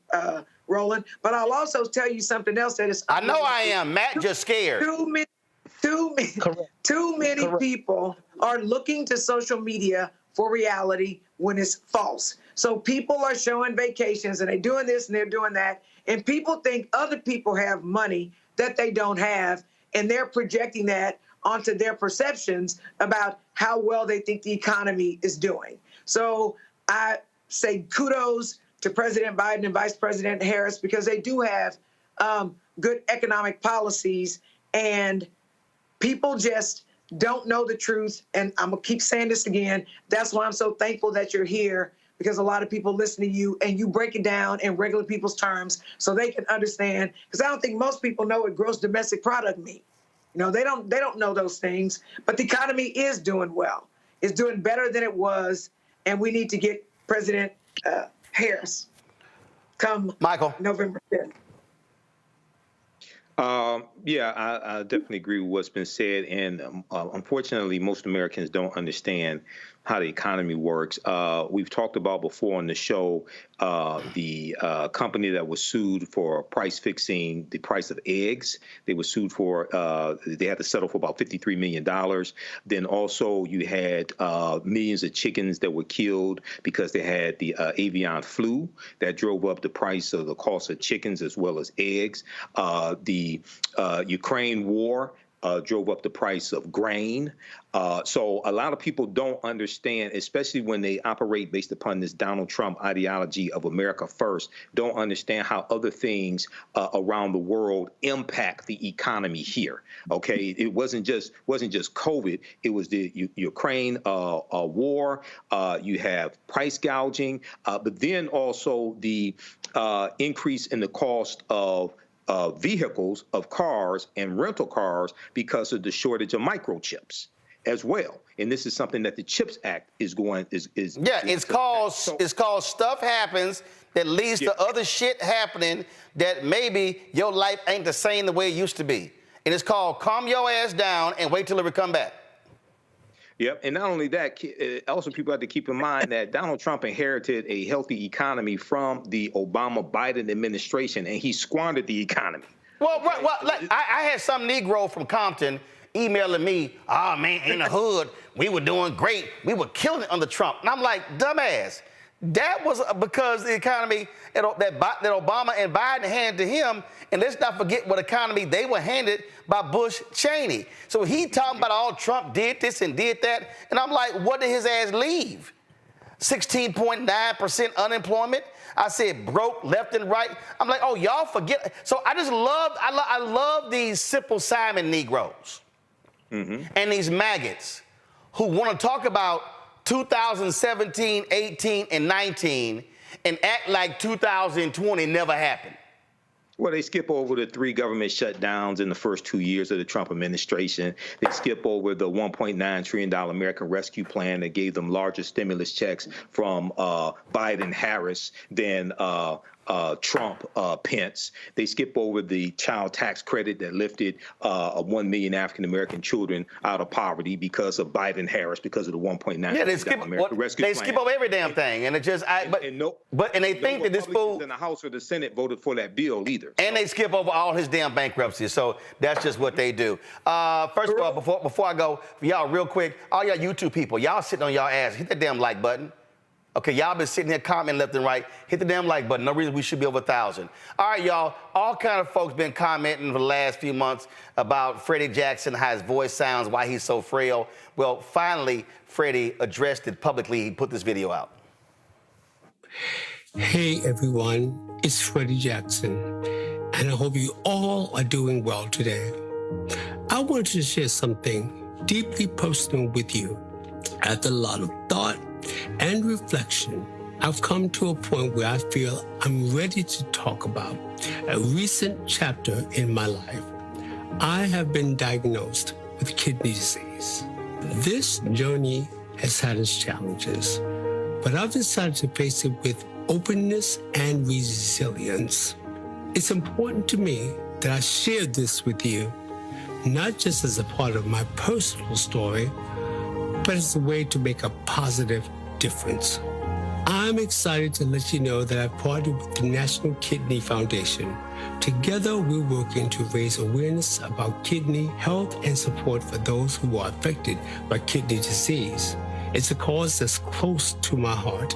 Roland. But I'll also tell you something else that is— I know I am. Matt just scared. Too many people are looking to social media for reality when it's false. So people are showing vacations and they're doing this and they're doing that. And people think other people have money that they don't have. And they're projecting that onto their perceptions about how well they think the economy is doing. So I say kudos to President Biden and Vice President Harris because they do have good economic policies, and people just don't know the truth. And I'm going to keep saying this again. That's why I'm so thankful that you're here, because a lot of people listen to you and you break it down in regular people's terms so they can understand, because I don't think most people know what gross domestic product means. They don't know those things, but the economy is doing well. It's doing better than it was, and we need to get President Harris come November 5th. I definitely agree with what's been said. And unfortunately, most Americans don't understand how the economy works. We've talked about before on the show the company that was sued for price fixing the price of eggs. They were sued for, they had to settle for about $53 million. Then also you had millions of chickens that were killed because they had the avian flu that drove up the price of the cost of chickens as well as eggs. The Ukraine war drove up the price of grain. So a lot of people don't understand, especially when they operate based upon this Donald Trump ideology of America first, don't understand how other things around the world impact the economy here. Okay, it wasn't just COVID. It was the Ukraine war. You have price gouging, but then also the increase in the cost of vehicles, of cars and rental cars because of the shortage of microchips as well. And this is something that the CHIPS Act is called Stuff Happens that leads to other shit happening that maybe your life ain't the same the way it used to be. And it's called calm your ass down and wait till it come back. Yep, and not only that, also people have to keep in mind that Donald Trump inherited a healthy economy from the Obama-Biden administration, and he squandered the economy. Well, right, well, like, I had some Negro from Compton emailing me, oh, man, in the hood, we were doing great. We were killing it under Trump. And I'm like, dumbass. That was because the economy that Obama and Biden handed to him, and let's not forget what economy they were handed by Bush Cheney. So he talking about all Trump did this and did that, and I'm like, what did his ass leave? 16.9% unemployment. I said broke left and right. I'm like, oh, y'all forget. So I just love, I love these Simple Simon Negroes and these maggots who want to talk about 2017, 18, and 19 and act like 2020 never happened. Well, they skip over the 3 government shutdowns in the first 2 years of the Trump administration. They skip over the $1.9 trillion American Rescue Plan that gave them larger stimulus checks from Biden, Harris than Trump, Pence. They skip over the child tax credit that lifted 1 million African-American children out of poverty because of Biden, Harris, because of the $1.9 American Rescue Plan. They skip over every damn thing, and it just, and they think that this fool in the House or the Senate voted for that bill either. And they skip over all his damn bankruptcies, so that's just what they do. First of all, before I go, for y'all real quick, all y'all YouTube people, y'all sitting on y'all ass, hit that damn like button. Okay, y'all been sitting here commenting left and right. Hit the damn like button. No reason we should be over 1,000. All right, y'all. All kind of folks been commenting for the last few months about Freddy Jackson, how his voice sounds, why he's so frail. Well, finally, Freddy addressed it publicly. He put this video out. Hey, everyone. It's Freddy Jackson, and I hope you all are doing well today. I wanted to share something deeply personal with you. After a lot of thought and reflection, I've come to a point where I feel I'm ready to talk about a recent chapter in my life. I have been diagnosed with kidney disease. This journey has had its challenges, but I've decided to face it with openness and resilience. It's important to me that I share this with you, not just as a part of my personal story, but as a way to make a positive difference. I'm excited to let you know that I've partnered with the National Kidney Foundation. Together, we're working to raise awareness about kidney health and support for those who are affected by kidney disease. It's a cause that's close to my heart,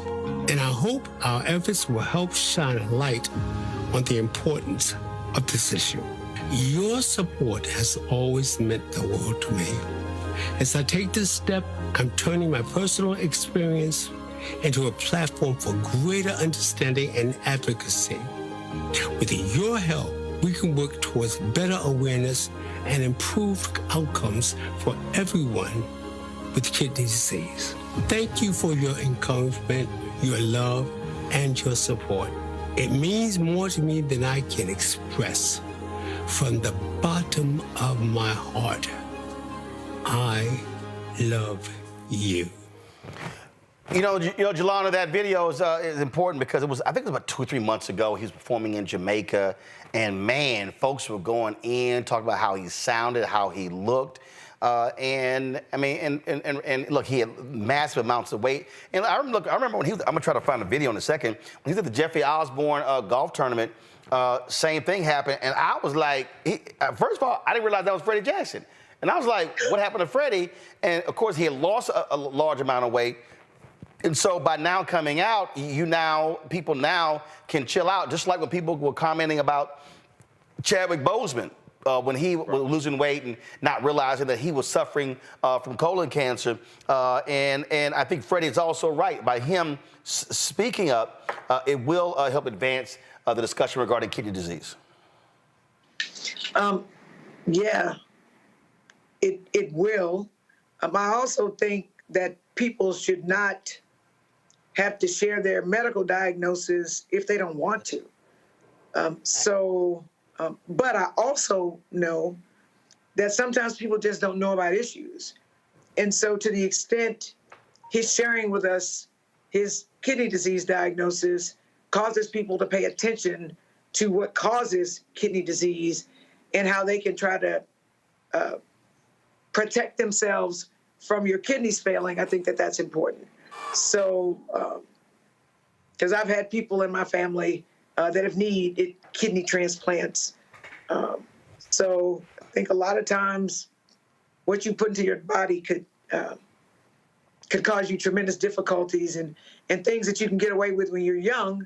and I hope our efforts will help shine a light on the importance of this issue. Your support has always meant the world to me. As I take this step, I'm turning my personal experience into a platform for greater understanding and advocacy. With your help, we can work towards better awareness and improved outcomes for everyone with kidney disease. Thank you for your encouragement, your love, and your support. It means more to me than I can express. From the bottom of my heart, I love you. You know, Jelana, that video is important because I think it was about 2 or 3 months ago. He was performing in Jamaica, and man, folks were going in, talking about how he sounded, how he looked. And I mean, and look, he had massive amounts of weight. And I remember when he was, I'm gonna try to find a video in a second, when he was at the Jeffrey Osborne golf tournament, same thing happened. And I was like, first of all, I didn't realize that was Freddy Jackson. And I was like, what happened to Freddy? And of course, he had lost a large amount of weight. And so by now coming out, people now can chill out, just like when people were commenting about Chadwick Boseman when he was losing weight and not realizing that he was suffering from colon cancer. And I think Freddy is also right. By him speaking up, it will help advance the discussion regarding kidney disease. Yeah, it will. I also think that people should not have to share their medical diagnosis if they don't want to. But I also know that sometimes people just don't know about issues. And so to the extent he's sharing with us his kidney disease diagnosis causes people to pay attention to what causes kidney disease and how they can try to protect themselves from your kidneys failing. I think that that's important. So, because I've had people in my family that have needed kidney transplants. So I think a lot of times what you put into your body could cause you tremendous difficulties, and things that you can get away with when you're young,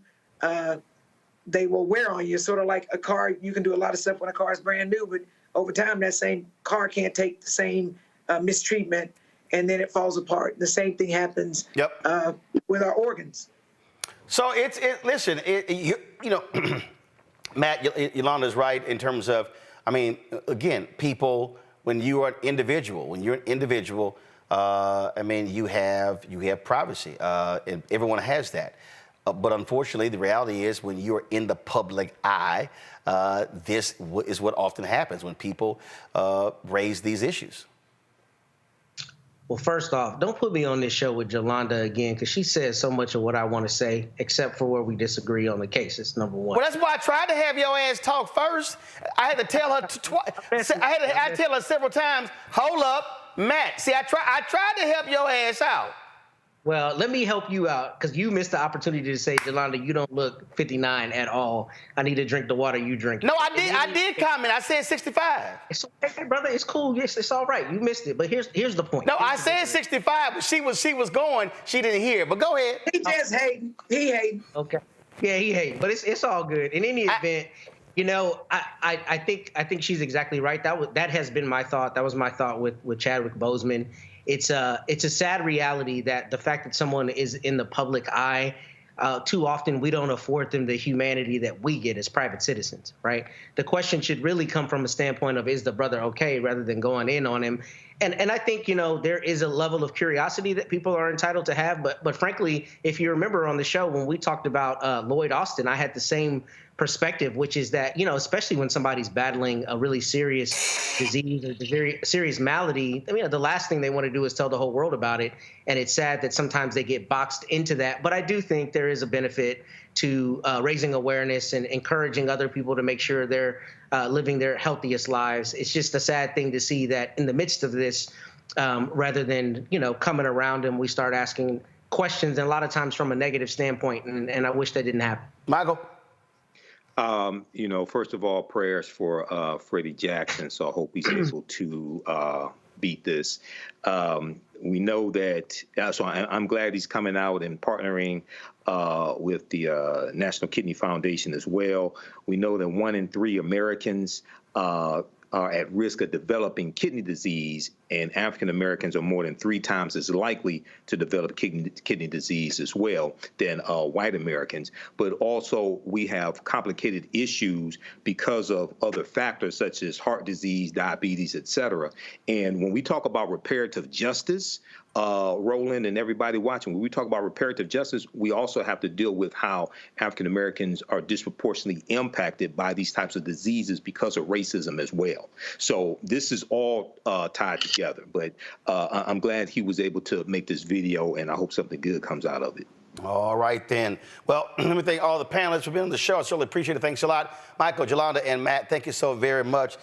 they will wear on you. Sort of like a car, you can do a lot of stuff when a car is brand new, but over time that same car can't take the same mistreatment, and then it falls apart. The same thing happens with our organs. So listen, you know, Matt, Yolanda's right in terms of, I mean, again, people, when you're an individual, I mean, you have privacy, and everyone has that. But unfortunately, the reality is when you're in the public eye, this is what often happens when people raise these issues. Well, first off, don't put me on this show with Yolanda again, because she says so much of what I want to say, except for where we disagree on the cases, number one. Well, that's why I tried to have your ass talk first. I had to tell her twice. I had to tell her several times, hold up, Matt. See, I tried to help your ass out. Well, let me help you out, because you missed the opportunity to say, Yolanda, you don't look 59 at all. I need to drink the water you drink. No, I did comment. I said 65. It's okay, brother. It's cool. Yes, it's all right. You missed it. But here's the point. No, I said 65, but she was going. She didn't hear. But go ahead. He just hating. He hating. Okay. Yeah, he hating. But it's all good. In any event, you know, I think she's exactly right. That has been my thought. That was my thought with Chadwick Boseman. It's a sad reality that the fact that someone is in the public eye, too often we don't afford them the humanity that we get as private citizens, right? The question should really come from a standpoint of, is the brother okay, rather than going in on him. And I think, you know, there is a level of curiosity that people are entitled to have. But frankly, if you remember on the show when we talked about Lloyd Austin, I had the same perspective, which is that, you know, especially when somebody's battling a really serious disease or very serious malady, I mean, the last thing they want to do is tell the whole world about it. And it's sad that sometimes they get boxed into that. But I do think there is a benefit to raising awareness and encouraging other people to make sure they're living their healthiest lives. It's just a sad thing to see that in the midst of this, rather than, you know, coming around them, we start asking questions, and a lot of times from a negative standpoint. And I wish that didn't happen. Michael? You know, first of all, prayers for Freddy Jackson. So I hope he's able to beat this. We know that, so I'm glad he's coming out and partnering with the National Kidney Foundation as well. We know that 1 in 3 Americans are at risk of developing kidney disease, and African Americans are more than 3 times as likely to develop kidney disease as well than white Americans. But also we have complicated issues because of other factors such as heart disease, diabetes, et cetera. And when we talk about reparative justice, Roland and everybody watching, when we talk about reparative justice, we also have to deal with how African Americans are disproportionately impacted by these types of diseases because of racism as well. So this is all tied together. But I'm glad he was able to make this video, and I hope something good comes out of it. All right, then. Well, let me thank all the panelists for being on the show. I certainly appreciate it. Thanks a lot. Michael, Yolanda, and Matt, thank you so very much.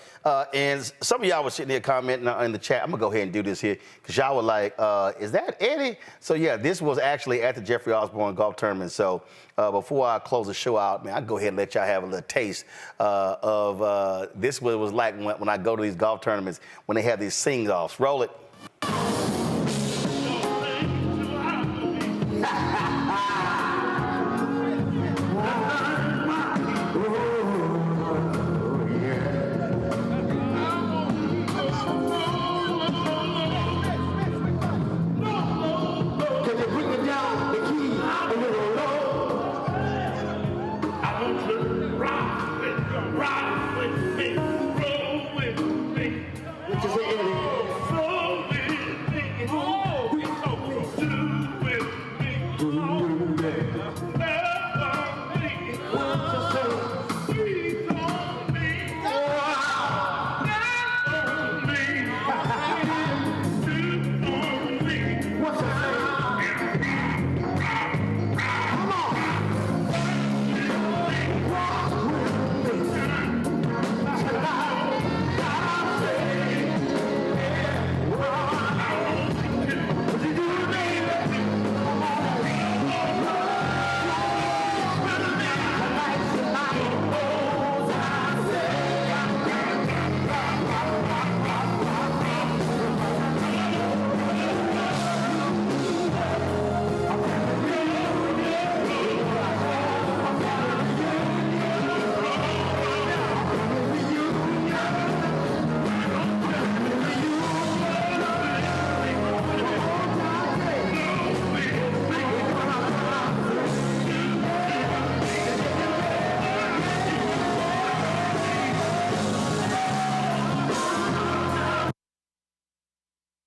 And some of y'all were sitting there commenting in the chat. I'm going to go ahead and do this here because y'all were like, is that Eddie? So, yeah, this was actually at the Jeffrey Osborne Golf Tournament. So before I close the show out, man, I'll go ahead and let y'all have a little taste of this, what it was like when I go to these golf tournaments, when they have these sing-offs. Roll it.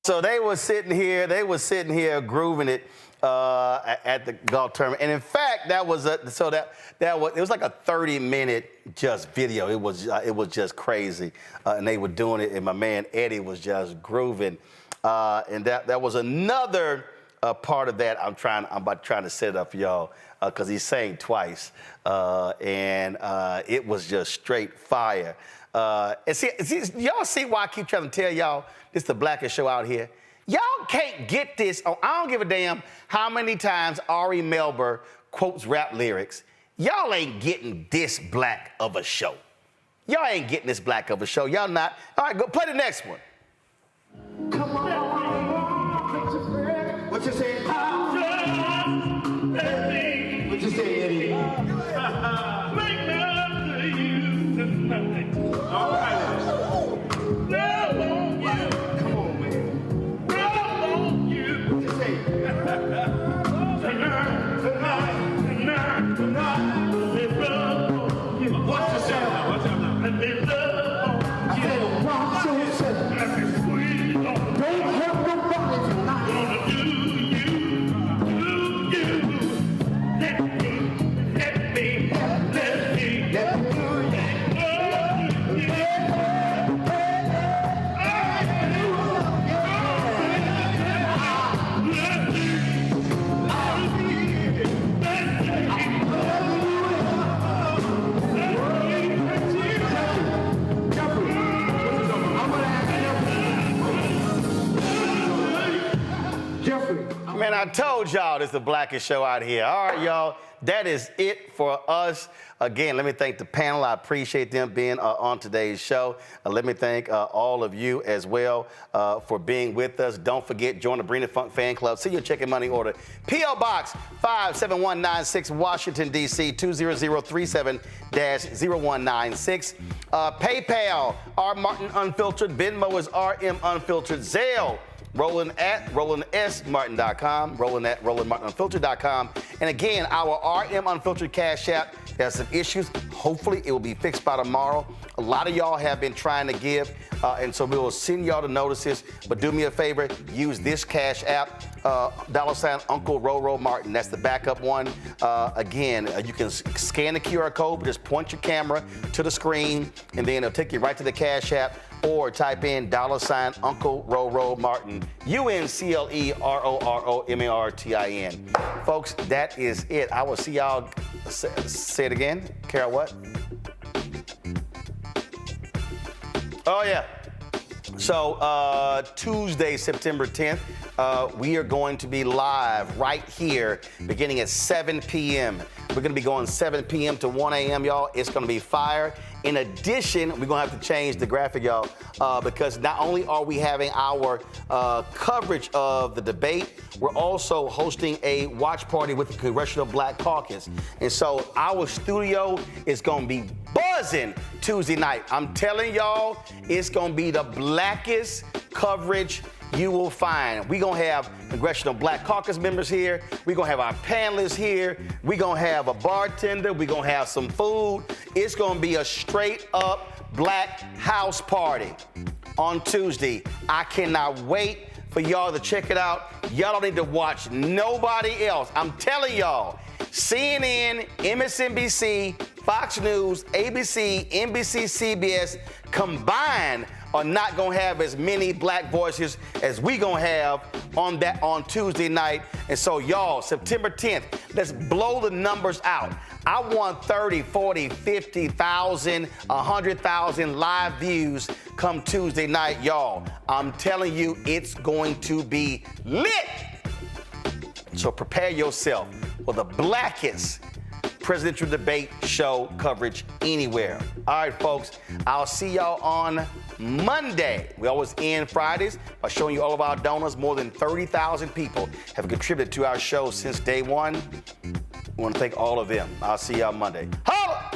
So they were sitting here grooving it at the golf tournament. And in fact, it was like a 30-minute just video. It was just crazy. And they were doing it, and my man Eddie was just grooving. And that was another part of that I'm about trying to set up for y'all, because he sang twice. And it was just straight fire. And see, y'all see why I keep trying to tell y'all this is the blackest show out here? Y'all can't get this. I don't give a damn how many times Ari Melber quotes rap lyrics. Y'all ain't getting this black of a show. Y'all ain't getting this black of a show. Y'all not. All right, go play the next one. Come on. What you say? What you say, Eddie? Make love to you tonight. All right. Man, I told y'all this is the blackest show out here. All right, y'all, that is it for us. Again, let me thank the panel. I appreciate them being on today's show. Let me thank all of you as well for being with us. Don't forget, join the Bring the Funk fan club. See your check and money order. P.O. Box 57196, Washington, D.C. 20037-0196. PayPal, R. Martin Unfiltered. Venmo is RM Unfiltered. Zelle, Roland at RolandSMartin.com, Roland at RolandMartinUnfiltered.com. And again, our RM Unfiltered Cash App has some issues. Hopefully, it will be fixed by tomorrow. A lot of y'all have been trying to give, and so we will send y'all the notices. But do me a favor, use this Cash App, $ Uncle Roro Martin. That's the backup one. Again, you can scan the QR code, but just point your camera to the screen, and then it'll take you right to the Cash App. Or type in $ Uncle Roro Martin, UNCLEROROMARTIN. Folks, that is it. I will see y'all. Say it again. Carol, what? Oh, yeah. So Tuesday, September 10th, we are going to be live right here beginning at 7 p.m. We're going to be going 7 p.m. to 1 a.m., y'all. It's going to be fire. In addition, we're going to have to change the graphic, y'all, because not only are we having our coverage of the debate, we're also hosting a watch party with the Congressional Black Caucus. And so our studio is going to be buzzing Tuesday night. I'm telling y'all, it's going to be the blackest coverage you will find. We're going to have Congressional Black Caucus members here. We're going to have our panelists here. We're going to have a bartender. We're going to have some food. It's going to be a straight up black house party on Tuesday. I cannot wait for y'all to check it out. Y'all don't need to watch nobody else. I'm telling y'all, CNN, MSNBC, Fox News, ABC, NBC, CBS combined are not going to have as many black voices as we going to have on Tuesday night. And so, y'all, September 10th, let's blow the numbers out. I want 30, 40, 50,000, 100,000 live views come Tuesday night, y'all. I'm telling you, it's going to be lit. So prepare yourself for the blackest presidential debate show coverage anywhere. All right, folks, I'll see y'all on Monday. We always end Fridays by showing you all of our donors. More than 30,000 people have contributed to our show since day one. We want to thank all of them. I'll see y'all Monday. Holla!